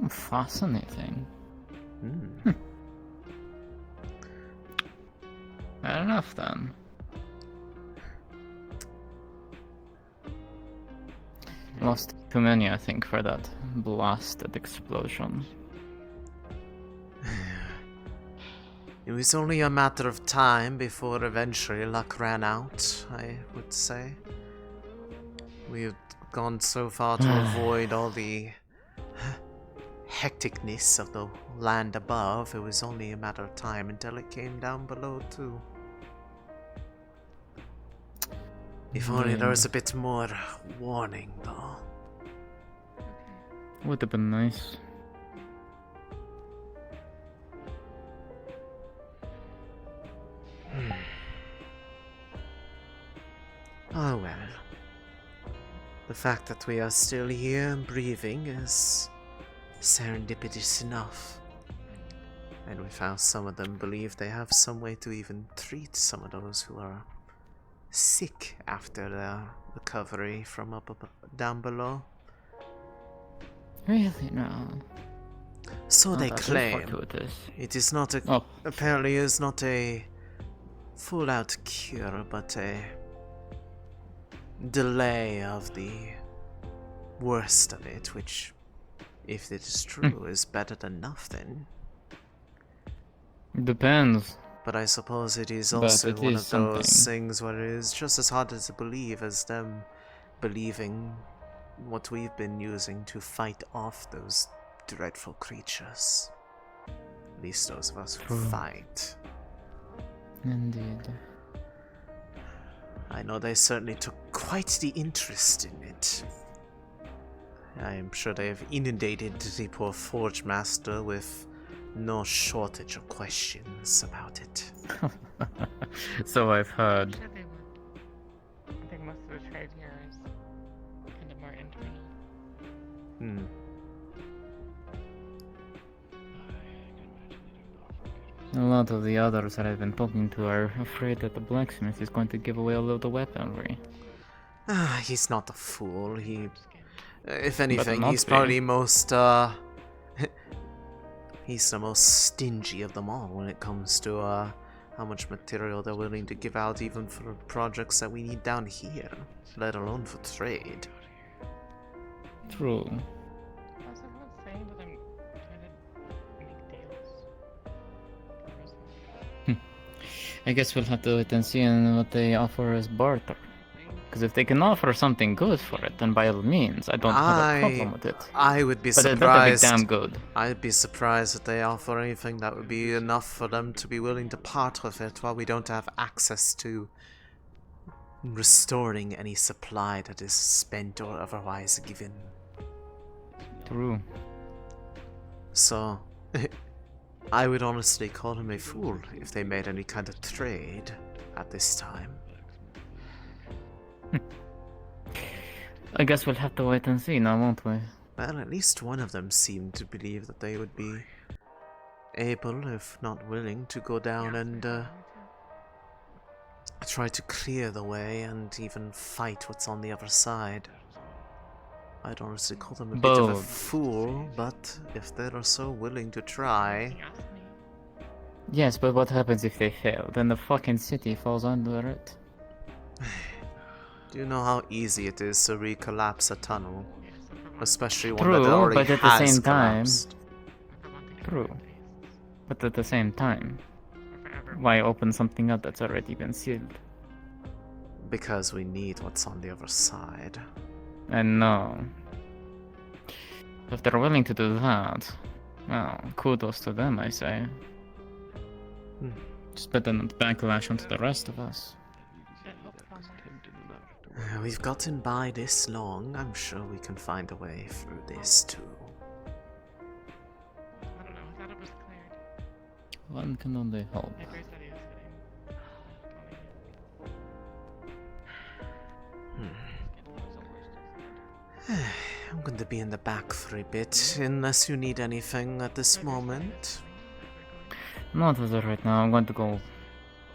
Fascinating. Fair enough then. Lost too many, I think, for that blasted explosion. It was only a matter of time before eventually luck ran out, I would say. We had gone so far to avoid all the hecticness of the land above. It was only a matter of time until it came down below too. If only there was a bit more warning, though. Would have been nice. Oh well. The fact that we are still here and breathing is serendipitous enough. And we found some of them believe they have some way to even treat some of those who are sick after their recovery from down below. Really now? So they claim. It is not a apparently is not a full-out cure, but a delay of the worst of it, which, if it is true, is better than nothing. Depends. But I suppose it is But also it one is of those something. things where it is just as hard to believe as them believing what we've been using to fight off those dreadful creatures. At least those of us who True. fight. Indeed. I know they certainly took quite the interest in it. I am sure they have inundated the poor Forge Master with no shortage of questions about it. So I've heard. I think most of the trade here is kind of more internal. Hmm. A lot of the others that I've been talking to are afraid that the blacksmith is going to give away all of the weaponry. He's not a fool. If Better anything, not he's be. probably most, he's the most stingy of them all when it comes to, how much material they're willing to give out even for projects that we need down here, let alone for trade. True. I was saying that I'm trying to make deals. I guess we'll have to wait and see on what they offer as barter. Because if they can offer something good for it, then by all means, I don't have a problem with it. I would be But surprised. it better be damn good. I'd be surprised if they offer anything that would be enough for them to be willing to part with it while we don't have access to restoring any supply that is spent or otherwise given. True. So, I would honestly call him a fool if they made any kind of trade at this time. I guess we'll have to wait and see now, won't we? Well, at least one of them seemed to believe that they would be able, if not willing, to go down and try to clear the way and even fight what's on the other side. I'd honestly call them a bit of a Bold. fool, but if they're so willing to try... Yes, but what happens if they fail? Then the fucking city falls under it. Do you know how easy it is to recollapse a tunnel? Especially one True, that already but at the has same time... collapsed. True. But at the same time, why open something up that's already been sealed? Because we need what's on the other side. And no. If they're willing to do that, well, kudos to them, I say. Just better not backlash onto the rest of us. We've gotten by this long. I'm sure we can find a way through this too. I don't know, I thought it was cleared. One can only hope. I agree that he was I'm going to be in the back for a bit, unless you need anything at this moment. Not as of right now. I'm going to go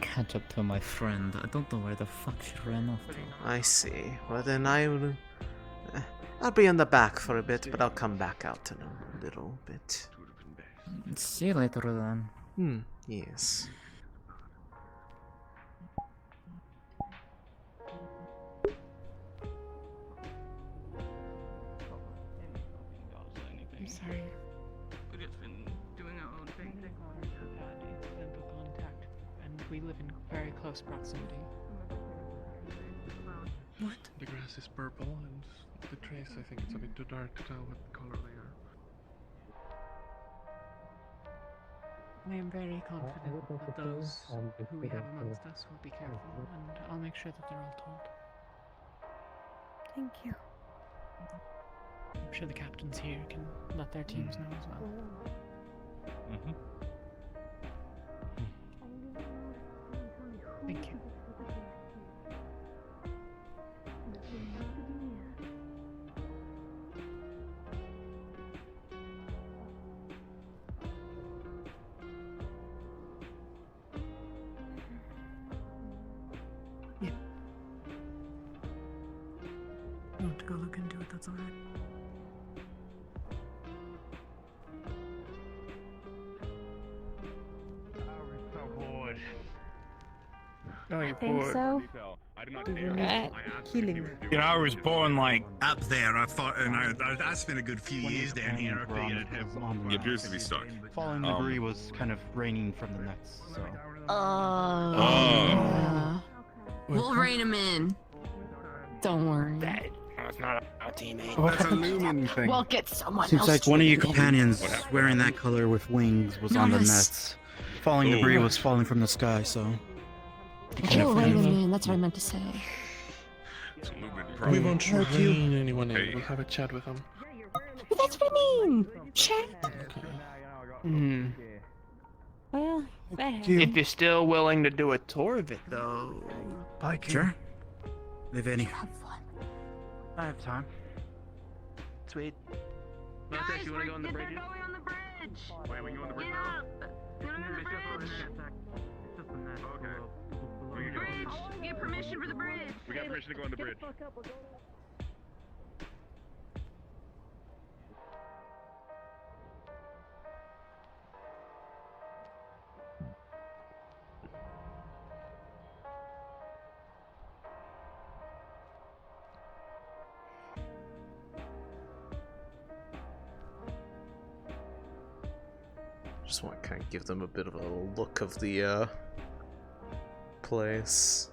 catch up to my friend. I don't know where the fuck she ran off to. I see. Well then I'll be in the back for a bit, but I'll come back out in a little bit. See you later then. Yes. I'm sorry. We've just been doing our own thing. We've had incidental contact, and we live in very close proximity. What? The grass is purple, and the trees, I think it's a bit too dark to tell what color they are. I am very confident that those who we have amongst us will be careful, and I'll make sure that they're all told. Thank you. I'm sure the captains here can let their teams know as well. Thank you. Yeah. You want to go look into it, that's alright. We're so bored. Oh, you're think bored. so. I did not dare. I asked him if he would do You know, I it. was born like up there. I thought, and I spent a good few years down here. I figured I'd have more. He appears to be stuck. Falling debris was kind of raining from the nets, so. We'll rein him in. Don't worry. That's not our teammate. That's a looming thing. We'll get someone Seems else. like one of your to- companions wearing that color with wings was on the Nice. nets. Falling debris was falling from the sky, so. We'll rein him in. That's what I meant to say. We won't Hurt you. rein anyone in. We'll have a chat with them. But that's what I mean. Chat. Hmm. Well, If you're still willing to do a tour of it, though. Sure. If any. I have time. Sweet. Guys, you wanna go on the they're bridge? going on the bridge. Wait, we go on the bridge Get now? up. Get on the bridge. Get permission for the bridge. We got permission to go on the bridge. Just want to kind of give them a bit of a look of the place.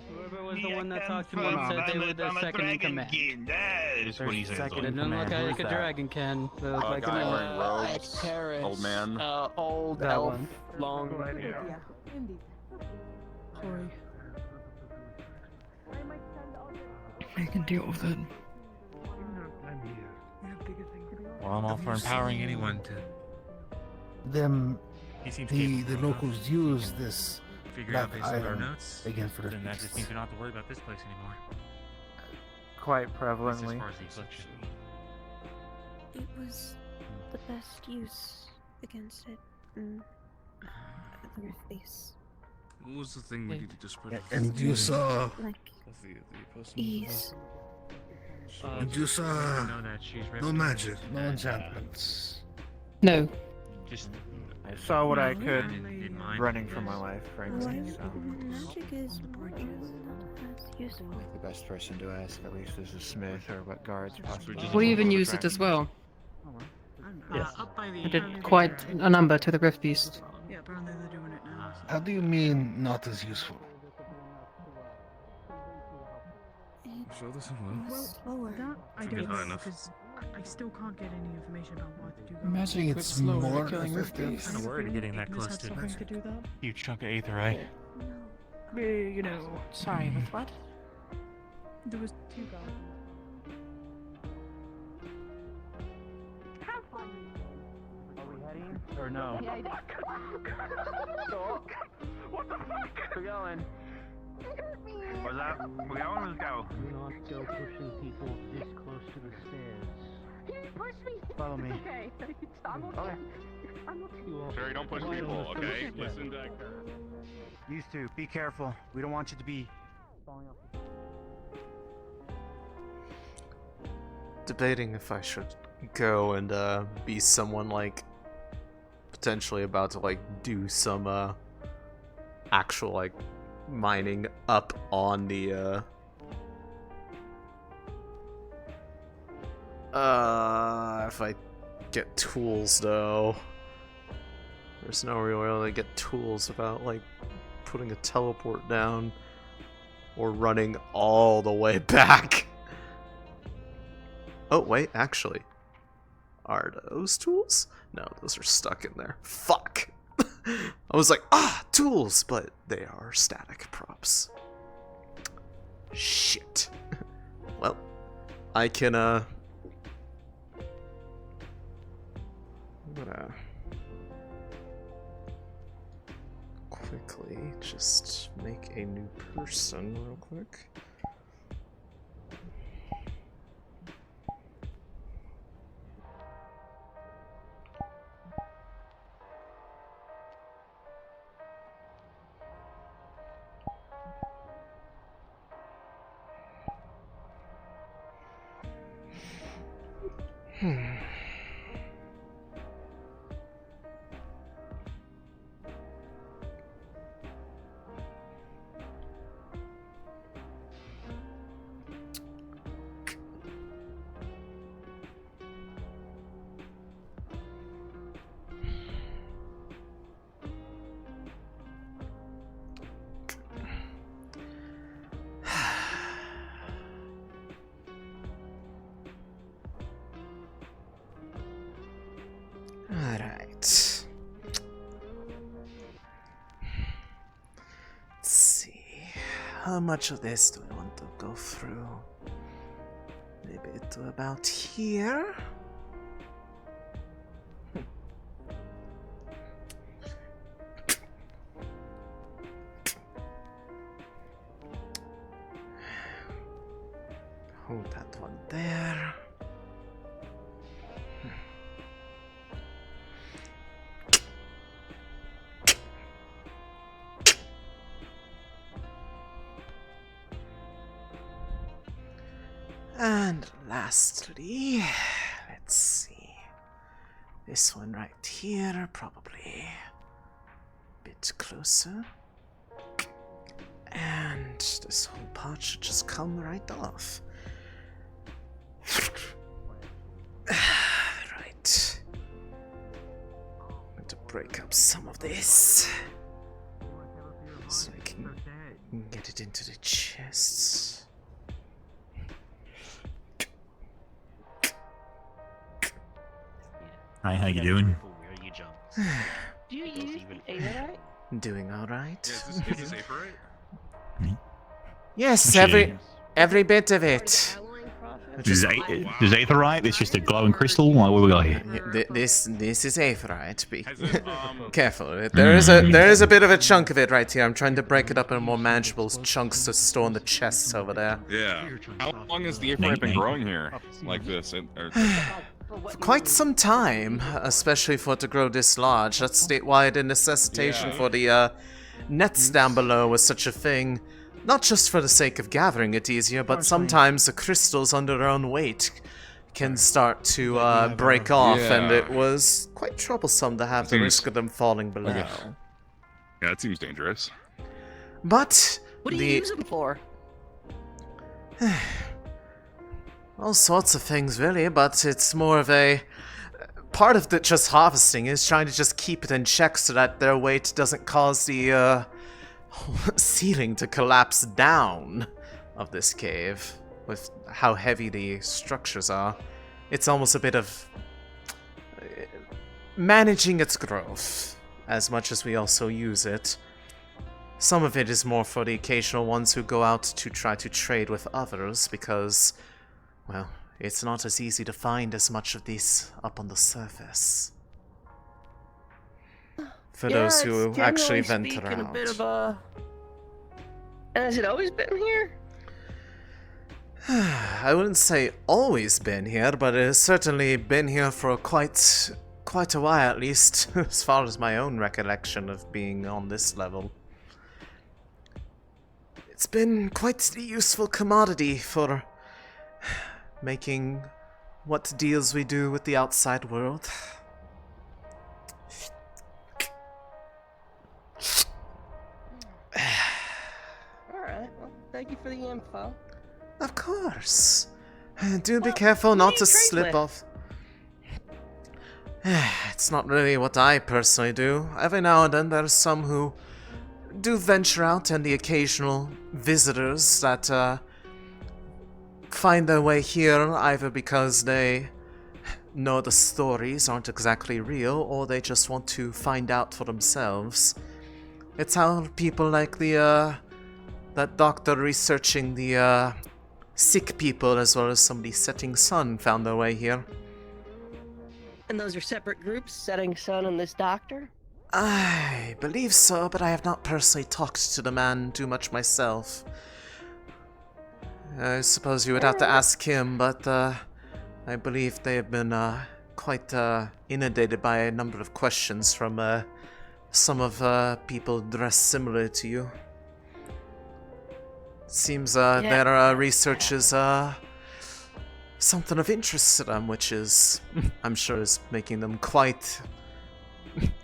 Whoever was the one that talked to me and said they were the second in command. That is what he says. It didn't look like a dragon can. It looked like guy an wearing elf. robes, Paris. old man. Old That elf. one. Long. Sorry. I can deal with it. Well, I'm all for empowering anyone to Them, He seems the capable locals use this figure out black based on our iron notes. against the Then that just means we don't have to worry about this place anymore. Quite At prevalently. least as far as the affliction. It was the best use against it. Other face. What was the thing we needed to spread? And you saw, Like ease. and you saw no magic, no enchantments. No. Just I saw what I could in mind. running for my life, frankly. Life So. magic is more just not as useful. The best person to ask, at least, is a smith or what guards possibly. We even used it as well. Yes. I did quite a number to the Griff Beast. Yeah, apparently they're doing it now. How do you mean not as useful? Sure, this one will. Slower. That I Should be don't high know enough. because I still can't get any information about why they do that. Imagine it's slower than more killing effective. Kind of worried of getting that Ignis close had to something to do that. huge chunk of aetherite. You know. Sorry, with what? There was two guys. Are we heading? Or no? Yeah, What the fuck? We're going. What's up? We're going, let's go. Do not go pushing people this close to the stairs. He pushed me. Follow me. Okay. I'm okay. I'm okay. Sherry, don't push people, okay? Listen back. Used to. Be careful. We don't want you to be falling off. Debating if I should go and be someone like potentially about to like do some actual like mining up on the if I get tools though. There's no real way to get tools without like putting a teleport down or running all the way back. Oh wait, actually. Are those tools? No, those are stuck in there. Fuck! I was like, tools! But they are static props. Shit. Well, I can, I'm gonna quickly just make a new person real quick. Alright. Let's see. How much of this do I want to go through? Maybe to about here? Hold that one there. And lastly, let's see. This one right here, probably a bit closer. And this whole part should just come right off. Right. I'm going to break up some of this so I can get it into the chests. Hi, how you doing? Do you use Aerite? Doing alright. Is this Aerite? Yes, Actually, every bit of it. Is Aetherite? It's just a glowing crystal? What we got here? This is Aetherite. Be careful. There is a bit of a chunk of it right here. I'm trying to break it up into more manageable chunks to store in the chests over there. Yeah. How long has the Aerite been growing here like this? For quite some time, especially for it to grow this large. That's why the necessitation for the nets down below was such a thing. Not just for the sake of gathering it easier, but sometimes the crystals under their own weight can start to break off, and it was quite troublesome to have the risk of them falling below. Okay. Yeah, that seems dangerous. But what do you use them for? All sorts of things, really, but it's more of a... Part of the just harvesting is trying to just keep it in check so that their weight doesn't cause the ceiling to collapse down of this cave with how heavy the structures are. It's almost a bit of managing its growth as much as we also use it. Some of it is more for the occasional ones who go out to try to trade with others because, well, it's not as easy to find as much of these up on the surface. For those who actually venture out. A bit of a... Has it always been here? I wouldn't say always been here, but it has certainly been here for quite a while, at least, as far as my own recollection of being on this level. It's been quite the useful commodity for making what deals we do with the outside world. Alright, well, thank you for the info. Of course. Do be careful not to slip off. It's not really what I personally do. Every now and then there's some who do venture out, and the occasional visitors that find their way here either because they know the stories aren't exactly real, or they just want to find out for themselves. It's how people like the that doctor researching the sick people as well as somebody setting sun found their way here. And those are separate groups, Setting Sun and this doctor? I believe so, but I have not personally talked to the man too much myself. I suppose you would have to ask him, but I believe they have been quite inundated by a number of questions from some of people dressed similar to you. Seems their research is something of interest to them, which is, I'm sure, is making them quite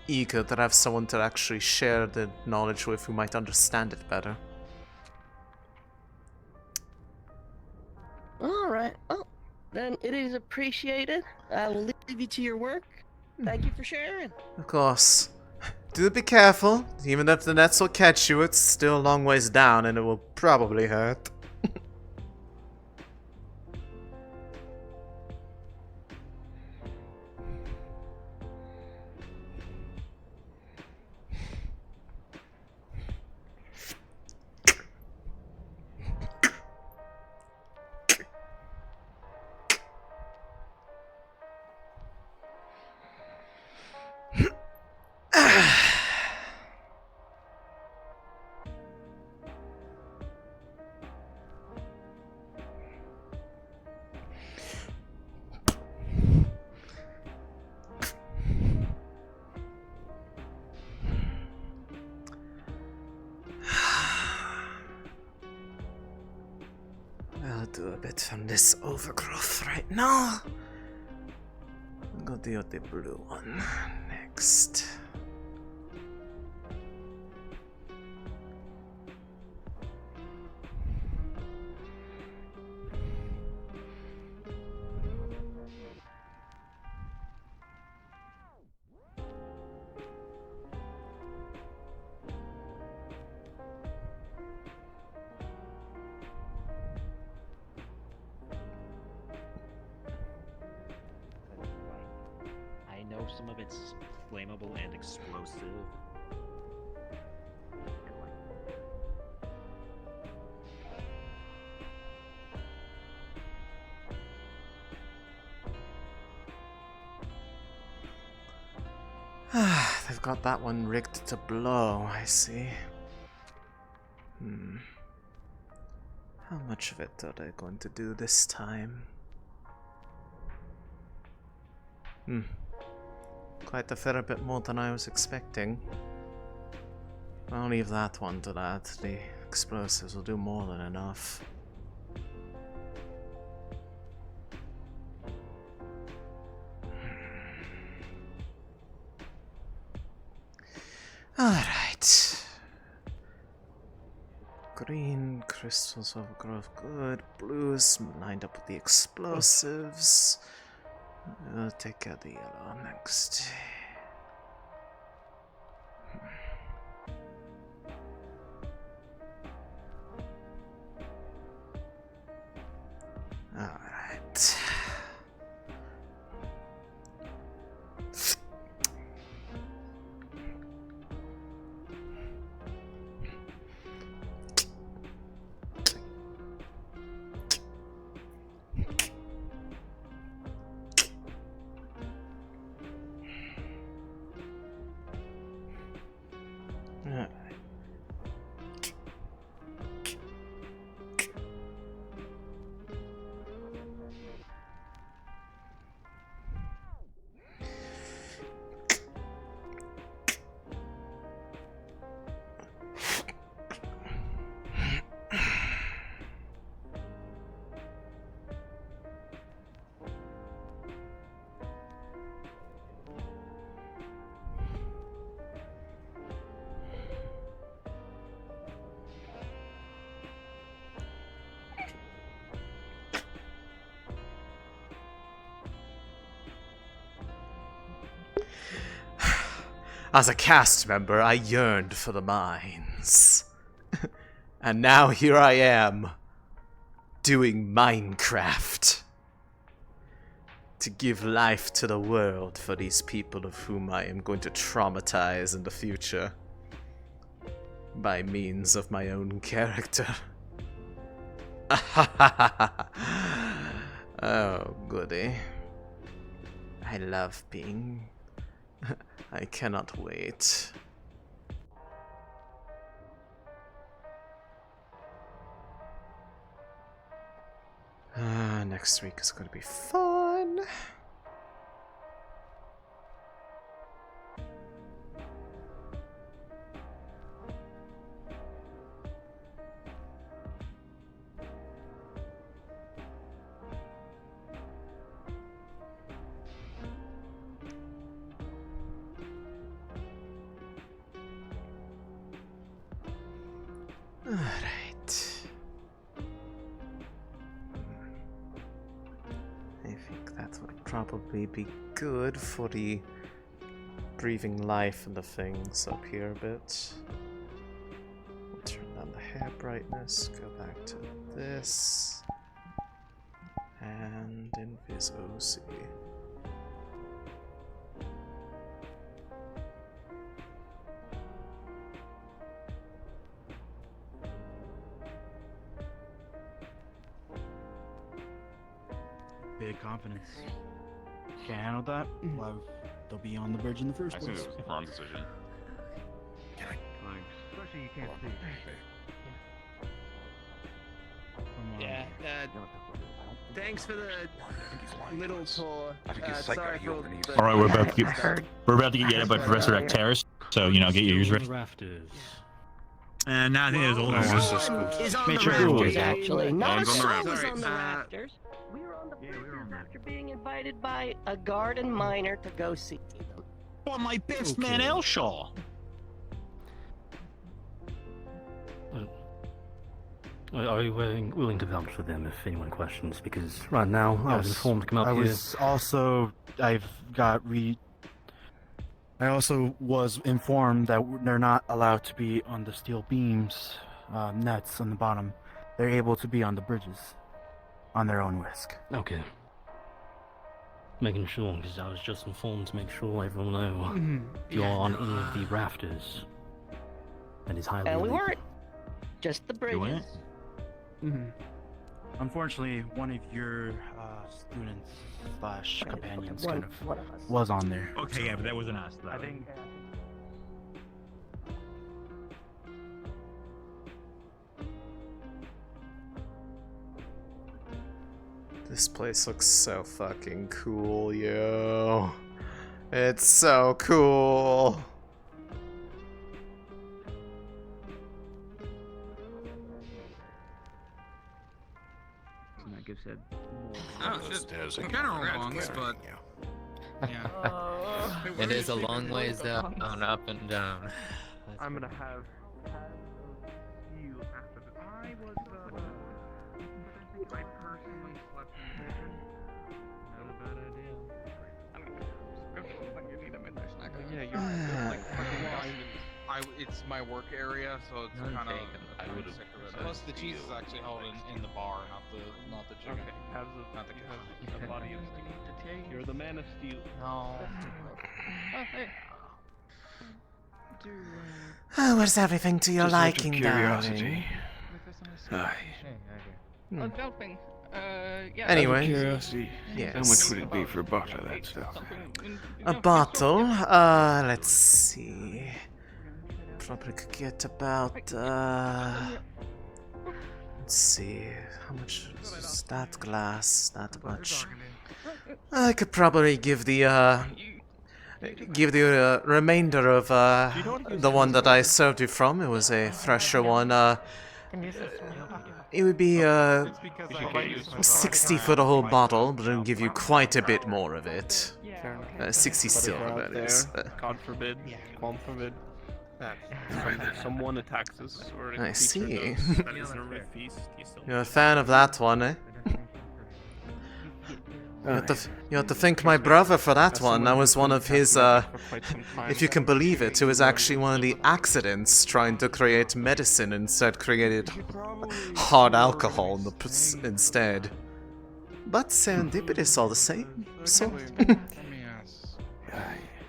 eager to have someone to actually share the knowledge with who might understand it better. All right. Well, then it is appreciated. I will leave you to your work. Thank you for sharing. Of course. Do be careful. Even if the nets will catch you, it's still a long ways down and it will probably hurt. I'll do a bit from this overgrowth right now. I'll go do the blue one next. I know some of it's flammable and explosive. They've got that one rigged to blow, I see. How much of it are they going to do this time? Quite a fair bit more than I was expecting. I'll leave that one to that. The explosives will do more than enough. Alright. Green crystals of growth, good. Blues lined up with the explosives. I'll take out the yellow next. Alright. As a cast member, I yearned for the mines. And now here I am, doing Minecraft. To give life to the world for these people of whom I am going to traumatize in the future. By means of my own character. Oh, goody. I love being... I cannot wait. Next week is going to be fun. That would probably be good for the breathing life into things up here a bit. We'll turn down the hair brightness, go back to this, and invis OC. Big confidence. Can't handle that? Why they'll be on the bridge in the first I place. assume it was the wrong decision. Especially you can't see. Yeah, thanks for the little tour. Sorry for the... All right, we're about to get yelled by Professor Acteris, so you know, get your ears ready. Rafters. And now I think there's all Is on Make the sure rafters, everyone's actually. Not a Hands on the soul rafters. was on the rafters. We were on the bridges after being invited by a garden miner to go see them. Well, my best man, Elshaw. Are you willing to vouch for them if anyone questions? Because right now, I was informed to come up I here. I also was informed that they're not allowed to be on the steel beams, nets on the bottom. They're able to be on the bridges, on their own risk. Okay. Making sure, because I was just informed to make sure everyone know if you're on any of the rafters. That is highly And we illegal. weren't. Just the bridges. Unfortunately, one of your students slash companions one kind of of us. was on there. Okay, yeah, but that wasn't us. I think. This place looks so fucking cool, yo. It's so cool. Like I said. Oh, it's kind of longs, but yeah. It is a long ways down, up and down. I'm gonna have you after this. I was I personally slept in vision. Not a bad idea. I don't know. You need them in there. Yeah, you're like it's my work area, so it's kind of. I would have. Plus, the cheese is actually held in the bar, not the chicken. Okay, have the not the you have a body of steel. You're the man of steel. No. Oh, hey. Oh, where's everything to your Just out of liking, curiosity. darling? I'm helping. Yeah. Anyway, Curiosity. yes. How much would it be for a bottle of that stuff? A bottle? Let's see. Probably could get about, let's see, how much is that glass? That much. I could probably give the remainder of the one that I served you from. It was a fresher one. It would be 60 for the whole bottle, but it'll give you quite a bit more of it. 60 silver, that is. God forbid. Qualm forbid. Someone attacks us, or I see. That is a red feast. You're a fan of that one, eh? You have to thank my brother for that one. That was one of his, if you can believe it, it was actually one of the accidents trying to create medicine instead created hard alcohol instead. But serendipitous all the same. So.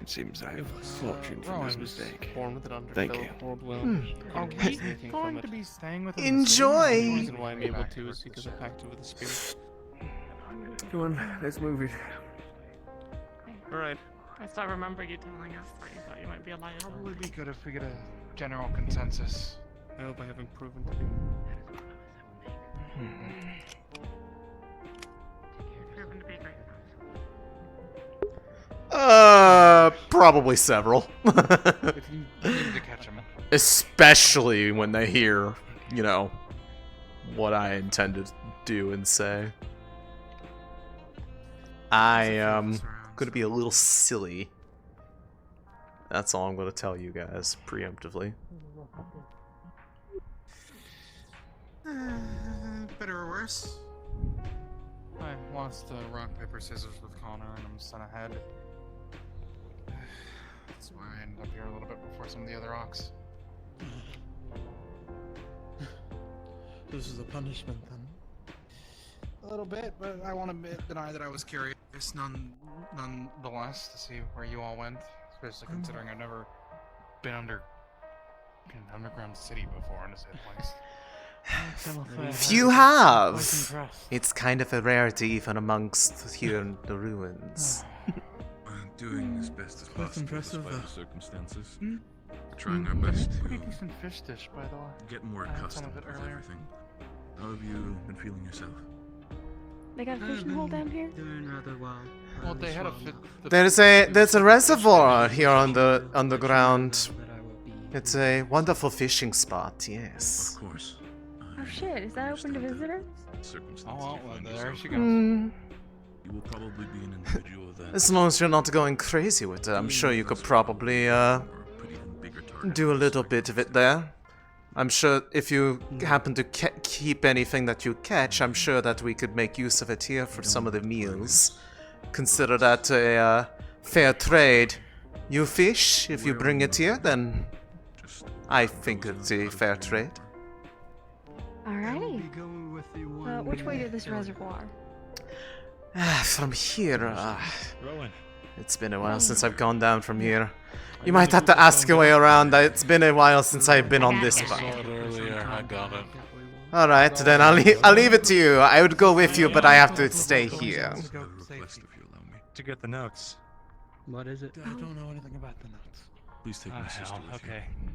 It seems I have fortune from this mistake. Thank you. Are we going to be staying with him? Enjoy! The reason why I'm able to is because I packed it with a spirit. Come on, let's move it. Alright. I still remember you telling us that you thought you might be a liability. Probably be good if we get a general consensus. I hope I haven't proven to be. Proven to be great. Probably several. If you need to catch them. Especially when they hear, you know, what I intend to do and say. I am gonna be a little silly. That's all I'm gonna tell you guys preemptively. Better or worse? Alright, wants to rock, paper, scissors with Connor, and I'm sent ahead. That's why I ended up here a little bit before some of the other rocks. This is a punishment then. A little bit, but I won't deny that I was curious nonetheless to see where you all went, especially considering I've never been in an underground city before in a safe place. Few have. It's kind of a rarity even amongst here in the ruins. Doing as best as possible impressive, despite the circumstances. We're trying our best to Pretty decent fish dish, by the way. get more I had some accustomed of it with earlier. everything. How have you been feeling yourself? They got a fishing hole down here? Doing rather well. Well, they had a There's a reservoir here on the ground. It's a wonderful fishing spot. Yes. Of course. Oh shit, is that open to visitors? Oh, well, there she goes. Mm, You will probably be an individual that as long as you're not going crazy with it, I'm sure you could probably do a little bit of it there. I'm sure if you happen to keep anything that you catch, I'm sure that we could make use of it here for some of the meals. Consider that a fair trade. You fish, if you bring it here, then I think it's a fair trade. Alrighty. Which way to this reservoir? From here, Rowan. it's been a while since I've gone down from here. You might have to ask your way around. It's been a while since I've been on this part. I got it. Alright, then I'll leave it to you. I would go with you, but I have to stay here. To get the notes. What is it? I don't know anything about the notes. Please take my sister with okay. you.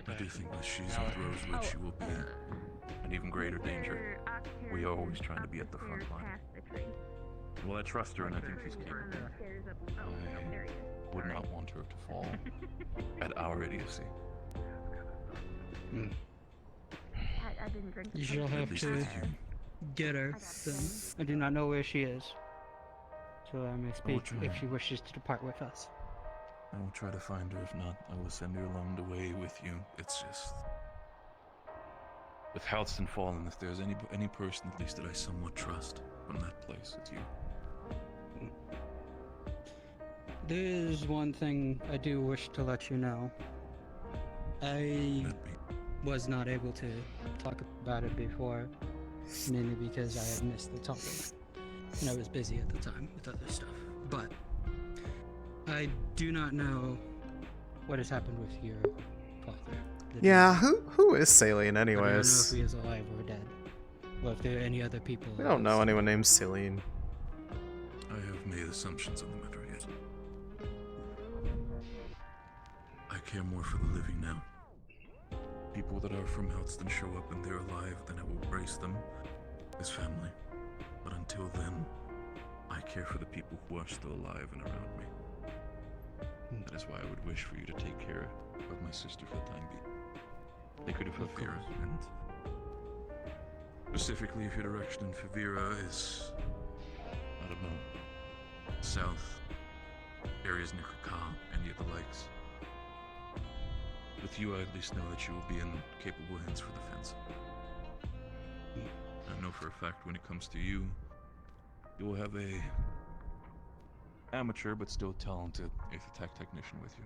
I do think that she's with Rosewood, she will be an even greater danger. We are always trying to be at the front line. Well, I trust her and I think she's capable. I would not want her to fall at our idiocy. I didn't drink. You shall have to get her, then. I do not know where she is. So I may speak try. if she wishes to depart with us. I will try to find her. If not, I will send her along the way with you. It's just... With Halston fallen, if there's any person at least that I somewhat trust from that place, it's you. There is one thing I do wish to let you know. I was not able to talk about it before, mainly because I had missed the topic. And I was busy at the time with other stuff. But I do not know what has happened with your father. Yeah, who is Saline I don't know if anyways? he is alive or dead. Or if there are any other people. We don't know anyone named Saline. I have made assumptions on the matter yet. I care more for the living now. People that are from Halston show up and they're alive, then I will embrace them as family. But until then, I care for the people who are still alive and around me. That is why I would wish for you to take care of my sister for the time being. Take her to Fevira, and specifically if your direction in Fevira is, I don't know, south, areas near Kaka, any of the likes. With you, I at least know that you will be in capable hands for defense. I know for a fact when it comes to you, you will have a amateur but still talented 8th attack technician with you.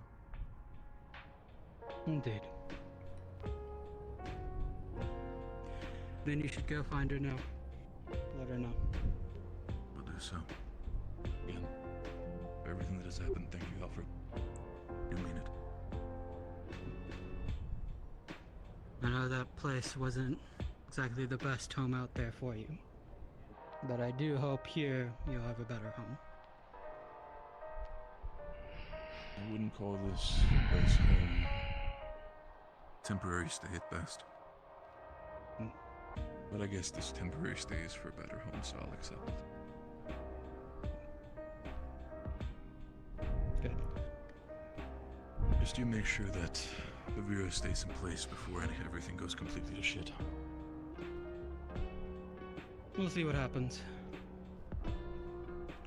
Indeed. Then you should go find her now. Let her know. Will do so. Again, for everything that has happened, thank you, Alfred. You mean it. I know that place wasn't exactly the best home out there for you. But I do hope here you'll have a better home. I wouldn't call this place home. Temporary stay at best. But I guess this temporary stay is for a better home, so I'll accept it. Good. Just you make sure that Fevira stays in place before everything goes completely to shit. We'll see what happens.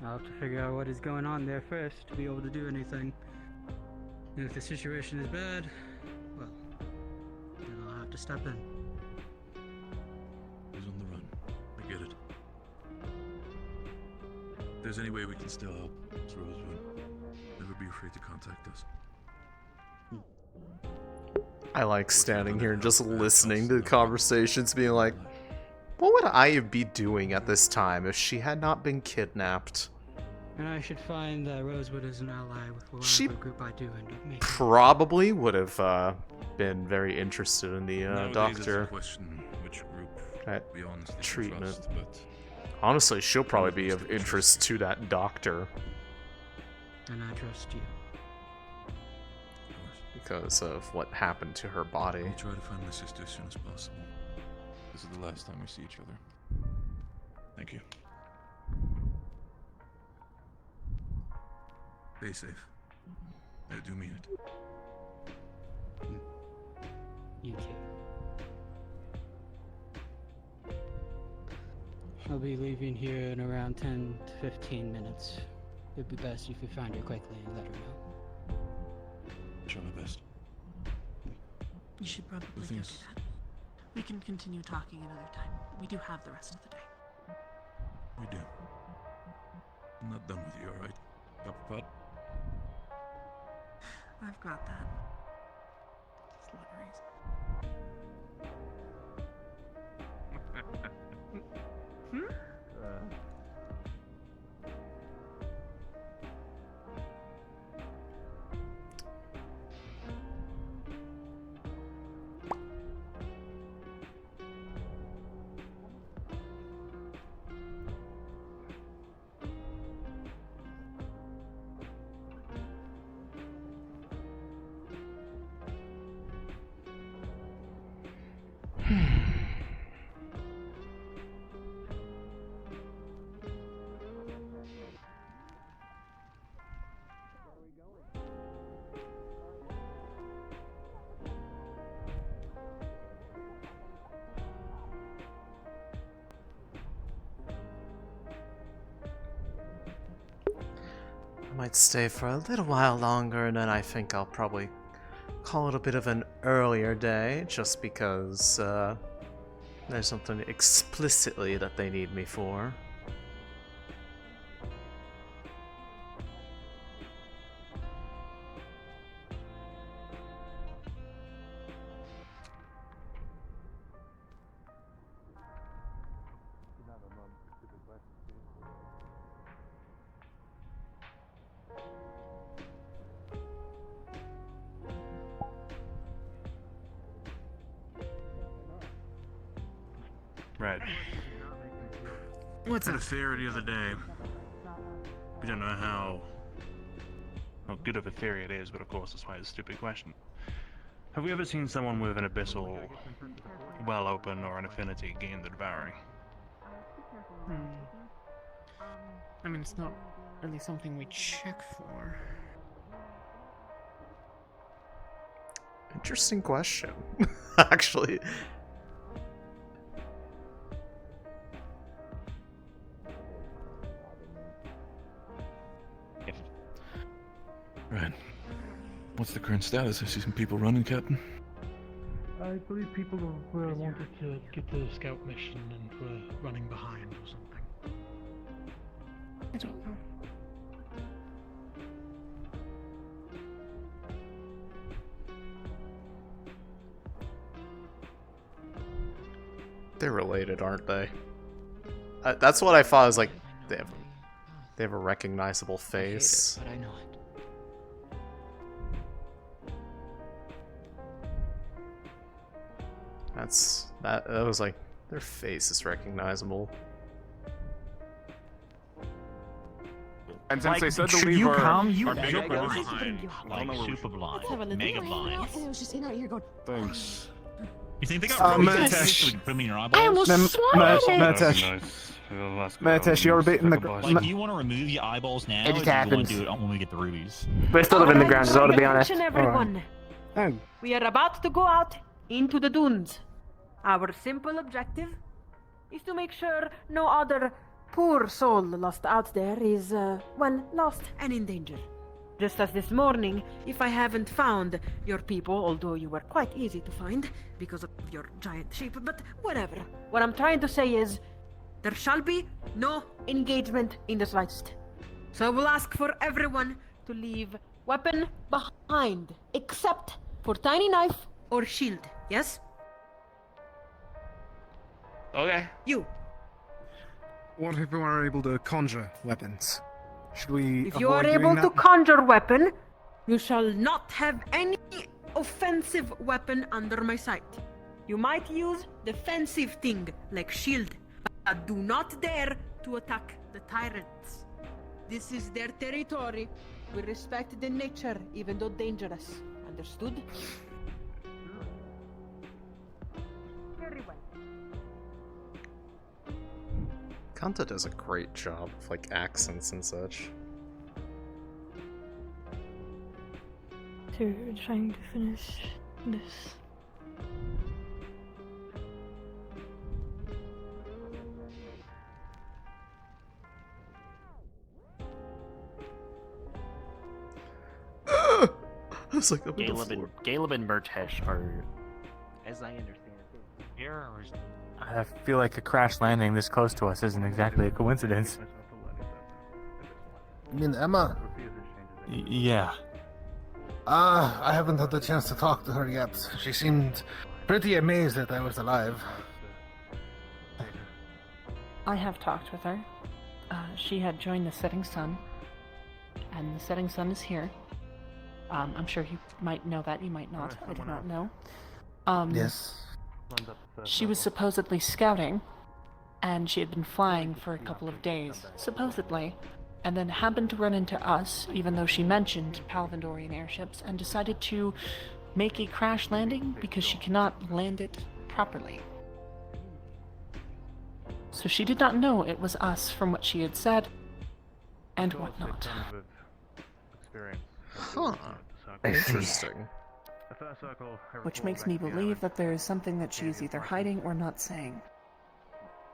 I'll have to figure out what is going on there first to be able to do anything. And if the situation is bad, well, then I'll have to step in. He's on the run. I get it. there's any way we can still help, it's Rosewood. Never be afraid to contact us. I like standing here and just listening to the conversations, being like, what would I be doing at this time if she had not been kidnapped? And I should find that Rosewood is an ally with whatever She group I do end up making. Probably would have been very interested in the Nowadays, doctor. it's a question which group we honestly can treatment. trust, but Honestly, she'll probably be of interest to that doctor And I trust you. because of what happened to her body. I'll try to find my sister as soon as possible. This is the last time we see each other. Thank you. Stay safe. I do mean it. You too. I'll be leaving here in around 10 to 15 minutes. It'd be best if you find her quickly and let her know. Try my best. You should probably go do that. We can continue talking another time. We do have the rest of the day. We do. I'm not done with you, alright? Copperpot? I've got that. Slipperies. Might stay for a little while longer, and then I think I'll probably call it a bit of an earlier day, just because there's something explicitly that they need me for. Right. What's Had a theory the other day. We don't know how good of a theory it is, but of course that's why it's a stupid question. Have we ever seen someone with an abyssal well open or an affinity gain the devouring? I mean, it's not really something we check for. Interesting question, actually. Right. What's the current status? I see some people running, Captain. I believe people were wanted to get the scout mission and were running behind or something. I don't know. They're related, aren't they? That's what I thought. I was like, they have a recognizable face. But I know it. That was like, their face is recognizable. And since they said to should leave you our, come? You our bigger mega boys blind. behind. Like super blind, Let's have a little mega bit. blind. I was just in out here going. Thanks. You think they got Matesh. put them in your I eyeballs? almost swallowed it. Matesh, you're beating the. Like, do you want to remove your eyeballs now, It or just do you want happens. to do it when we get the rubies? We're still living in the ground, so to be honest. Attention, everyone. We are about to go out into the dunes. Our simple objective is to make sure no other poor soul lost out there is, well, lost and in danger. Just as this morning, if I haven't found your people, although you were quite easy to find because of your giant sheep, but whatever. What I'm trying to say is, there shall be no engagement in the slightest. So I will ask for everyone to leave weapon behind, except for tiny knife or shield, yes? Okay. You. What if we are able to conjure weapons? Should we If you are avoid able doing to that? conjure weapon, you shall not have any offensive weapon under my sight. You might use defensive thing like shield, but do not dare to attack the tyrants. This is their territory. We respect the nature, even though dangerous. Understood? Very well. Kanta does a great job of like accents and such. So we're trying to finish this. I was like, Caleb and Murtesh are, as I understand it, Errors. I feel like a crash landing this close to us isn't exactly a coincidence. You mean Emma? Yeah. I haven't had the chance to talk to her yet. She seemed pretty amazed that I was alive. I have talked with her. She had joined the Setting Sun, and the Setting Sun is here. I'm sure you might know that, you might not. I do not know. Yes. She was supposedly scouting, and she had been flying for a couple of days, supposedly, and then happened to run into us, even though she mentioned Palvandorian airships, and decided to make a crash landing because she cannot land it properly. So she did not know it was us from what she had said, and whatnot. Huh. Interesting. Which makes me believe that there is something that she is either hiding or not saying.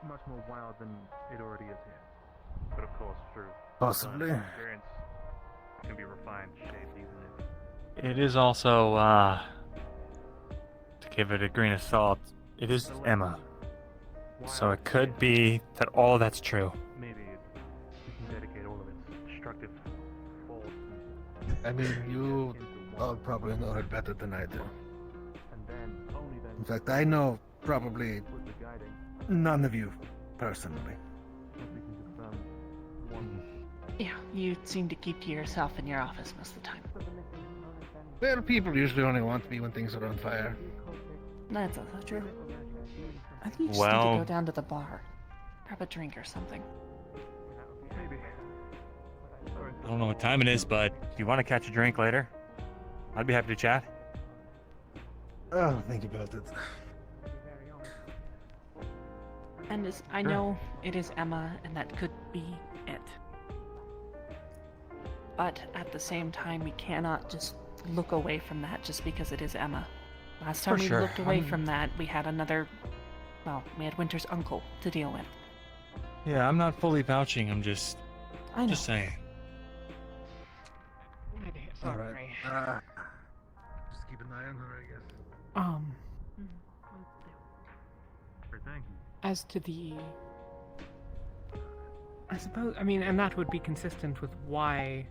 Much more wild than it already is here. But of course, through Possibly. experience can be refined, shaped, even if It is also, to give it a grain of salt, it is Emma. So it could be that all that's true. maybe we can dedicate all of its destructive force. I mean, you all probably know her better than I do. In fact, I know probably none of you personally. Yeah, you seem to keep to yourself in your office most of the time. Well, people usually only want me when things are on fire. That's also true. I think you just need to go down to the bar. Grab a drink or something. I don't know what time it is, but if you want to catch a drink later, I'd be happy to chat. Oh, think about it. And I know it is Emma, and that could be it. But at the same time, we cannot just look away from that just because it is Emma. Last time we looked away from that, we had another... Well, we had Winter's uncle to deal with. Yeah, I'm not fully vouching, I'm just... I know. Just saying. Alright. Just keep an eye on her, I guess. As to the... I suppose, I mean, and that would be consistent with why...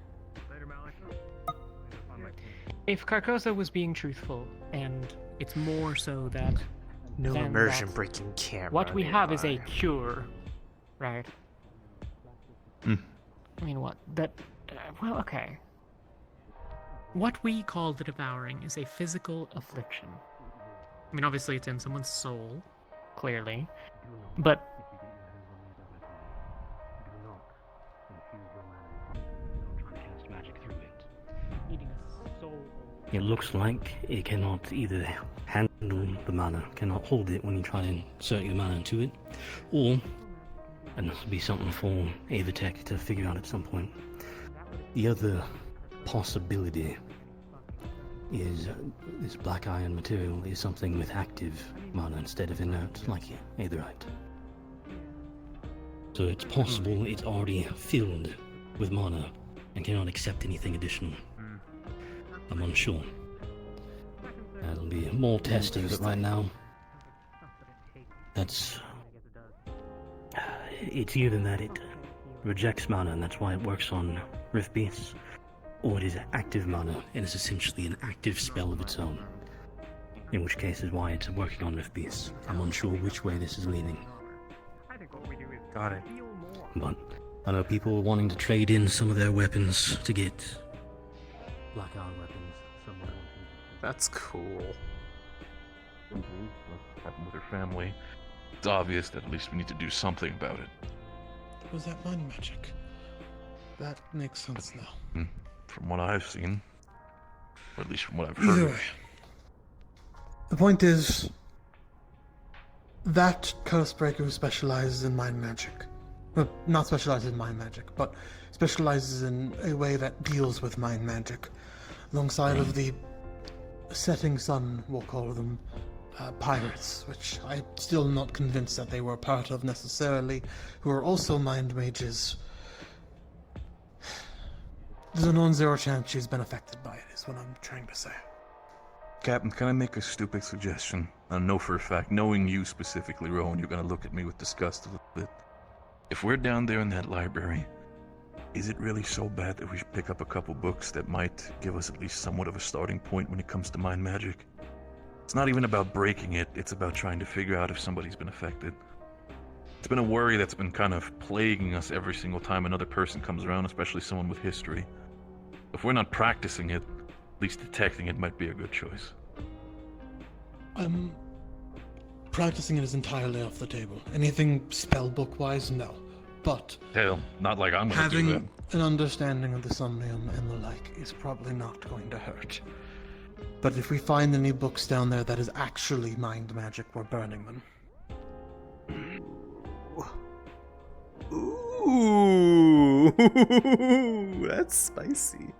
If Carcosa was being truthful, and it's more so that... No then immersion that breaking camera. What we have is a nearby. cure, right? I mean, what? That... well, okay. What we call the devouring is a physical affliction. I mean, obviously it's in someone's soul, clearly, but... It looks like it cannot either handle the mana, cannot hold it when you try and insert your mana into it, or, and this will be something for Avatech to figure out at some point, the other possibility is this black iron material is something with active mana instead of inert, like Aetherite. So it's possible it's already filled with mana and cannot accept anything additional. I'm unsure. That'll be more testing, but right now, that's... it's either that it rejects mana and that's why it works on Rift Beasts, or it is active mana and is essentially an active spell of its own. In which case is why it's working on Rift Beasts. I'm unsure which way this is leaning. Got it. But I know people are wanting to trade in some of their weapons to get black iron weapons. Someone That's cool. Happened with her family. It's obvious that at least we need to do something about it. Was that mind magic? That makes sense now. From what I've seen, or at least from what I've Either heard. way. The point is, that Cursebreaker who specializes in mind magic, well, not specializes in mind magic, but specializes in a way that deals with mind magic, alongside of the Setting Sun, we'll call them, pirates, which I'm still not convinced that they were part of necessarily, who are also mind mages. There's a non-zero chance she's been affected by it, is what I'm trying to say. Captain, can I make a stupid suggestion? I know for a fact, knowing you specifically, Rowan, you're gonna look at me with disgust a little bit. If we're down there in that library, is it really so bad that we should pick up a couple books that might give us at least somewhat of a starting point when it comes to mind magic? It's not even about breaking it, it's about trying to figure out if somebody's been affected. It's been a worry that's been kind of plaguing us every single time another person comes around, especially someone with history. If we're not practicing it, at least detecting it might be a good choice. Practicing it is entirely off the table. Anything spellbook-wise, no. But Hell, not like I'm gonna do that. having an understanding of the Somnium and the like is probably not going to hurt. But if we find any books down there that is actually mind magic, we're burning them. Ooh, that's spicy.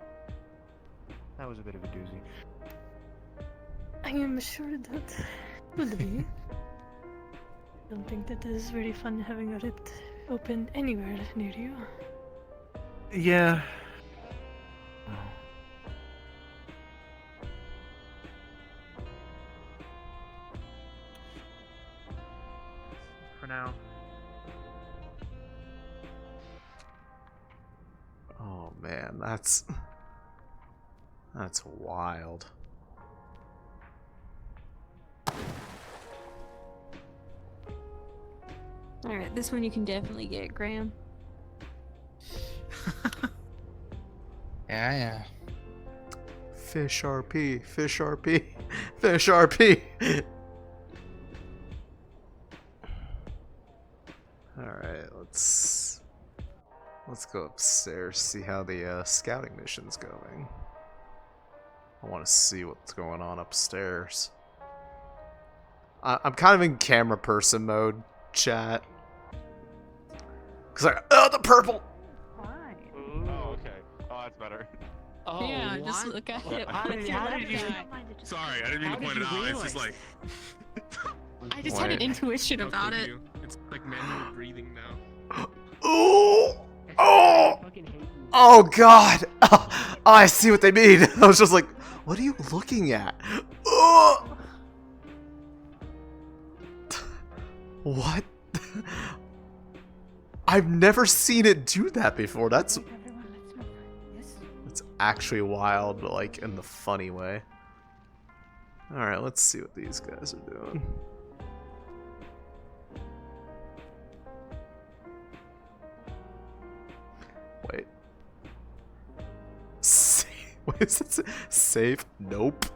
That was a bit of a doozy. I am sure that will be. I don't think that it is very fun having a rift open anywhere near you. Yeah. For now. Oh man, that's wild. Alright, this one you can definitely get, Graham. Yeah. Fish RP, fish RP, fish RP. Alright, let's go upstairs, see how the scouting mission's going. I want to see what's going on upstairs. I'm kind of in camera person mode, chat. Cause the purple. Oh, okay. Oh, that's better. Oh, yeah, just look at it. How did you? Sorry, I didn't mean to point it out. It's just like. I just had an intuition about it. It's like manual breathing now. Ooh! Oh god! Oh, I see what they mean. I was just like, what are you looking at? Oh! What? I've never seen it do that before. That's actually wild, but like in the funny way. Alright, let's see what these guys are doing. Wait. Wait, is that save? Nope.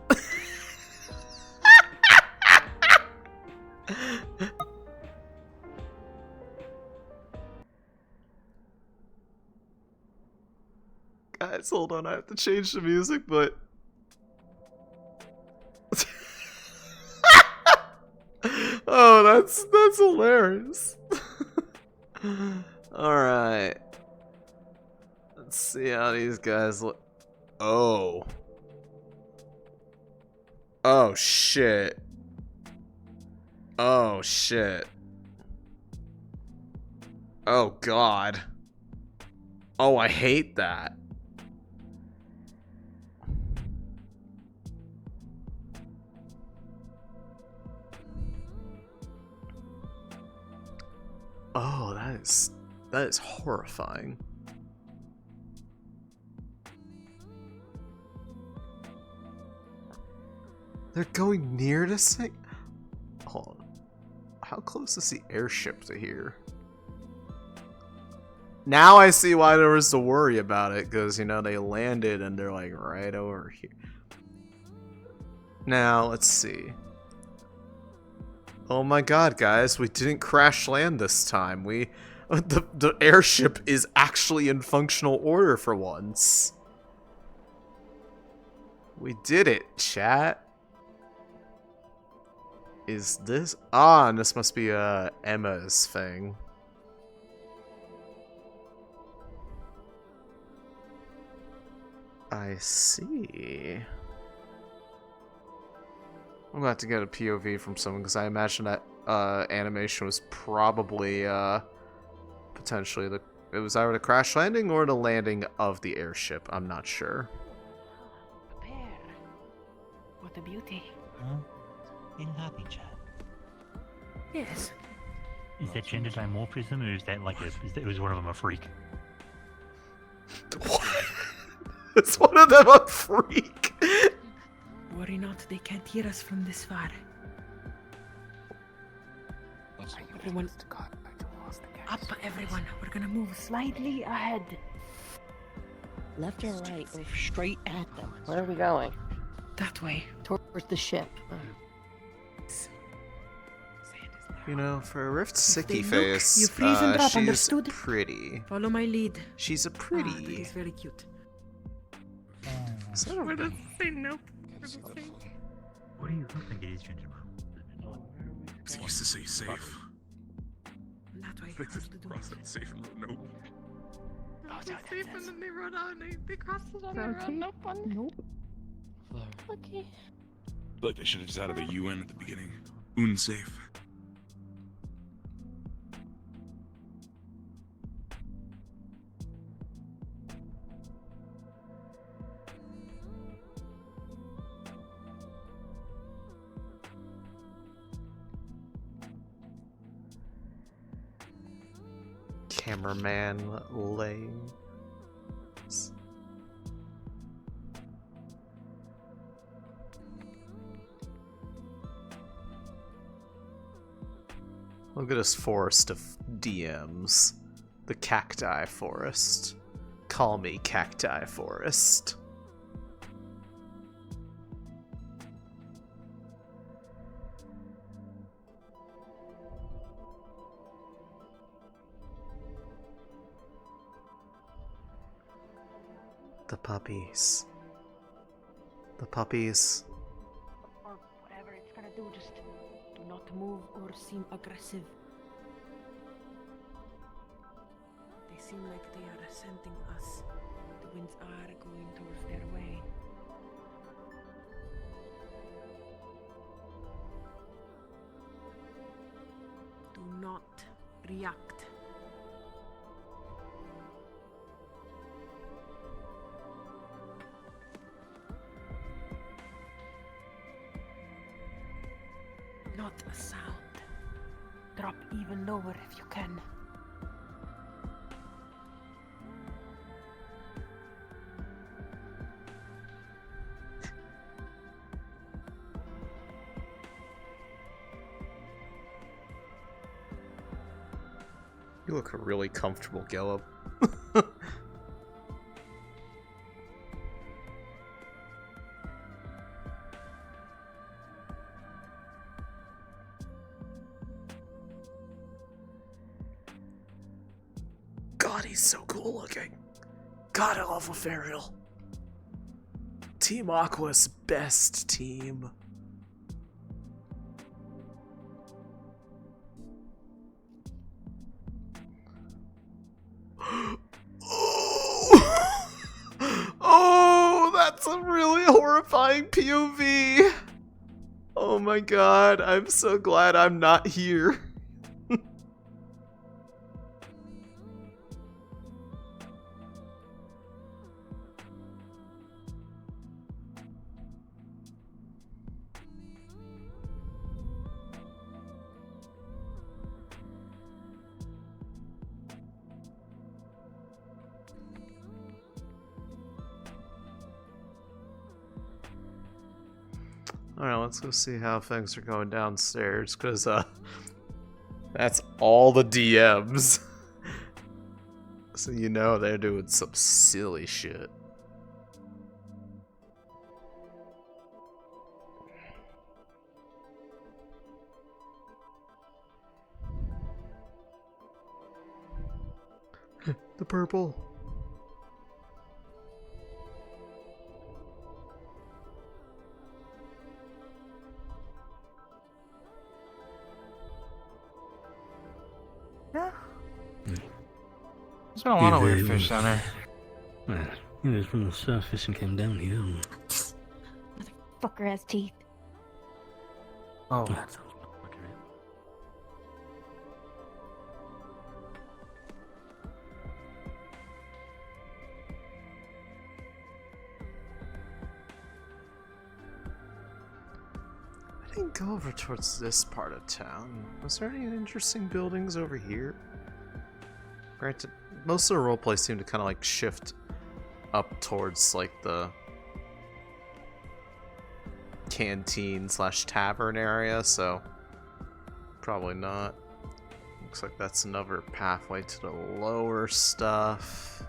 Guys, hold on, I have to change the music, but... Oh, that's hilarious. Alright. Let's see how these guys look. Oh. Oh, shit. Oh, shit. Oh, God. Oh, I hate that. Oh, that That is horrifying. They're going near this thing? Hold on. How close is the airship to here? Now I see why there was to worry about it, because, you know, they landed and they're like right over here. Now, let's see. Oh my god, guys, we didn't crash land this time. The airship is actually in functional order for once. We did it, chat. Is this... Ah, and this must be Emma's thing. I see. I'm gonna have to get a POV from someone, because I imagine that animation was probably potentially it was either the crash landing or the landing of the airship. I'm not sure. What a beauty. Huh? In happy chat. Yes. Is that gender dimorphism, or is that like was one of them a freak? What? Is one of them a freak? Worry not, they can't hear us from this far. Everyone, up, everyone. We're gonna move slightly ahead. Left or right, or straight at them? Where are we going? That way. Towards the ship. You know, for a Rift If they Sicky look, face, you freeze and drop, she's understood? pretty. Follow my lead. She's a Ah, that pretty. is very cute. So, We're the same, nope. What do you think it is, Ginger? He used to say safe. That way. Cross that safe road, nope. Oh, so safe, and then they run out and they crossed it on their own. No fun. Nope. Okay. I feel like they should have just added a UN at the beginning. Unsafe. Cameraman lane. Look at this forest of DMs. The cacti forest. Call me cacti forest. The puppies. The puppies. Or whatever it's gonna do, just do not move or seem aggressive. They seem like they are scenting us. The winds are going towards their way. Do not react. Not a sound. Drop even lower if you can. You look really comfortable, Gillip. God, he's so cool looking. God, I love Lefariel. Team Aqua's best team. Oh, that's a really horrifying POV. Oh my god, I'm so glad I'm not here. Alright, let's go see how things are going downstairs, because, that's all the DMs. So you know they're doing some silly shit. The purple. Yeah. There's been a lot of weird fish down there. Well, it was from the surface and came down here. Fucker has teeth. Oh. That sounds accurate. I didn't go over towards this part of town. Was there any interesting buildings over here? Granted, most of the roleplay seemed to kind of like shift up towards like the canteen / tavern area, so probably not. Looks like that's another pathway to the lower stuff.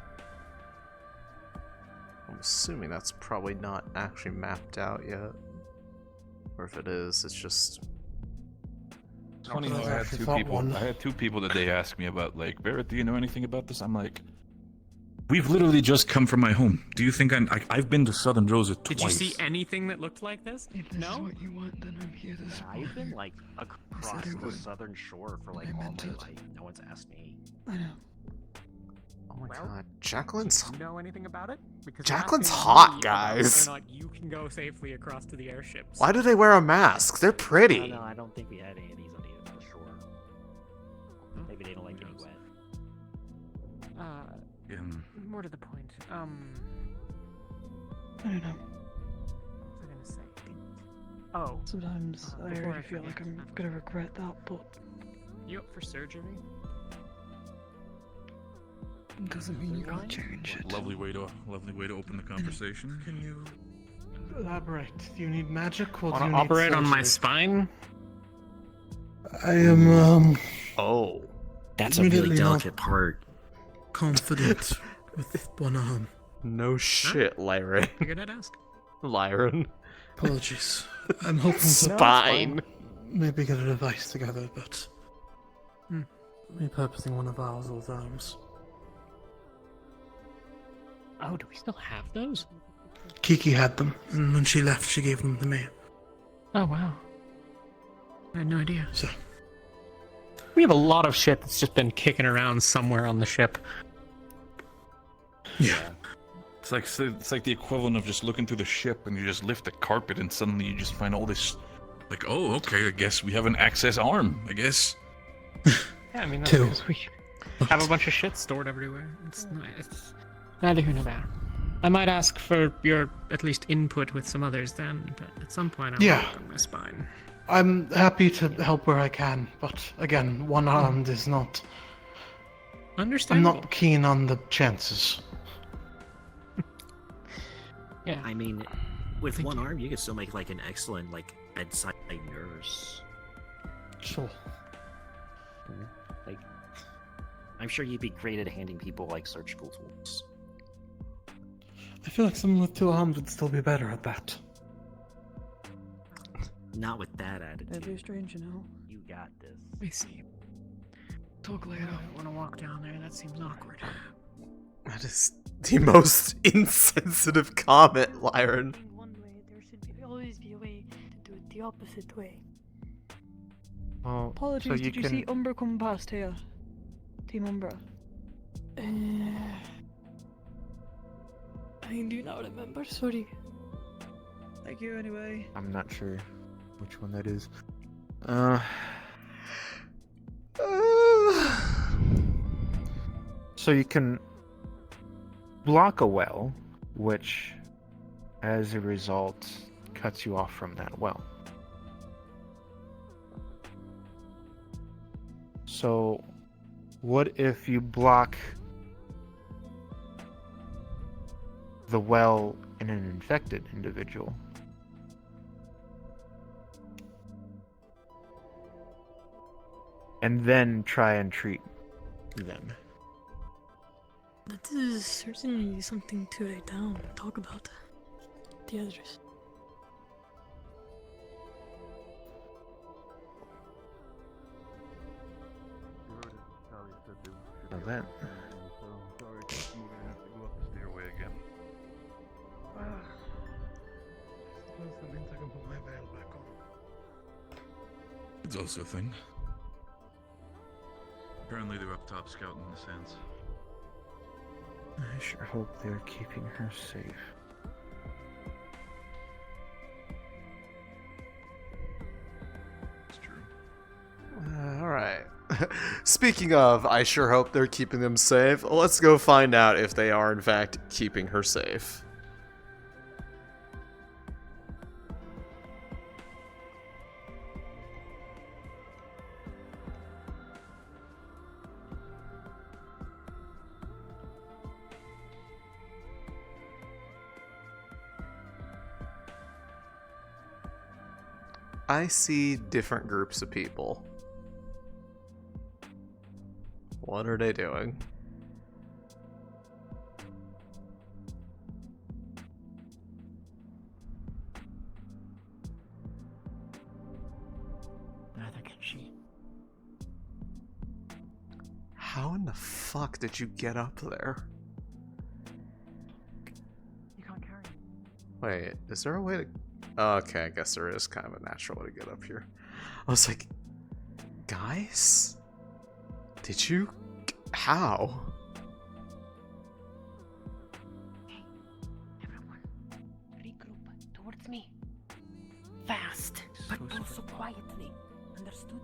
I'm assuming that's probably not actually mapped out yet. Or if it is, it's just... It's funny though, I had two people that they asked me about, like, Barrett, do you know anything about this? I'm like, we've literally just come from my home. Do you think I've been to Southern Droza twice? Did you see anything that looked like this? If this No? is what you want, then I'm here this morning. I've been like across I the would. southern shore for like I all meant my it. life. No one's asked me. I know. Oh my god, Jacqueline's... Do you know anything about it? Because Jacqueline's you're asking hot, me about guys. whether or not you can go safely across to the airships. Why do they wear a mask? They're pretty. No, I don't think we had any of these on the shore. Maybe they don't like getting wet. More to the point. I don't know. What was I gonna say? Oh. Sometimes I before already I feel forget. like I'm gonna regret that, but You up for surgery? it doesn't mean you can't change it. Lovely way to open the conversation. Can you elaborate? Do you need magic or do Wanna you need operate on my surgery? spine? I am, Oh. That's a really immediately delicate part. confident with one arm. No shit, Lyra. Figured I'd ask. Lyron. Apologies. I'm hoping to Spine. maybe get a device together, but repurposing one of ours old arms. Oh, do we still have those? Kiki had them, and when she left, she gave them to me. Oh, wow. I had no idea. So, we have a lot of shit that's just been kicking around somewhere on the ship. Yeah. It's like the equivalent of just looking through the ship and you just lift the carpet and suddenly you just find all this, like, oh, okay, I guess we have an access arm, I guess. Yeah, I mean, that's because we have a bunch of shit stored everywhere. It's neither here nor there. I might ask for your, at least, input with some others then, but at some point I'll Yeah. work on my spine. I'm happy to help where I can, but again, one-armed is not... I'm Understandable. not keen on the chances. Yeah. I mean, with one arm, you could still make like an excellent like bedside nurse. Sure. Like, I'm sure you'd be great at handing people like surgical tools. I feel like someone with two arms would still be better at that. Not with that attitude. That'd be strange, you know. You got this. I see. Talk I later. don't want to walk down there. That seems awkward. That is the most insensitive comment, Lyron. In one way, there should always be a way to do it the opposite way. Oh, Apologies, so you did you can... see Umbra come past here? Team Umbra. I do not remember, sorry. Thank you anyway. I'm not sure which one that is. So you can block a well, which, as a result, cuts you off from that well. So, what if you block the well in an infected individual? and then try and treat them. That is certainly something to write down and talk about. The others. Well then. Sorry, you're gonna have to go up the stairway again. Suppose that means I can put my veil back on. It's also a thing. Apparently they're up top scouting the sands. I sure hope they're keeping her safe. It's true. Alright. Speaking of, I sure hope they're keeping them safe. Let's go find out if they are in fact keeping her safe. I see different groups of people. What are they doing? Neither can she. How in the fuck did you get up there? You can't carry it. Wait, is there a way to... Oh, okay, I guess there is kind of a natural way to get up here. I was like, guys? Did you... How? Everyone, regroup towards me. Fast, but also quietly. Understood?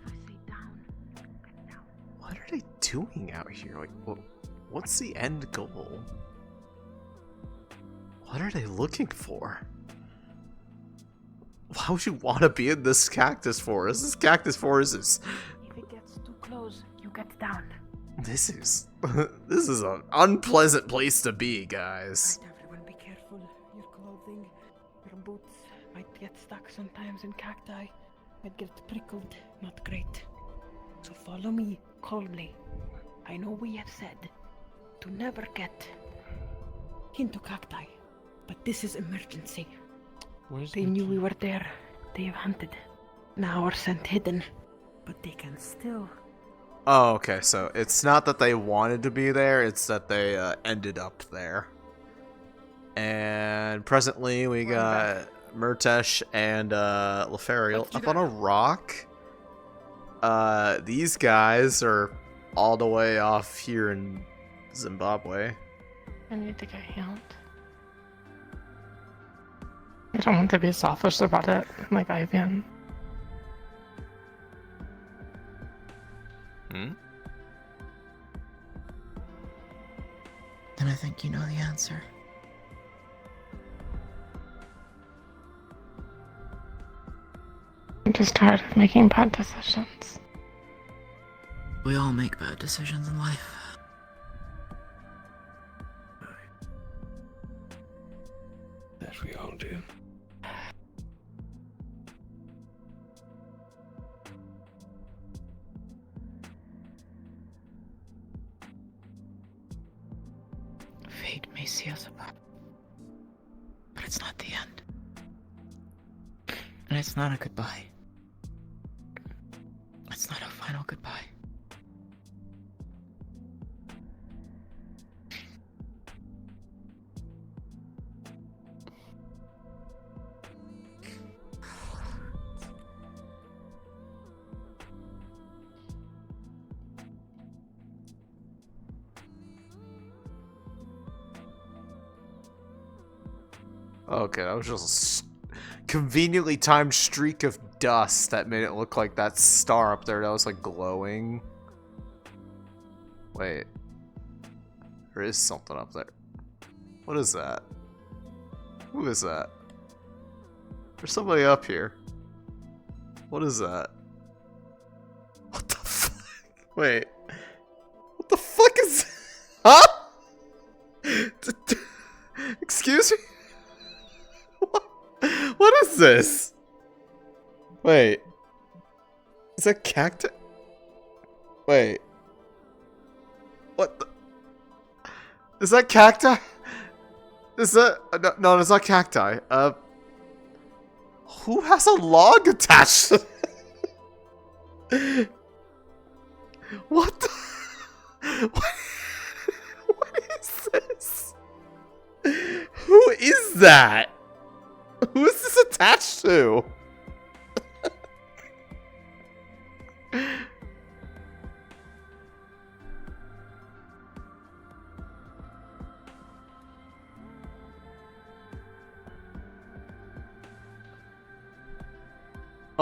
If I say down, get down. What are they doing out here? Like, what's the end goal? What are they looking for? Why would you want to be in this cactus forest? This cactus forest is... If it gets too close, you get down. This is... this is an unpleasant place to be, guys. Right, everyone be careful. Your clothing, your boots might get stuck sometimes in cacti. Might get prickled. Not great. So follow me calmly. I know we have said to never get into cacti. But this is emergency. They knew we were there. They have hunted. Now our scent hidden. But they can still... Oh, okay, so it's not that they wanted to be there, it's that they ended up there. And presently we got Murtesh and Lefariel up on a rock. These guys are all the way off here in Zimbabwe. I need to get healed. I don't want to be selfish about it, like I've been. Hmm? Then I think you know the answer. I'm just tired of making bad decisions. We all make bad decisions in life. That we all do. Fate may see us apart, but it's not the end. And it's not a goodbye. It's not a final goodbye. Okay, that was just a conveniently timed streak of dust that made it look like that star up there that was like glowing. Wait. There is something up there. What is that? Who is that? There's somebody up here. What is that? What the fuck? Wait. What the fuck is... Huh? Excuse me? What is this? Wait. Is that cacti? Wait. What the? Is that cacti? Is that... No, it's not cacti. Who has a log attached to... What the... What is this? Who is that? Who is this attached to?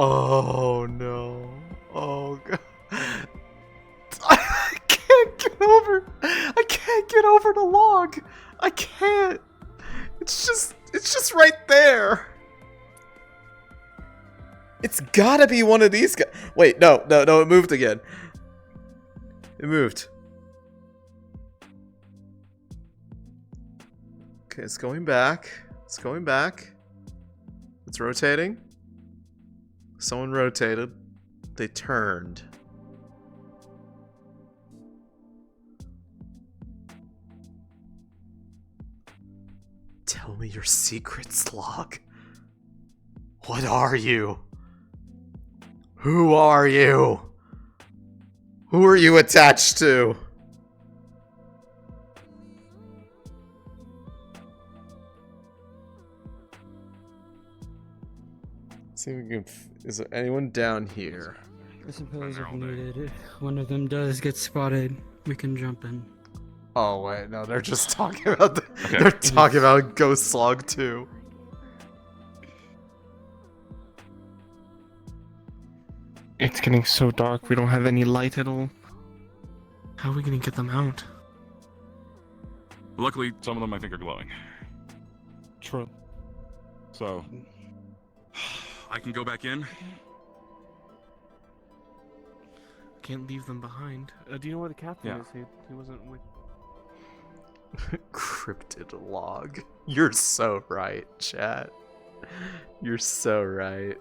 Oh no. Oh god. I can't get over. I can't get over the log. I can't. It's just right there. It's gotta be one of these guys. Wait, no, it moved again. It moved. Okay, it's going back. It's going back. It's rotating. Someone rotated. They turned. Tell me your secrets, log. What are you? Who are you? Who are you attached to? See if we can. Is there anyone down here? I suppose if needed, if one of them does get spotted, we can jump in. Oh wait, no, they're just talking about they're talking about Ghost Slog 2. It's getting so dark, we don't have any light at all. How are we gonna get them out? Luckily, some of them I think are glowing. True. So, I can go back in. Can't leave them behind. Do you know where the captain is? He wasn't with... Cryptid log. You're so right, chat. You're so right.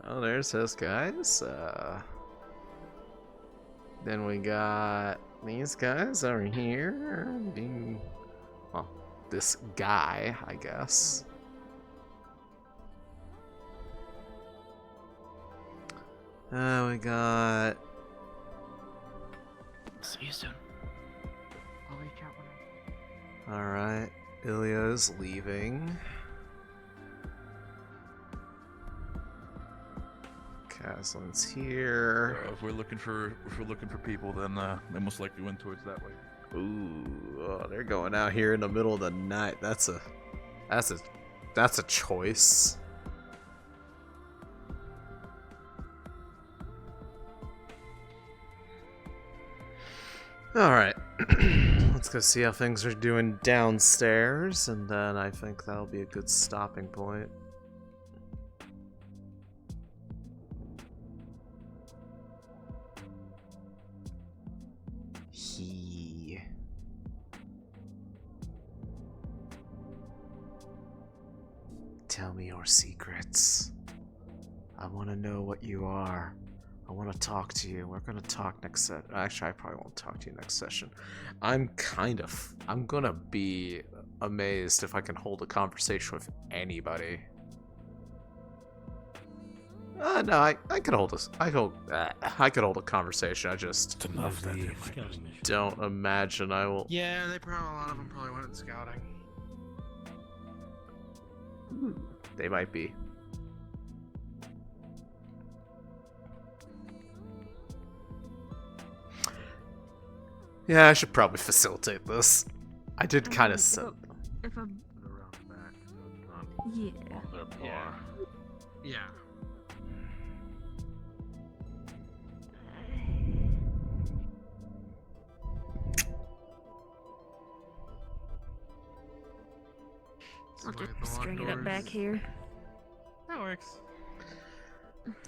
Oh, there's those guys. Then we got these guys over here. Well, this guy, I guess. We got... See you soon. I'll reach out when Alright, Ilya's leaving. Caslin's here. If we're looking for people, then they most likely went towards that way. Ooh, oh, they're going out here in the middle of the night. That's a choice. Alright, let's go see how things are doing downstairs, and then I think that'll be a good stopping point. Tell me your secrets. I want to know what you are. I want to talk to you. We're going to talk next set. Actually, I probably won't talk to you next session. I'm going to be amazed if I can hold a conversation with anybody. No, I could hold this. I could hold a conversation. I just don't imagine I will. Yeah, a lot of them probably went scouting. They might be. Yeah, I should probably facilitate this. I did kind of set. If I'm... Yeah. Yeah. I'll just string it up back here. That works.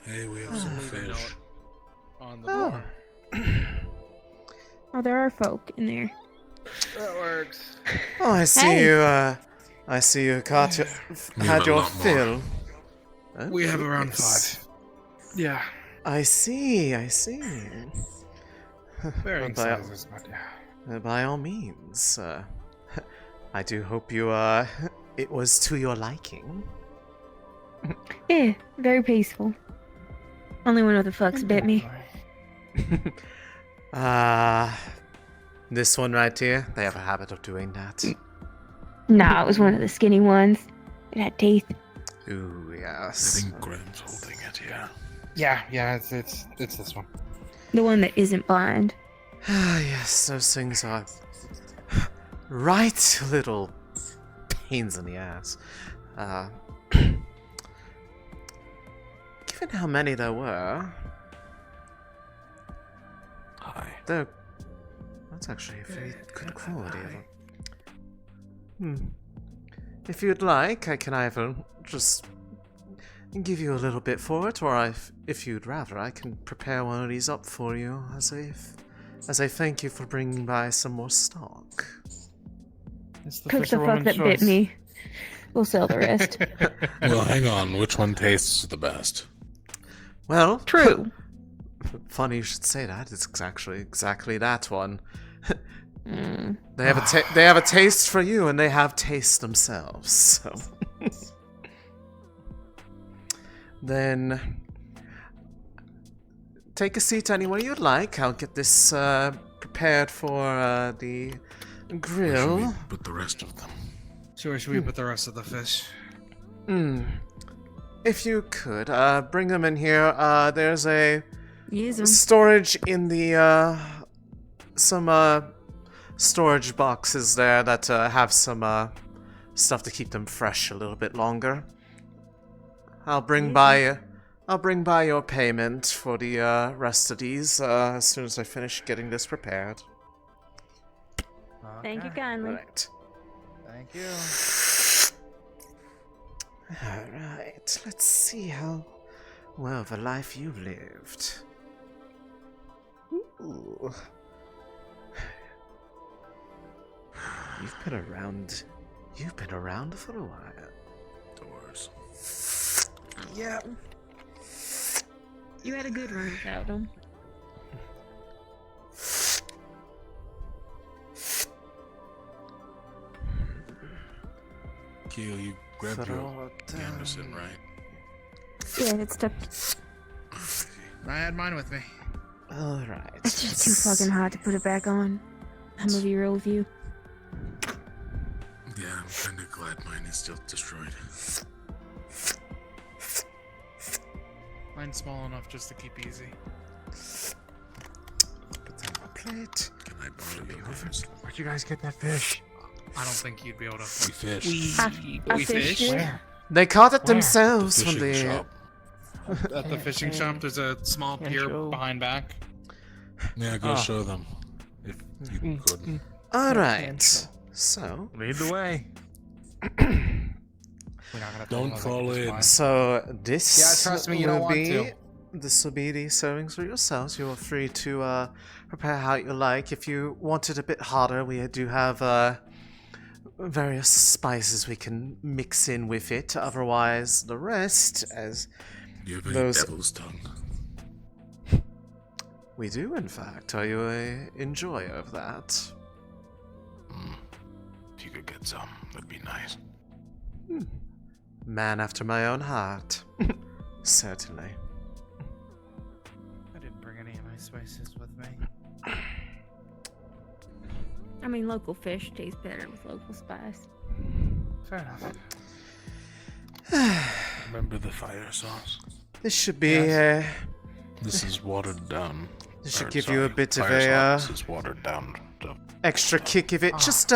Hey, we have some fish. On the bar. Oh, there are folk in there. That works. Oh, I see you. I see you had your fill. We have around goodness. 5. Yeah. I see. Varying by, sizes, but yeah. by all means. I do hope you, it was to your liking. Yeah, very peaceful. Only one of the fucks bit me. This one right here, they have a habit of doing that. Nah, it was one of the skinny ones. It had teeth. Ooh, yes. I think Graham's holding it, yeah. Yeah, it's this one. The one that isn't blind. Yes, those things are right little pains in the ass. Given how many there were, that's actually a very good quality of them. If you'd like, I can either just give you a little bit for it, or if you'd rather, I can prepare one of these up for you as a thank you for bringing by some more stock. Cook the fuck that bit me. We'll sell the rest. Well, hang on. Which one tastes the best? Well, true. Funny you should say that. It's actually exactly that one. They have a taste for you, and they have taste themselves. So, then take a seat anywhere you'd like. I'll get this prepared for the grill. Where should we put the rest of them? So where should we put the rest of the fish? If you could bring them in here. There's a Use 'em. storage in the some storage boxes there that have some stuff to keep them fresh a little bit longer. I'll bring by your payment for the rest of these as soon as I finish getting this prepared. Thank you kindly. Right. Thank you. Alright, let's see how well of a life you've lived. Ooh. You've been around for a while. Doors. Yeah. You had a good run without them. Keel, you grabbed your Anderson, right? Yeah, it's stuck. I had mine with me. Alright. It's just too fucking hot to put it back on. I'm gonna be real with you. Yeah, I'm kinda glad mine is still destroyed. Mine's small enough just to keep easy. Put that on a plate. Can I borrow yours? Where'd you guys get that fish? I don't think you'd be able to. We fish. We fish? Where? They caught it Where? themselves The from fishing the shop. At the fishing shop, there's a small pier behind back. Yeah, go show them. If you could. Alright. So Lead the way. Don't fall in. So this Yeah, trust me, you don't want to. This will be the servings for yourselves. You are free to prepare how you like. If you want it a bit hotter, we do have various spices we can mix in with it. Otherwise, the rest, as You have a those devil's tongue. we do, in fact. Are you a enjoyer of that? If you could get some, that'd be nice. Man after my own heart. Certainly. I didn't bring any of my spices with me. I mean, local fish tastes better with local spice. Fair enough. Remember the fire sauce? This should be This is watered down. This should Or, give you a sorry, bit of fire a sauce is watered down stuff. extra kick of it. Just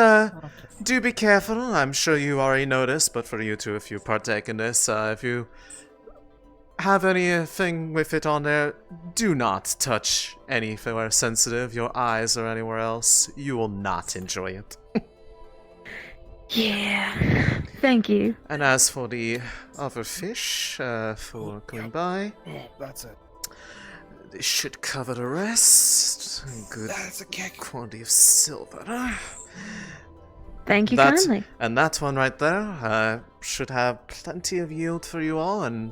do be careful. I'm sure you already noticed, but for you two, if you partake in this, if you have anything with it on there, do not touch anywhere sensitive, your eyes or anywhere else. You will not enjoy it. Yeah. Thank you. And as for the other fish, for coming by, That's it. this should cover the rest. Good That's a kick. quantity of silver. Thank you kindly. And that one right there should have plenty of yield for you all, and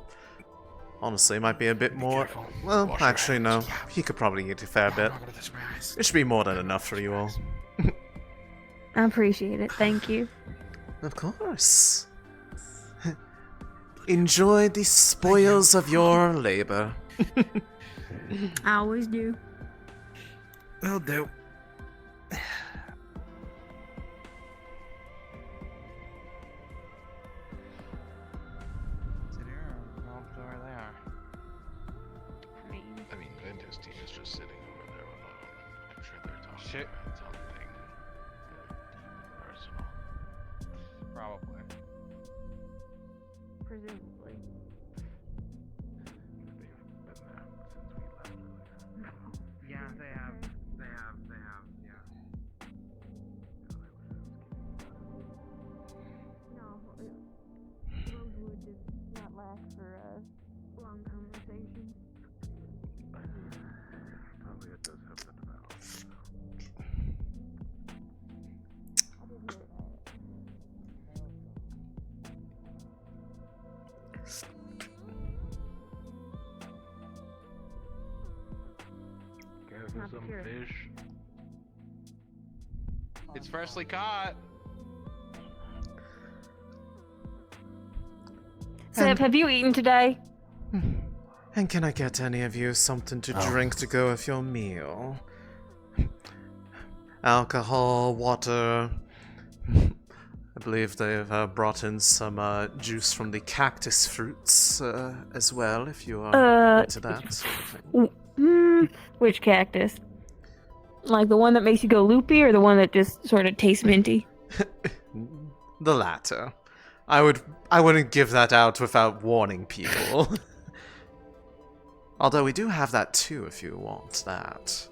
Honestly, might be a bit more. Well, actually, no. He could probably eat a fair bit. It should be more than enough for you all. I appreciate it. Thank you. Of course. Enjoy the spoils of your labor. I always do. Will do. I mean, Ventus team is just sitting over there alone. I'm sure they're talking about something personal. Probably. Presumably. Yeah, they have, yeah. No, Rosewood does not last for long conversations. Probably it does have the devour. Go for some fish. It's freshly caught. Seb, have you eaten today? And can I get any of you something to drink to go with your meal? Alcohol, water. I believe they've brought in some juice from the cactus fruits as well, if you are into that sort of thing. Which cactus? Like the one that makes you go loopy, or the one that just sort of tastes minty? The latter. I wouldn't give that out without warning people. Although we do have that too, if you want that.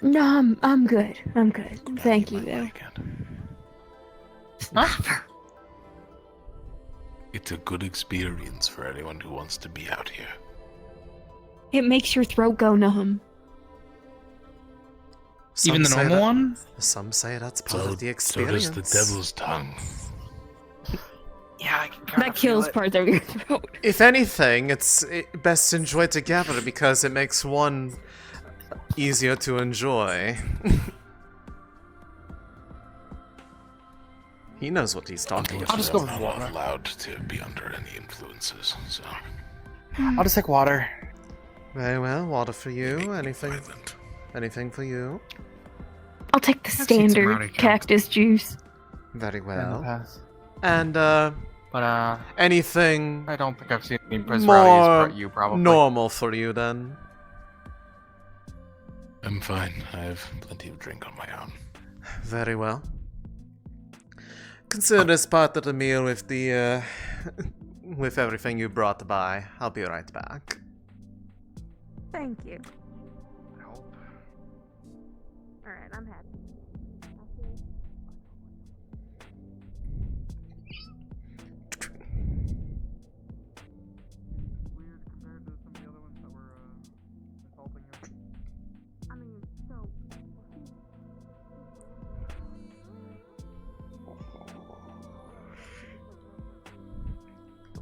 No, I'm good. I'm good. Thank you, though. It's a good experience for anyone who wants to be out here. It makes your throat go numb. Even the normal one? Some say that's part of the experience. So does the devil's tongue. Yeah, I can That kills parts of your throat. If anything, it's best to enjoy together because it makes one easier to enjoy. He knows what he's talking about. I'll just go with Not water. allowed to be under any influences, so. I'll just take water. Very well, water for you. Anything for you? I'll take the standard cactus juice. Very well. Pass. And But anything I don't think I've seen any Prismarius but you probably. normal for you then? I'm fine. I have plenty of drink on my own. Very well. Consider this part of the meal with the with everything you brought by. I'll be right back. Thank you. Alright, I'm happy. Weird compared to some of the other ones that were assaulting him. I mean, so...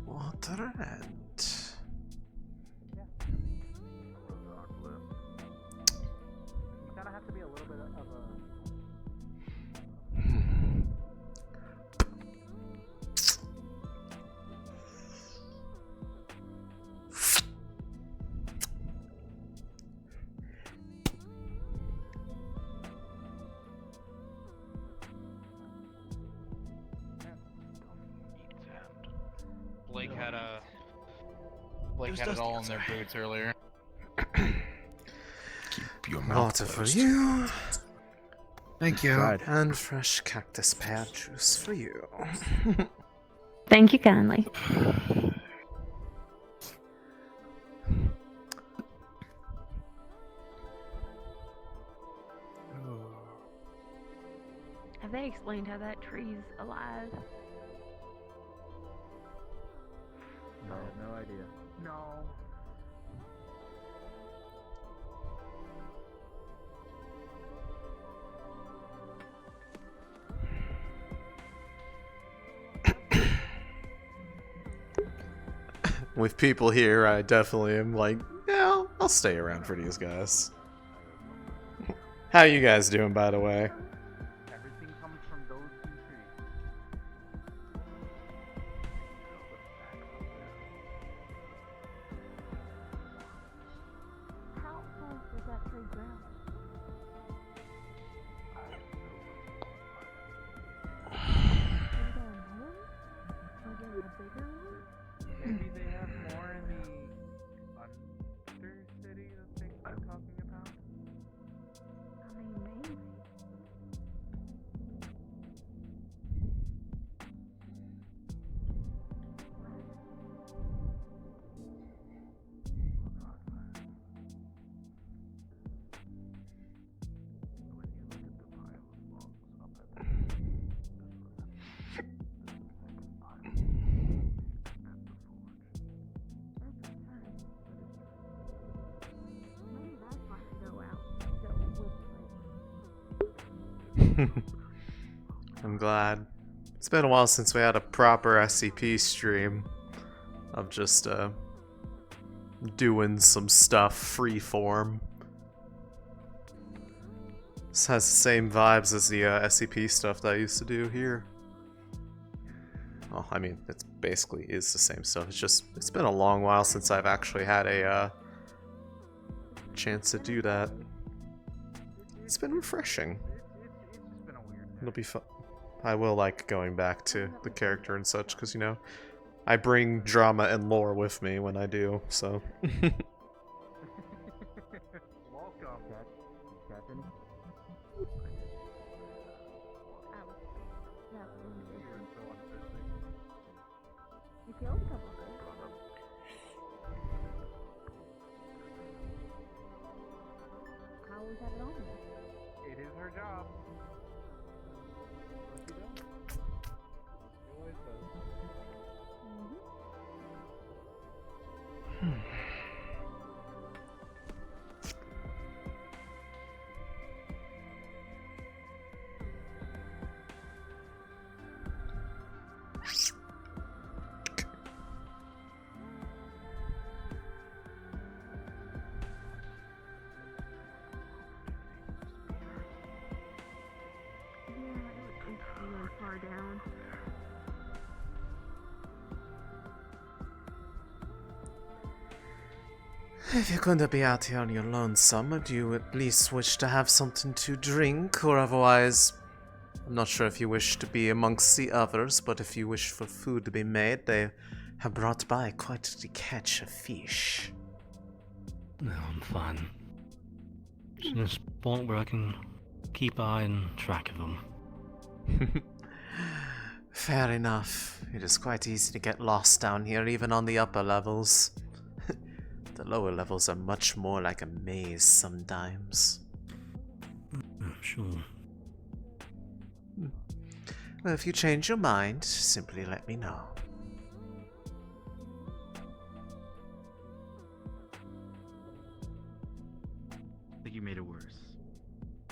Water and... You kind of have to be a little bit of a... Blake had it all in their boots earlier. Keep your mouth Water for closed. you. Thank you. And fresh cactus pear juice for you. Thank you kindly. Have they explained how that tree's alive? I have no idea. No. with people here, I definitely am like, yeah, I'll stay around for these guys. How you guys doing, by the way? Everything comes from those two trees. How close does that tree grow? Maybe they have more in the Undercity that they've been talking about? I mean, maybe. I'm glad. It's been a while since we had a proper SCP stream of just doing some stuff freeform. This has the same vibes as the SCP stuff that I used to do here. Well, I mean, it basically is the same stuff. It's been a long while since I've actually had a chance to do that. It's been refreshing. It'll be fun. I will like going back to the character and such, because, you know, I bring drama and lore with me when I do, so. Welcome, Captain. You killed a couple of them. How was that on? It is her job. Far down. If you're going to be out here on your lonesome, do you at least wish to have something to drink, or otherwise? I'm not sure if you wish to be amongst the others, but if you wish for food to be made, they have brought by quite a catch of fish. No, I'm fine. Just in a spot where I can keep eye and track of them. Fair enough. It is quite easy to get lost down here, even on the upper levels. The lower levels are much more like a maze sometimes. Sure. Well, if you change your mind, simply let me know. I think you made it worse.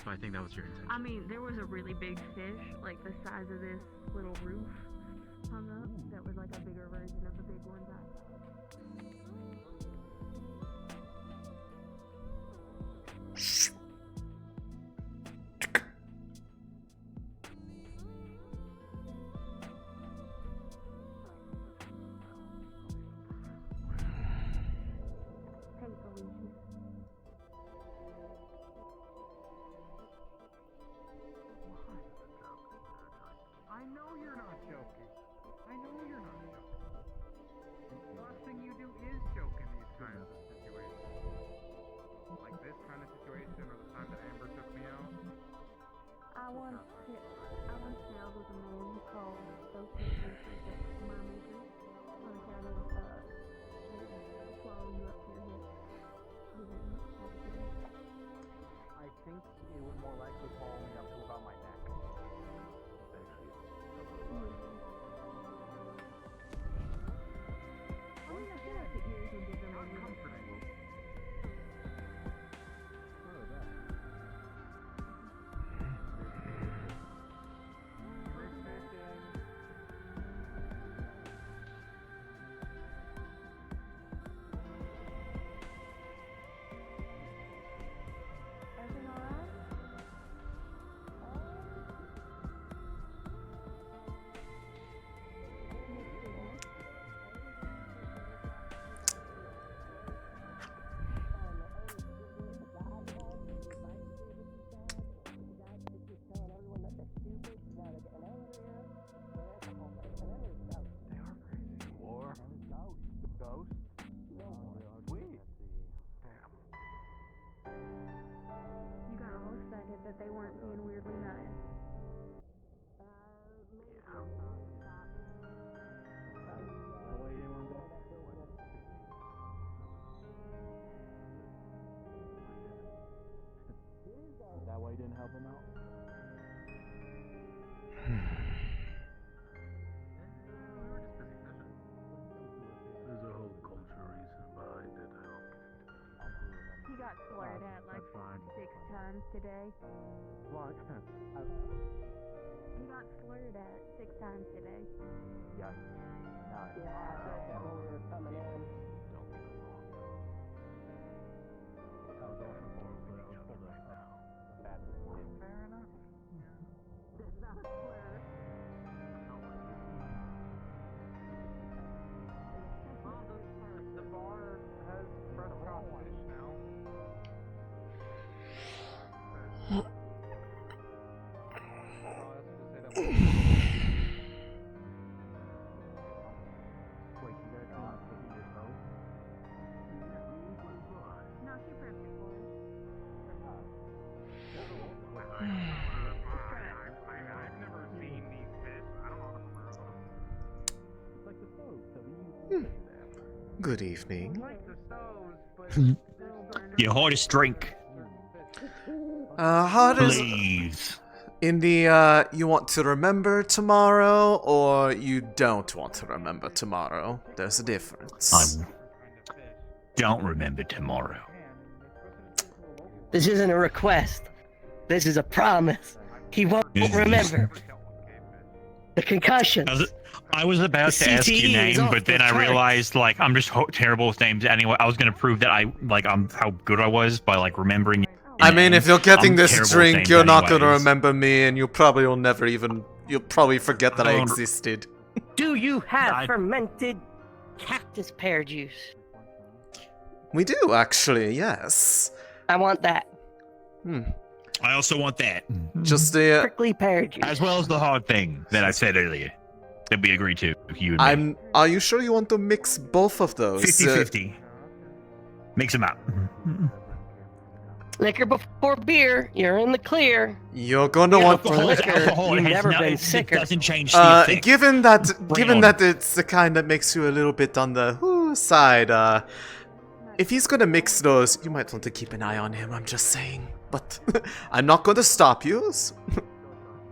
So I think that was your intention. I mean, there was a really big fish, like the size of this little roof, hung up. That was like a bigger version of the big ones I saw. I know you're not joking. I know you're not joking. The last thing you do is joke in these kinds of situations. Like this kind of situation, or they weren't being weirdly nice. That way you didn't help him out? There's a whole cultural reason behind it. He got slurred at like 6 times today. What? He got slurred at 6 times today. Yeah. Fair enough. The bar has fresh codfish now. Wait, you guys cannot take it yourself? No, she prepped it for him. I've never seen these fish. I don't know how to pronounce them. It's like the stove, so we use Good evening. Like the stoves, but Your hardest drink. How does Please. in the you want to remember tomorrow or you don't want to remember tomorrow? There's a difference. I don't remember tomorrow. This isn't a request. This is a promise. He won't remember. The concussion. I was about to ask your name, but then I realized like I'm just terrible with names anyway. I was gonna prove that I'm how good I was by like remembering. I mean, if you're getting I'm this terrible with drink, names you're not gonna anyways. remember me, and you probably will never even. You'll probably forget that I existed. Do you have fermented cactus pear juice? We do actually, yes. I want that. I also want that. Just the. Prickly pear juice. As well as the hard thing that I said earlier that we agreed to. You and me. Are you sure you want to mix both of those? 50-50. Mix them up. Liquor before beer, you're in the clear. You're gonna want for liquor. You've never been sicker. It doesn't change the effect. Given on. that it's the kind that makes you a little bit on the side, if he's gonna mix those, you might want to keep an eye on him. I'm just saying. But I'm not gonna stop you.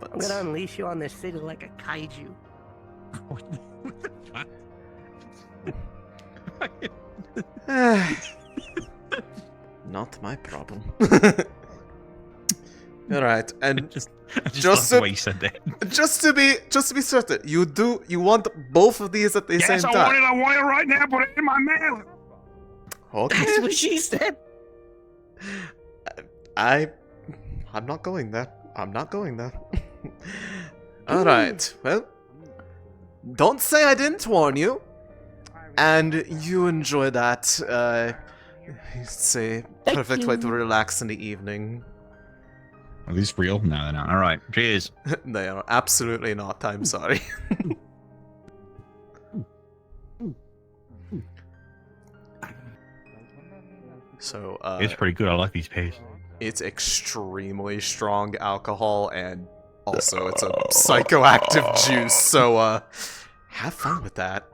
I'm gonna unleash you on this city like a kaiju. Not my problem. All right, and just the way you said that. just to be certain, you want both of these at the same time. I want it right now. Put it in my mouth. Okay. That's what she said. I'm not going there. I'm not going there. All right. Well, don't say I didn't warn you. And you enjoy that. It's a perfect way to relax in the evening. Are these real? No, they're not. All right. Cheers. They are absolutely not. I'm sorry. So, it's pretty good. I like these pastes. It's extremely strong alcohol, and also it's a psychoactive juice, so, have fun with that.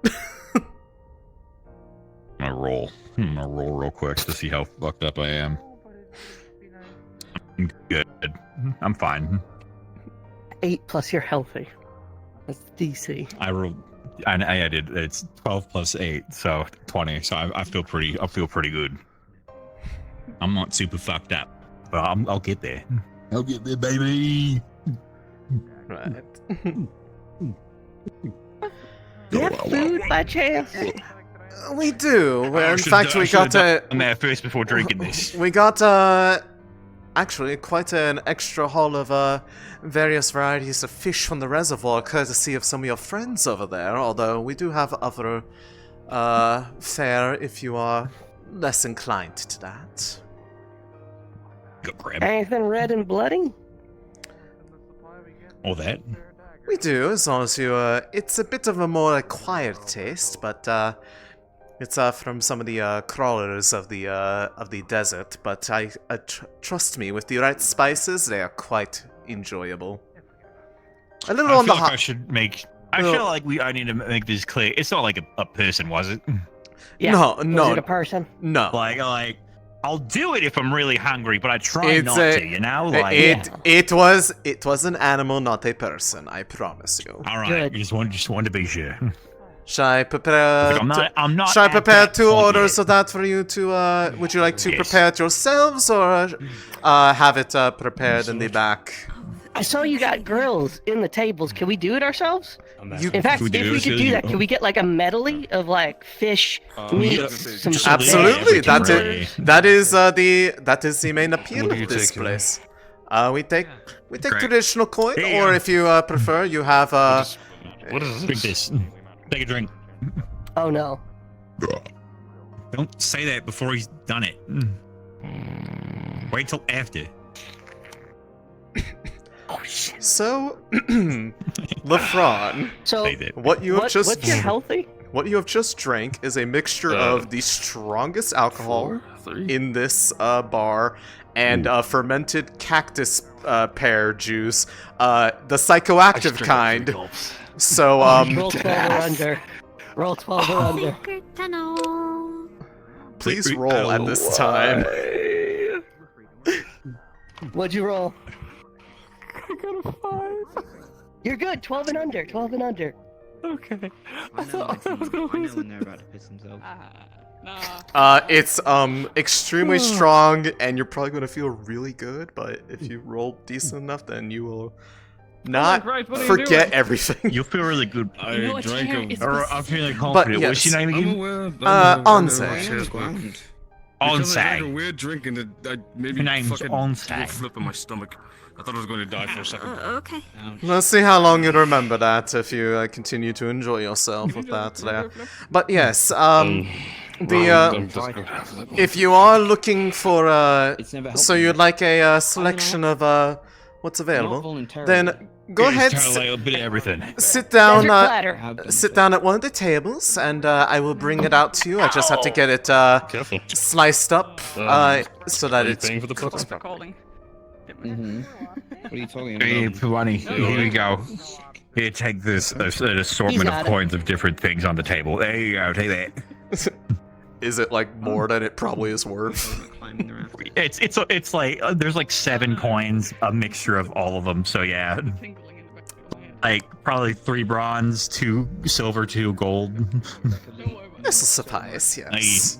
I'm gonna roll. I'm gonna roll real quick to see how fucked up I am. I'm good. I'm fine. 8 plus you're healthy. That's DC. I rolled. I did. It's 12 plus 8, so 20. So I feel pretty. I feel pretty good. I'm not super fucked up, but I'll get there. I'll get there, baby. Right. You have food by chance? We do. I In should've fact, done- we I should've got done that first before drinking this. We got actually quite an extra haul of various varieties of fish from the reservoir, courtesy of some of your friends over there. Although we do have other fare if you are less inclined to that. Go grab it. Anything red and bloody? All that. We do, as long as you. It's a bit of a more acquired taste, but It's from some of the crawlers of the desert, but trust me, with the right spices, they are quite enjoyable. A little on the hot. I should make. I feel like I need to make this clear. It's not like a person, was it? Yeah. No. Was it a person? No. Like. I'll do it if I'm really hungry, but I try not to, you know? Like, it was an animal, not a person, I promise you. Alright, just want to be sure. Shall I prepare I'm not shall I prepare 2 orders of that for you to would you like to prepare it yourselves or have it prepared in the back? I saw you got grills in the tables. Can we do it ourselves? In fact, if we could do that, can we get like a medley of like fish, meat, some absolutely. That is the main appeal of this place. We take traditional coin, or if you prefer, you have what is this? Drink this. Take a drink. Oh no! Don't say that before he's done it. Wait till after. Oh shit. So, Lefron, what you have just drank is a mixture of the strongest alcohol in this bar and fermented cactus pear juice, the psychoactive kind. So, roll 12 or under. Roll 12 or under. Please roll at this time. What'd you roll? I got a 5. You're good. 12 and under. 12 and under. Okay. I thought I was gonna lose it. They're about to piss themselves. It's extremely strong, and you're probably gonna feel really good. But if you roll decent enough, then you will not forget everything. You'll feel really good. I drank him. I'm feeling confident. What's your name again? Onse. Onse. We're drinking it. Your name's Onse. Flip in my stomach. I thought I was going to die for a second. Okay. Let's see how long you remember that if you continue to enjoy yourself with that there. But yes, if you are looking for so you'd like a selection of what's available, then go ahead. A bit of everything. Sit down at one of the tables, and I will bring it out to you. I just have to get it sliced up so that it's. Paying for the recording. What are you talking about? Hey, Piwani, here we go. Here, take this an assortment of coins of different things on the table. There you go, take that. Is it like more than it probably is worth? It's like there's like 7 coins, a mixture of all of them. So yeah, like probably 3 bronze, 2 silver, 2 gold. This will suffice. Yes.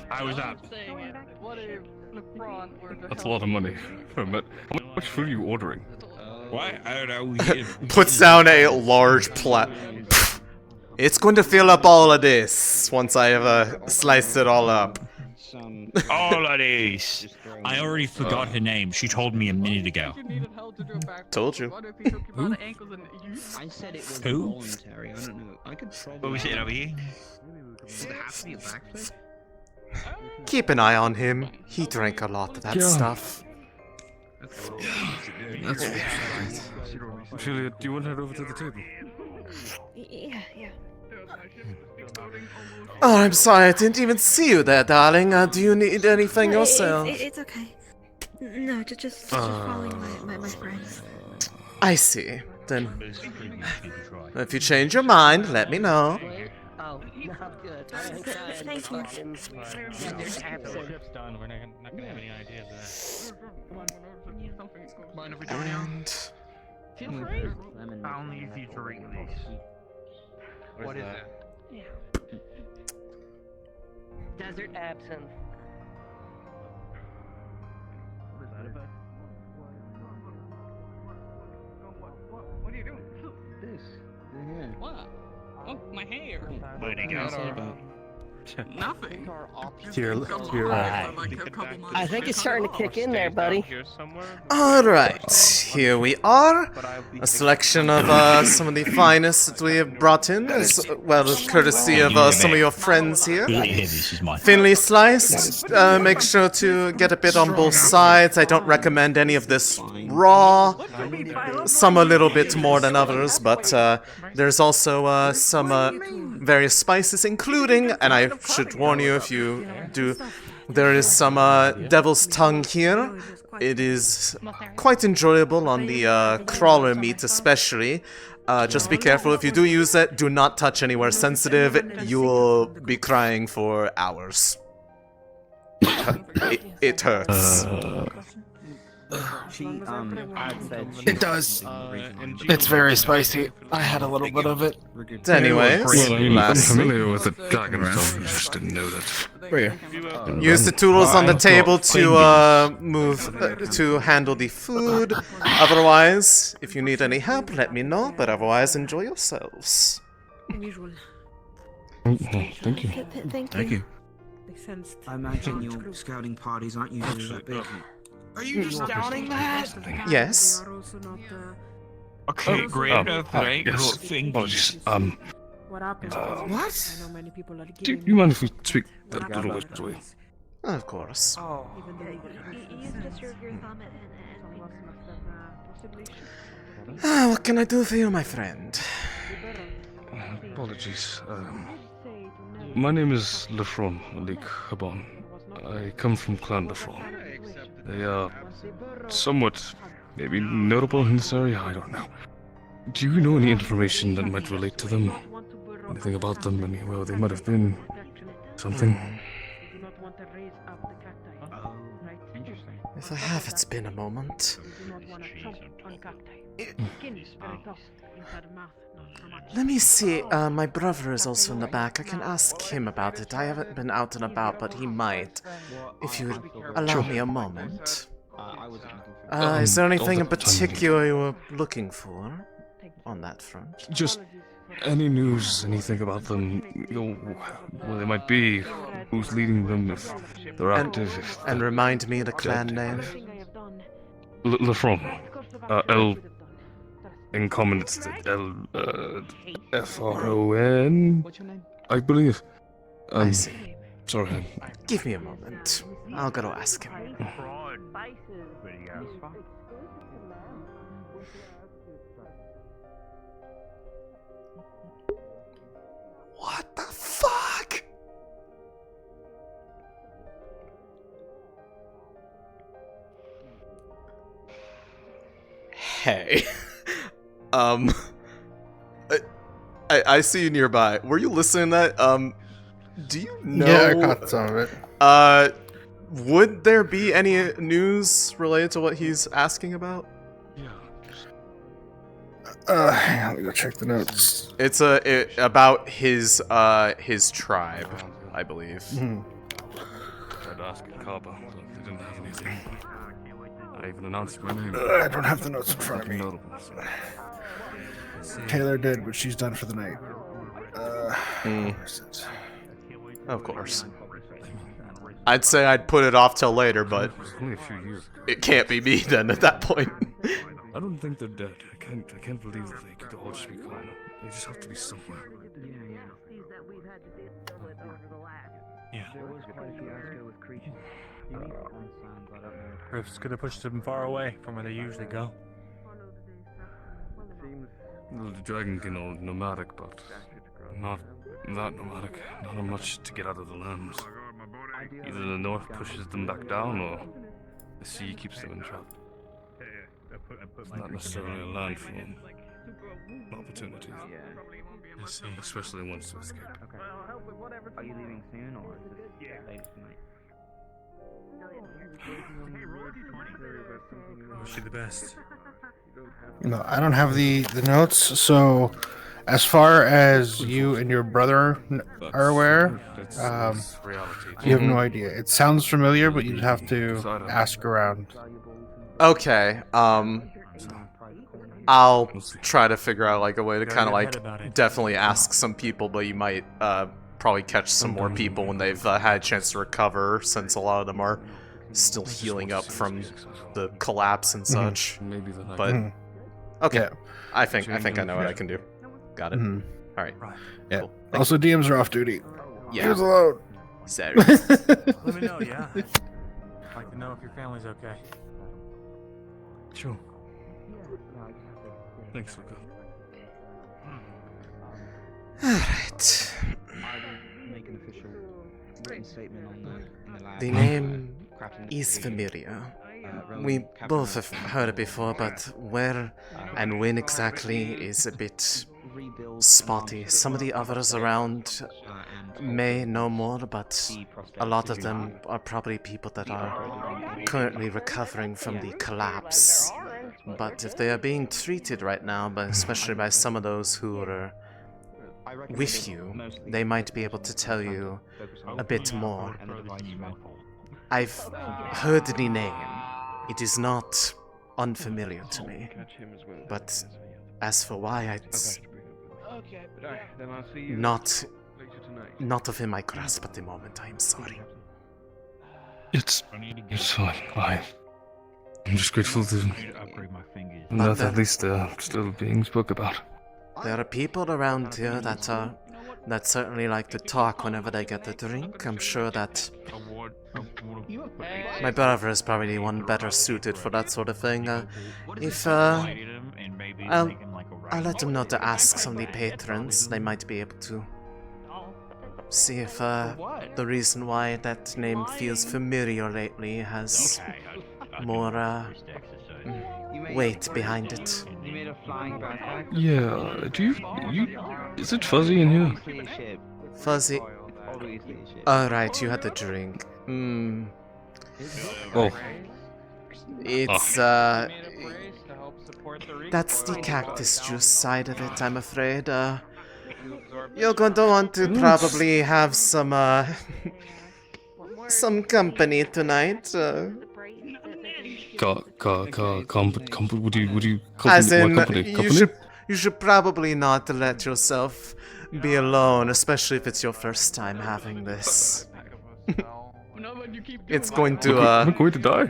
I was up. That's a lot of money. But how much food are you ordering? What? I don't know. Puts down a large plat. It's going to fill up all of this once I have sliced it all up. All of these. I already forgot her name. She told me a minute ago. Told you. Who? I said it was Who? voluntary. I don't know. I could probably. What was it over here? Does it have to be a backflip? Keep an eye on him. He drank a lot of that stuff. That's Julia, do you want to head over to the table? Yeah. Oh, I'm sorry. I didn't even see you there, darling. Do you need anything yourself? It's okay. No, just following my friends. I see. Then, if you change your mind, let me know. Oh, not good. Thank you. Ship's done. We're not gonna have any ideas of that. And Only if you drink this. What is it? Desert absinthe. What is that about? What are you doing? This. Yeah. What? Oh, my hair. Where'd he go? Nothing. I think it's starting to kick in there, buddy. Alright, here we are. A selection of some of the finest that we have brought in, as well as courtesy of some of your friends here. Thinly sliced. Make sure to get a bit on both sides. I don't recommend any of this raw. some a little bit more than others, but there's also some various spices, including, and I should warn you if you do, there is some devil's tongue here. It is quite enjoyable on the crawler meat especially. Just be careful if you do use it, do not touch anywhere sensitive, you will be crying for hours. It hurts. It does. It's very spicy. I had a little bit of it. Anyways, I'm familiar with the dragon stuff. I just didn't know that. use the tools on the table to to handle the food. Otherwise, if you need any help, let me know. But otherwise, enjoy yourselves. Thank you. Thank you. I imagine your scouting parties aren't usually that big. Are you just doubting that? Yes. Okay, great. Yes. Apologies. What happened? What? I know many people are Do you mind if we speak a little bit away? Of course. Oh. What can I do for you, my friend? Apologies. My name is Lefron Malik Habon. I come from Clan Lefron. They are somewhat, maybe notable in this area, I don't know. Do you know any information that might relate to them? Anything about them, anywhere they might have been? Something? If I have, it's been a moment. Let me see, my brother is also in the back. I can ask him about it. I haven't been out and about, but he might. If you would allow me a moment. Is there anything in particular you were looking for on that front? Just any news, anything about them, where they might be, who's leading them, if they're active. And remind me the clan name? Lefron. L. In common, it's the L. F-R-O-N. I believe. I see. Sorry. Give me a moment. I'll go ask him. What the fuck? Hey. I see you nearby. Were you listening to that? Do you know? Yeah, I caught some of it. Would there be any news related to what he's asking about? Hang on, let me go check the notes. It's about his tribe, I believe. Tried to ask Kaba, but they didn't have anything. I even announced my name. I don't have the notes in front of me. Taylor did, but she's done for the night. Where is it? Of course. I'd say I'd put it off till later, but only a few years. It can't be me then at that point. I don't think they're dead. I can't believe that they could all just be gone. They just have to be somewhere. Yeah. Rift's gonna push them far away from where they usually go. Well, the dragon can all nomadic, but not that nomadic. Not much to get out of the lands. Either the north pushes them back down, or the sea keeps them entrapped. It's not necessarily a land for opportunities. I see. Especially ones to escape. Are you leaving soon, or is this late tonight? Wish you the best. No, I don't have the notes, so as far as you and your brother are aware, you have no idea. It sounds familiar, but you'd have to ask around. Okay, I'll try to figure out like a way to kind of like definitely ask some people, but you might probably catch some more people when they've had a chance to recover, since a lot of them are still healing up from the collapse and such. But okay, Yeah. I think I know what I can do. Got it. All right. Yeah. Cool. Also, DMs are off duty. Yeah. Leave us alone. Sorry. Let me know, yeah. I'd like to know if your family's okay. Sure. Thanks, Luca. Alright. Make an official written statement on the lab. The name is familiar. We both have heard it before, but where and when exactly is a bit spotty. Some of the others around may know more, but a lot of them are probably people that are currently recovering from the collapse. But if they are being treated right now, but especially by some of those who are with you, they might be able to tell you a bit more. I've heard the name. It is not unfamiliar to me. But as for why, it's not within my grasp at the moment. I am sorry. It's fine. I'm just grateful to that at least still being spoke about. There are people around here that certainly like to talk whenever they get a drink. I'm sure that my brother is probably the one better suited for that sort of thing. I'll let them know to ask some of the patrons. They might be able to see if the reason why that name feels familiar lately has more weight behind it. Yeah, is it fuzzy in here? Fuzzy? Alright, you had the drink. Oh. It's, that's the cactus juice side of it, I'm afraid. You're going to want to probably have some company tonight. Would you As in, company? you should probably not let yourself be alone, especially if it's your first time having this. It's going to, I'm going to die?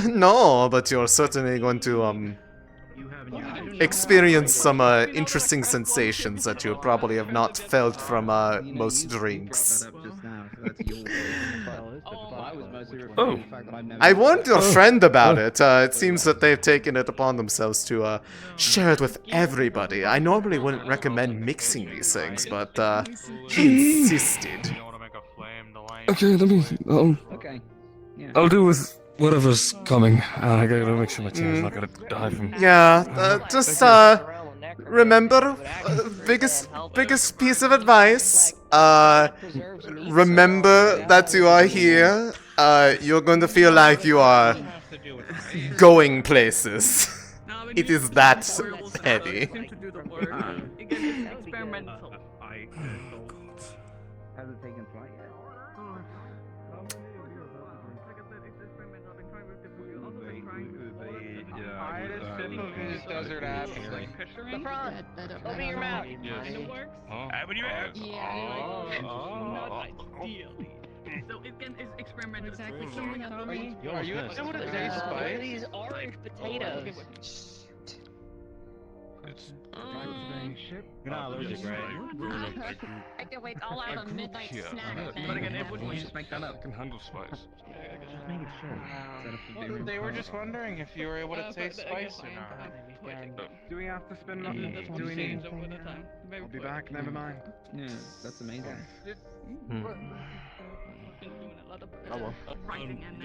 No, but you're certainly going to, experience some, interesting sensations that you probably have not felt from, most drinks. Oh. I warned your friend about it. It seems that they've taken it upon themselves to, share it with everybody. I normally wouldn't recommend mixing these things, but, he insisted. Okay, let me, I'll do with whatever's coming. I gotta make sure my team is not gonna die from... Yeah, just, remember, biggest piece of advice, remember that you are here. You're going to feel like you are going places. It is that heavy. Hasn't taken flight yet. Desert apps. The front. Open your mouth. Open your mouth. So it's experimental. Exactly. Are you What are these orange potatoes? You're not allergic, right? I can wait all out a midnight snack. But again, if we just make that up, can handle spice. They were just wondering if you were able to taste spice or not. Do we have to spend nothing? Do we need anything? I'll be back, never mind. Yeah, that's amazing. Oh well. Writing and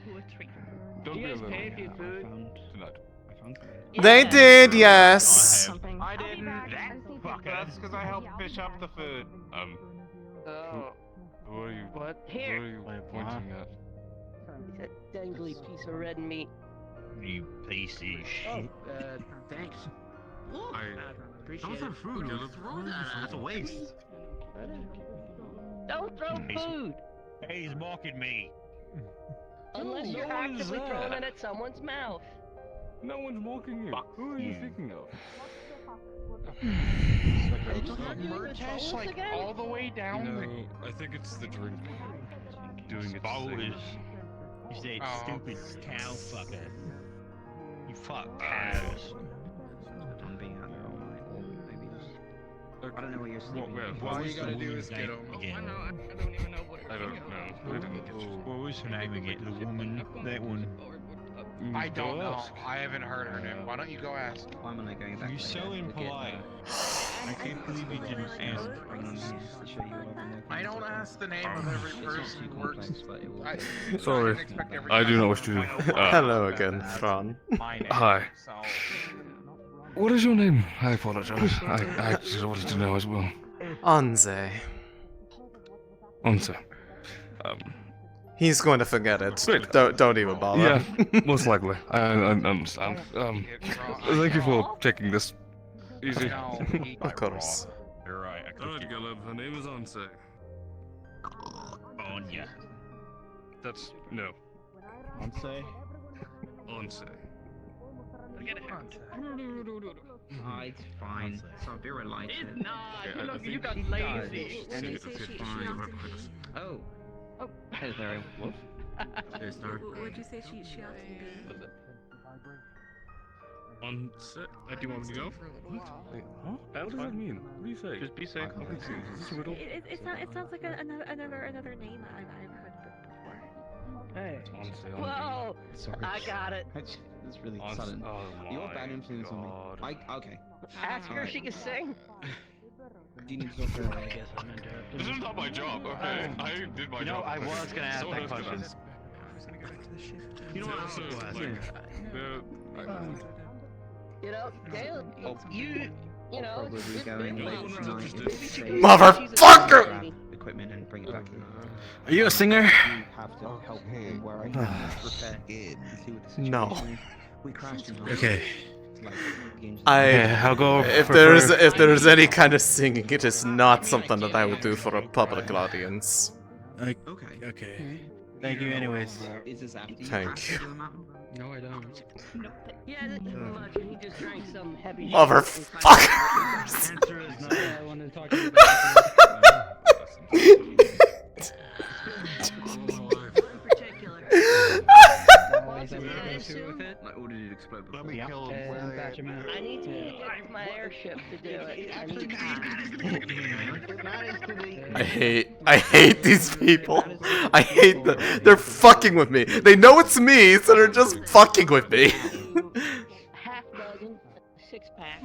poetry. Don't be alone. Tonight. They did, yes. I didn't. That's because I helped fish up the food. Who are you? What? Who Here. are you pointing at? That dangly piece of red meat. You piece of shit. Thanks. Those are food. Let's throw that. That's a waste. Don't throw food! Hey, he's mocking me. Unless you're actively throwing it at someone's mouth. No one's mocking you. Who are you thinking of? Murtash, like all the way down. I think it's the drink doing its Always. thing. You say stupid cow fucker. You fuck cows. I'm being under all night, or maybe just... I don't know what you're sleeping. All you gotta do is get over. Again. I don't even know what. I don't know. What was her name again? The woman, that one. I don't know. I haven't heard her name. Why don't you go ask? Why am I going back? You're so impolite. I can't believe you didn't ask. I don't ask the name of every person who works. Sorry, I do not wish to. Hello again, Fran. Hi. What is your name? I apologize. I just wanted to know as well. Anze. Anse. He's going to forget it. Don't even bother. Yeah, most likely. I understand. Thank you for taking this easy. Of course. You're right. Alright, Galeb, her name is Anse. Anya. That's no. Anse? Anse. Oh, it's fine. Fevira likes it. It's not. You got lazy. And they say she Oh. Oh. Hey, sorry. What? Would you say she asked me to be? On set? Do you want me to go? Wait, huh? What does that mean? What do you say? Just be safe. I'm confused. Is this a riddle? It sounds like another name I've heard before. Hey. Whoa! Sorry. I got it. It's really On- sudden. oh You're a my bad influence on me. Okay. Ask her if she can sing. Do you need to talk to her? I guess I'm interrupting. This is not my job, okay? I did my job. I was gonna ask Someone that else did question. You know what? Also, Dale, you know, Probably going late tonight. Motherfucker! Equipment and bring it back here. Are you a singer? You have to help him where I can repair and see what the situation No. is. We crashed in Okay. I'll go. If there's any kind of singing, it is not something that I would do for a public audience. Okay. Thank you, anyways. Is this after you Thank crashed you. into the mountain? No, I don't. Yeah, that's too much. He just drank some heavy. Motherfuckers! Answer is no. I want to talk to you about Like, or did it explode before? Let me kill him. I need to get my airship to do it. I hate these people. I hate them. They're fucking with me. They know it's me, so they're just fucking with me. Half dozen, 6-pack.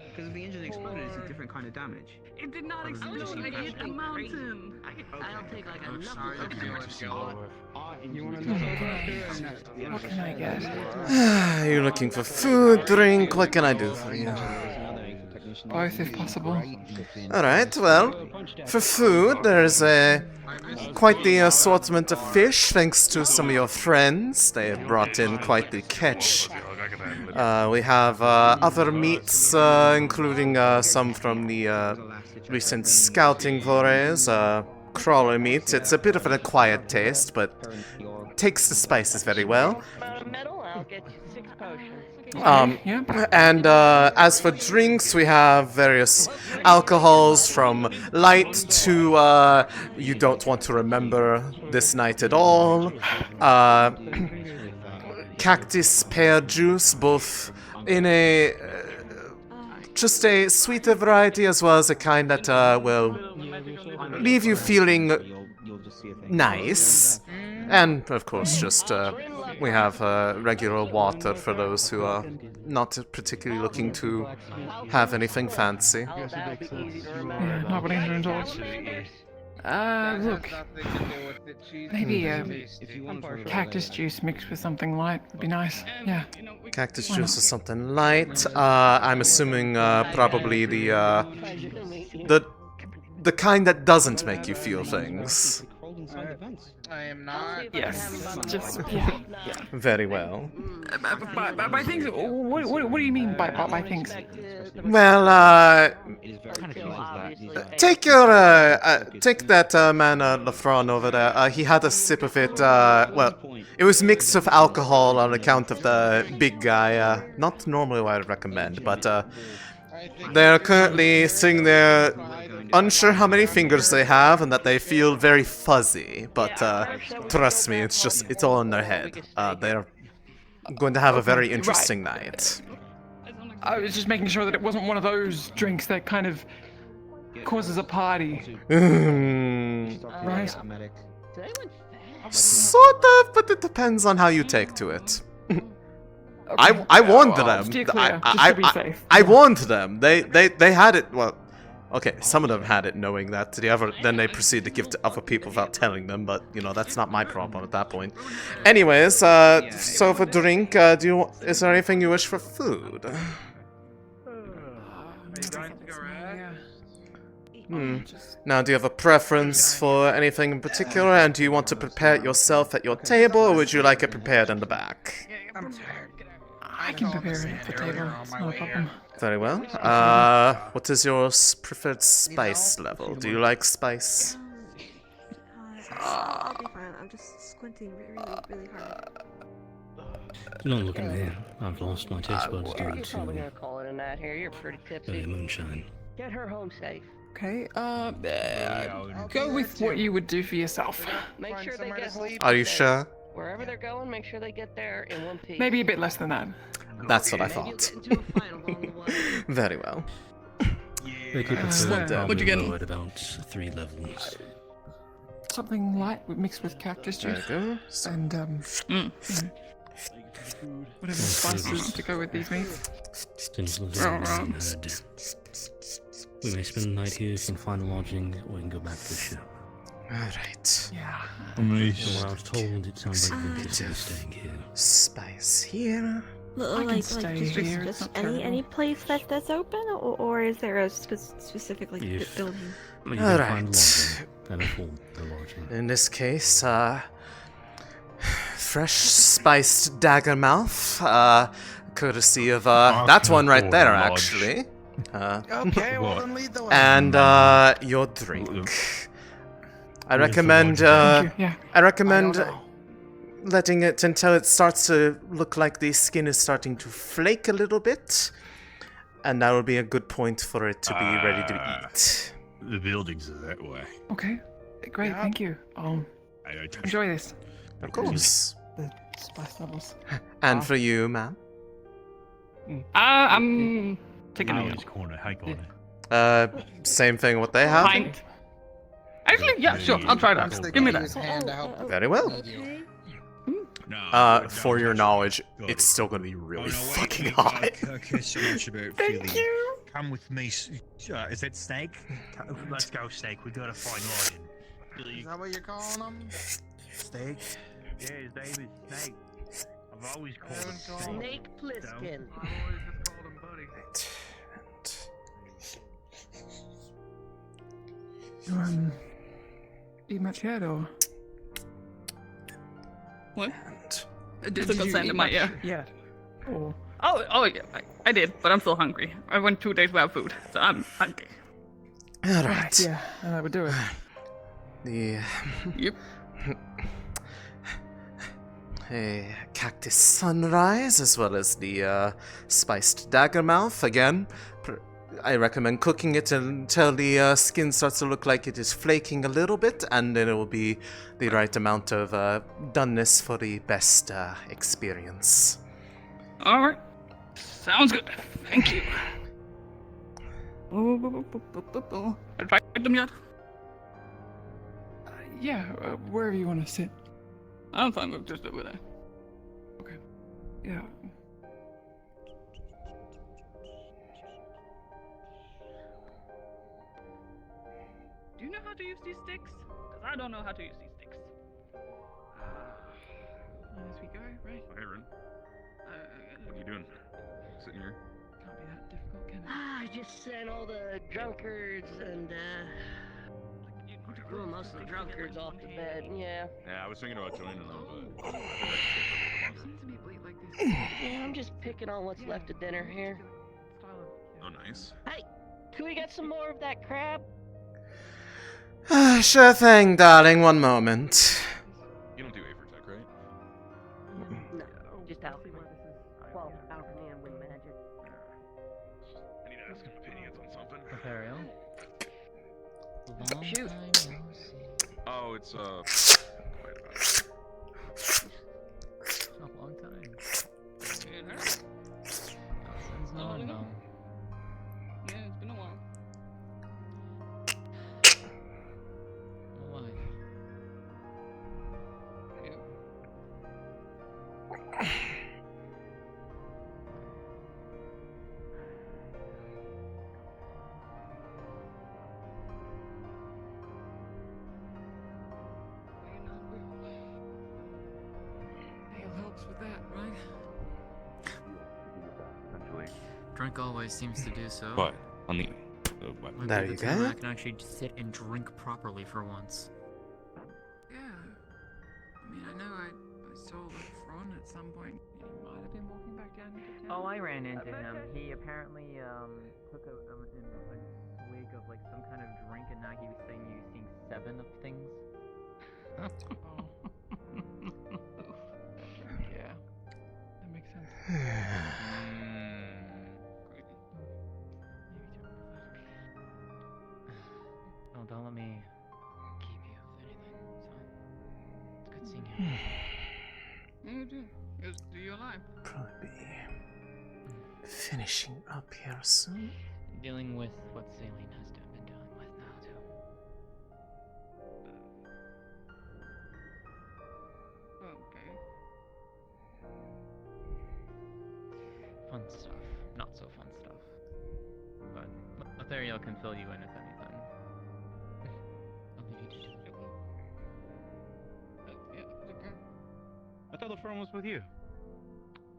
Because if the engine exploded, it's a different kind of damage. It did not explode. It hit a mountain. I'll take like a Sorry, I'm feeling You want to know what can I get? You're looking for food, drink. What can I do for you? Both, if possible. Alright, well, for food, there's quite the assortment of fish, thanks to some of your friends. They have brought in quite the catch. We have other meats, including some from the recent scouting forays. Crawler meat. It's a bit of an acquired taste, but takes the spices very well. Metal, I'll get you 6 potions. And as for drinks, we have various alcohols from light to you don't want to remember this night at all. Cactus pear juice, both in a just a sweeter variety as well as a kind that will leave you feeling nice. And of course, just we have regular water for those who are not particularly looking to have anything fancy. Not what look. Maybe cactus juice mixed with something light would be nice. Yeah. Cactus juice or something light. I'm assuming probably the kind that doesn't make you feel things. I am not. Yes. Just yeah. Very well. By things. What do you mean by things? Well, take that man Lafron over there. He had a sip of it. Well, it was mixed with alcohol on account of the big guy. Not normally what I'd recommend, but they're currently sitting there, unsure how many fingers they have, and that they feel very fuzzy. But trust me, it's all in their head. They're going to have a very interesting night. I was just making sure that it wasn't one of those drinks that kind of causes a party. Right? Sort of, but it depends on how you take to it. I warned them. I warned them. They had it. Well, okay, some of them had it, knowing that. Then they proceed to give to other people without telling them. But you know, that's not my problem at that point. Anyways, so for drink, is there anything you wish for food? Now, do you have a preference for anything in particular, and do you want to prepare it yourself at your table, or would you like it prepared in the back? I can prepare it at the table. It's not a problem. Very well. What is your preferred spice level? Do you like spice? I'll be fine. I'm just squinting really hard. Don't look at me. I've lost my taste buds You're due probably to gonna call it a night here. You're pretty tipsy. moonshine. Get her home safe. Okay, go with what you would do for yourself. Make sure they get home. Are you sure? Wherever they're going, make sure they get there in one piece. Maybe a bit less than that. That's what I thought. Very well. They keep it what'd you get? at about 3 levels. Something light mixed with cactus juice. There you go. And whatever spices to go with these meats. We may spend the night here if you can find a lodging, or we can go back to the ship. Alright. Yeah. From what I was told, it sounds like you're interested in staying here. Spice here. Just any place that's open, or is there a specific building? Alright. In this case, fresh spiced dagger mouth, courtesy of that one right there, actually. Okay, well then lead the way. And your drink. I recommend letting it until it starts to look like the skin is starting to flake a little bit, and that will be a good point for it to be ready to eat. The buildings are that way. Okay, great, thank you. Enjoy this. Of course. The spice levels. And for you, ma'am? I'm taking a corner. High corner. Same thing what they have? pint. Actually, yeah, sure, I'll try that. Give me that. Very well. For your knowledge, it's still gonna be really fucking hot. Okay, so much about Thank you. Come with me. Is it Snake? Let's go, Snake. We gotta find Lion. Is that what you're calling him? Snake? Yeah, his name is Snake. I've always called him Snake Plissken. I've always just called him Buddy. Eat much yet, or? What? Did Took a sand in my ear. Yeah. Or? Oh yeah, I did, but I'm still hungry. I went 2 days without food, so I'm hungry. Alright. Yeah, and I would do it. Yep. A cactus sunrise, as well as the spiced dagger mouth. Again, I recommend cooking it until the skin starts to look like it is flaking a little bit, and then it will be the right amount of doneness for the best experience. Alright. Sounds good. Thank you. Invite them yet? Yeah, wherever you want to sit. I'm fine with just over there. Okay. Yeah. Do you know how to use these sticks? Because I don't know how to use these sticks. As we go, right? Aaron. What are you doing? Sitting here? Can't be that difficult, can it? I just sent all the drunkards and most of the drunkards off to bed. Yeah. Yeah, I was thinking about joining them, but. Yeah, I'm just picking on what's left of dinner here. Oh, nice. Hey, can we get some more of that crab? Sure thing, darling. One moment. You don't do Avertech, right? No, just alchemy. Well, alchemy and wind magic. I need to ask him opinions on something. Ethereal. Shoot. Oh, it's quite about it. A long time. Since no. Yeah, it's been a while. Why? Drink always seems to do so. But on the what? Might There be you the time go. I can actually sit and drink properly for once. Yeah. I mean, I know I saw the front at some point. He might have been walking back down into town. Oh, I ran into him. He apparently took a swig of like some kind of drink, and now he was saying he was seeing 7 of things. Yeah, that makes sense. Oh, don't let me keep you with anything, son. It's good seeing you. Oh, dude. Are you alive? Probably finishing up here soon. Dealing with what Saline has been dealing with now, too. Okay. Fun stuff. Not so fun stuff. But Ethereal can fill you in if anything. I'll leave you to do it. Yeah, okay. I thought the phone was with you.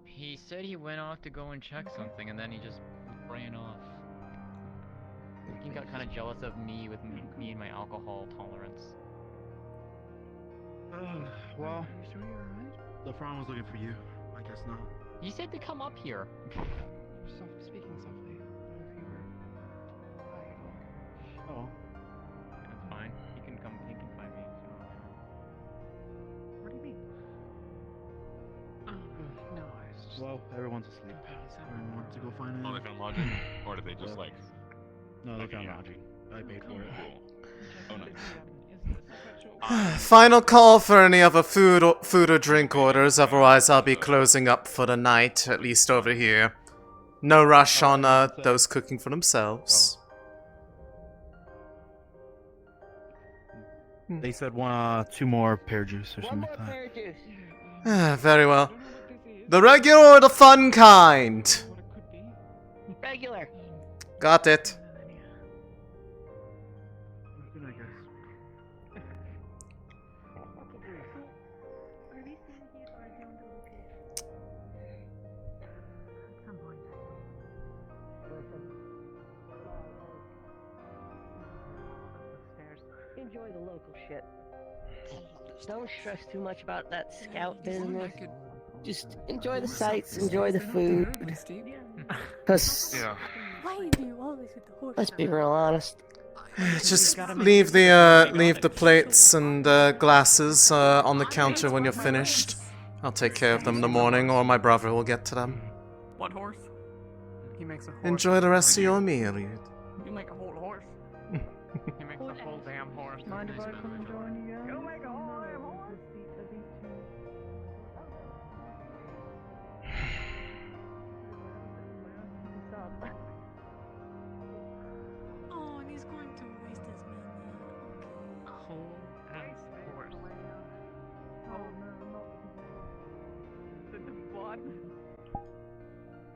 He said he went off to go and check something, and then he just ran off. He got kind of jealous of me with me and my alcohol tolerance. Well, Are you sure you're alright? the phone was looking for you. I guess not. He said to come up here. Speaking softly. I don't know if you were quiet at all. Oh. That's fine. He can come. He can find me. What do you mean? No, I was just... Well, everyone's asleep. Everyone wants to go find Oh, they found lodging, or did they just like? No, they found lodging. I paid for it. Oh, nice. Final call for any other food or drink orders, otherwise I'll be closing up for the night, at least over here. No rush on those cooking for themselves. They said 2 more pear juice or something like that. Pear juice. Very well. The regular or the fun kind? Regular. Got it. Enjoy the local shit. Don't stress too much about that scout business. Just enjoy the sights, enjoy the food. Cause, Why do you always with the horse? let's be real honest. Just leave the plates and glasses on the counter when you're finished. I'll take care of them in the morning, or my brother will get to them. What horse? He makes a horse. Enjoy the rest of your meal. You make a whole horse. He makes a whole damn horse. Mind if I come and join you guys? You make a whole damn horse. Stop.